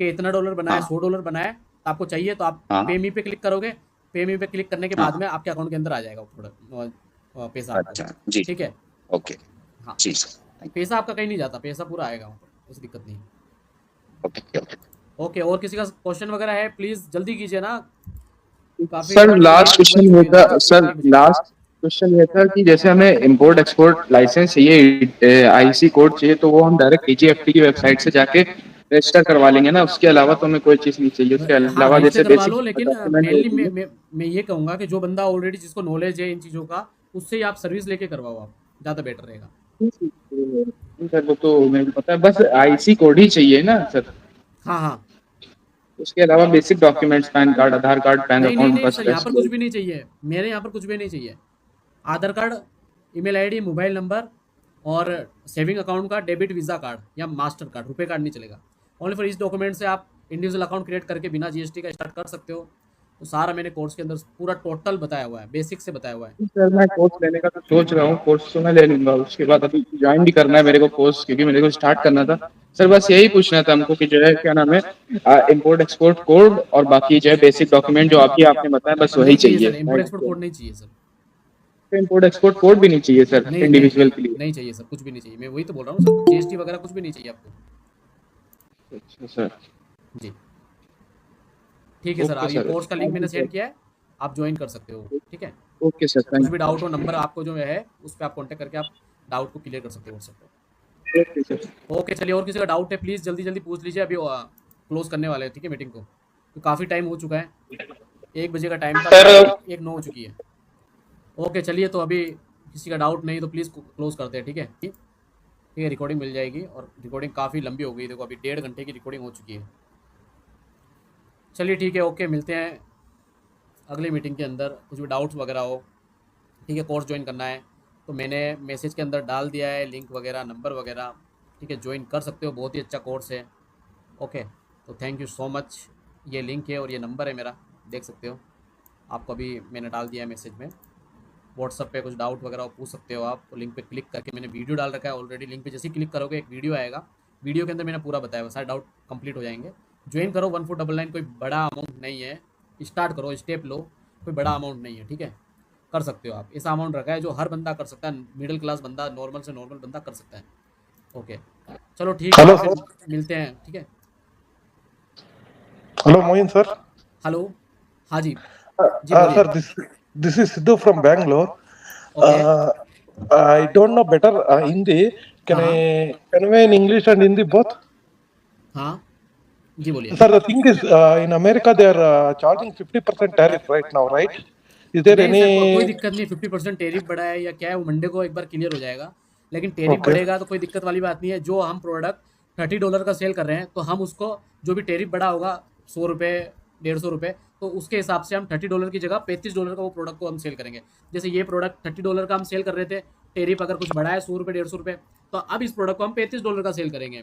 कि इतना डॉलर बना है, हाँ। $100 बना है, तो आपको चाहिए तो आप हाँ। पे मी पे क्लिक करोगे। पे मी पे क्लिक करने के हाँ। बाद में आपके अकाउंट के अंदर आ जाएगा वो प्रोडक्ट पैसा आपका। अच्छा, जी। ठीक है? ओके। हाँ। जी सर। पैसा आपका कहीं नहीं जाता, पैसा पूरा आएगा वहाँ पर, कोई दिक्कत नहीं है। Okay, okay. ओके, और किसी का क्वेश्चन वगैरह है प्लीज़ जल्दी कीजिए ना। काफ़ी सर टाइम लास्ट बच क्वेश्चन ये चुके हैं, था सर, 1 बजे। लास्ट क्वेश्चन ये था कि जैसे हमें इंपोर्ट एक्सपोर्ट लाइसेंस चाहिए, आईसी कोड चाहिए, तो वो हम डायरेक्ट डीजीएफटी की वेबसाइट से जाके रजिस्टर करवा लेंगे ना, उसके अलावा तो हमें कोई चीज नहीं चाहिए। उसके हाँ, अलावा रजिस्टर जैसे करवा बेसिक लो, लेकिन डॉक्यूमेंट मेनली मैं ये कहूँगा कि जो बंदा ऑलरेडी जिसको नॉलेज है इन चीज़ों का, उससे ही आप सर्विस लेके करवाओ, आप ज़्यादा बेटर रहेगा। सर वो तो मेरे को पता है, बस आईसी कोड ही चाहिए ना सर। हाँ, हाँ। उसके अलावा बेसिक डॉक्यूमेंट्स, पैन कार्ड, आधार कार्ड, पैन नहीं, नहीं, अकाउंट, नहीं बस सर, यहाँ पर कुछ भी नहीं चाहिए। मेरे यहाँ पर कुछ भी नहीं चाहिए। Aadhaar card, email ID, mobile number और सेविंग अकाउंट का डेबिट वीज़ा कार्ड या मास्टर कार्ड, रुपए कार्ड नहीं चलेगा। ओनली फॉर इस डॉक्यूमेंट से आप इंडिविजुअल अकाउंट क्रिएट करके बिना जीएसटी का स्टार्ट कर सकते हो। तो सारा मैंने कोर्स के अंदर पूरा टोटल बताया हुआ है, बेसिक से बताया हुआ है। सर मैं कोर्स लेने का तो सोच रहा हूँ, कोर्स तो मैं ले लूंगा। उसके बाद अभी ज्वाइन भी करना है मेरे को कोर्स, क्योंकि मेरे को स्टार्ट करना था। सर बस यही पूछना था हमको कि जो है क्या नाम है, इंपोर्ट एक्सपोर्ट कोड और बाकी जो है बेसिक डॉक्यूमेंट जो आपने बताया, बस वही चाहिए। इंपोर्ट एक्सपोर्ट कोड नहीं चाहिए सर। इंपोर्ट एक्सपोर्ट कोड भी नहीं चाहिए सर नहीं, इंडिविजुअल के लिए? नहीं चाहिए सर, कुछ भी नहीं चाहिए। मैं वही तो बोल रहा हूँ सर, जीएसटी वगैरह कुछ भी नहीं चाहिए आपको। अच्छा सर। जी ठीक है सर, ओके आप ये सर। कोर्स का लिंक मैंने सेंड किया है, आप ज्वाइन कर सकते हो। ठीक है? ओके सर, कुछ भी डाउट हो, नंबर आपको जो है उस पर आप कॉन्टैक्ट करके आप डाउट को क्लियर कर सकते हो व्हाट्सएप पे। Okay sir. ओके, चलिए, और किसी का डाउट है प्लीज़ जल्दी जल्दी पूछ लीजिए। अभी क्लोज करने वाले हैं, ठीक है, मीटिंग को, तो काफ़ी टाइम हो चुका है। 1 बजे का टाइम था, 1:09 हो चुकी है। ओके, चलिए, तो अभी किसी का डाउट नहीं तो प्लीज़ क्लोज करते हैं। ठीक है? ठीक है, रिकॉर्डिंग मिल जाएगी, और रिकॉर्डिंग काफ़ी लंबी हो गई। देखो अभी 1.5 घंटे की रिकॉर्डिंग हो चुकी है। चलिए ठीक है, ओके, मिलते हैं अगली मीटिंग के अंदर। कुछ भी डाउट्स वगैरह हो, ठीक है, कोर्स ज्वाइन करना है तो मैंने मैसेज के अंदर डाल दिया है लिंक वगैरह, नंबर वगैरह। ठीक है, ज्वाइन कर सकते हो, बहुत ही अच्छा कोर्स है। ओके, तो थैंक यू सो मच। ये लिंक है और ये नंबर है मेरा, देख सकते हो। आपको अभी मैंने डाल दिया है मैसेज में। व्हाट्सअप पे कुछ डाउट वगैरह पूछ सकते हो आप। तो लिंक पे क्लिक करके मैंने वीडियो डाल रखा है ऑलरेडी। लिंक पे जैसे ही क्लिक करोगे एक वीडियो आएगा, वीडियो के अंदर मैंने पूरा बताया हुआ, सारे डाउट कंप्लीट हो जाएंगे। ज्वाइन करो, 1499 कोई बड़ा अमाउंट नहीं है। स्टार्ट करो, स्टेप लो, कोई बड़ा अमाउंट नहीं है। ठीक है, कर सकते हो आप। ऐसा अमाउंट रखा है जो हर बंदा कर सकता है, मिडिल क्लास बंदा, नॉर्मल से नॉर्मल बंदा कर सकता है। ओके, चलो ठीक है, फिर मिलते हैं। ठीक है, हेलो मोइन सर। हेलो, हाँ जी sir, this is Sidhu from Bangalore. I don't know better Hindi. Can I convey in English and Hindi both? हाँ जी, बोलिए Sir, the thing is, in America they are charging 50% tariff right now, right? Is there नहीं any? Sir, कोई दिक्कत नहीं। 50% tariff बढ़ा है या क्या है, वो मंडे को एक बार क्लियर हो जाएगा। लेकिन टेरिफ बढ़ेगा तो कोई दिक्कत वाली बात नहीं है। जो हम प्रोडक्ट $30 का सेल कर रहे हैं, तो हम उसको जो भी टेरिफ बढ़ा होगा, 100 रुपये, 150 रुपये, तो उसके हिसाब से हम $30 की जगह $35 का वो प्रोडक्ट को हम सेल करेंगे। जैसे ये प्रोडक्ट $30 का हम सेल कर रहे थे, टेरिफ अगर कुछ बढ़ा है 100 रुपये, 150 रुपये, तो अब इस प्रोडक्ट को हम $35 का सेल करेंगे।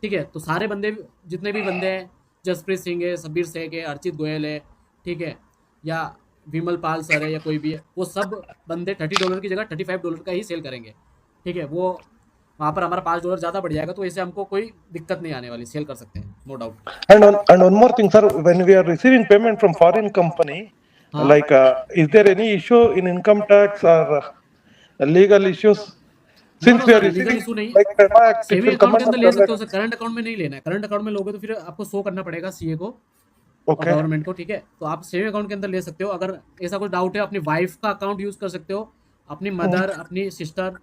ठीक है, तो सारे बंदे, जितने भी बंदे हैं, जसप्रीत सिंह है, सबीर शेख है, अर्चित गोयल है, ठीक है, या विमल पाल सर है, या कोई भी है, वो सब बंदे $30 की जगह $35 का ही सेल करेंगे। ठीक है, वो वहाँ पर हमारा $5 ज़्यादा बढ़ जाएगा, तो ऐसे हमको कोई दिक्कत नहीं आने वाली, सेल कर सकते हैं, no doubt. And one more thing, sir. When we are receiving payment from foreign company, like, is there any issue in income tax or legal issues? Since we are receiving like tax, it saving will come account के अंदर ले under सकते हो sir, current account में नहीं लेना है। Current account में लोगे तो फिर आपको शो करना पड़ेगा सीए को और गवर्नमेंट को। ठीक है, तो आप सेविंग अकाउंट के अंदर ले सकते हो। अगर ऐसा कोई डाउट है, अपनी वाइफ का अकाउंट यूज कर सकते हो, अपनी मदर, अपनी सिस्टर,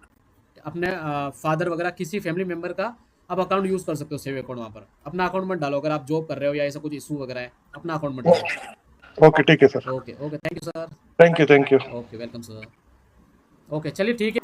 अपने फादर वगैरह, किसी फैमिली मेंबर का आप अकाउंट यूज कर सकते हो सेविंग अकाउंट। वहाँ पर अपना अकाउंट मत डालो। अगर आप जॉब कर रहे हो या ऐसा कुछ इशू वगैरह है, अपना अकाउंट मत डालो। ओके, ठीक है sir. Okay, thank you sir. Thank you. Okay, welcome sir. Okay, चलिए ठीक है।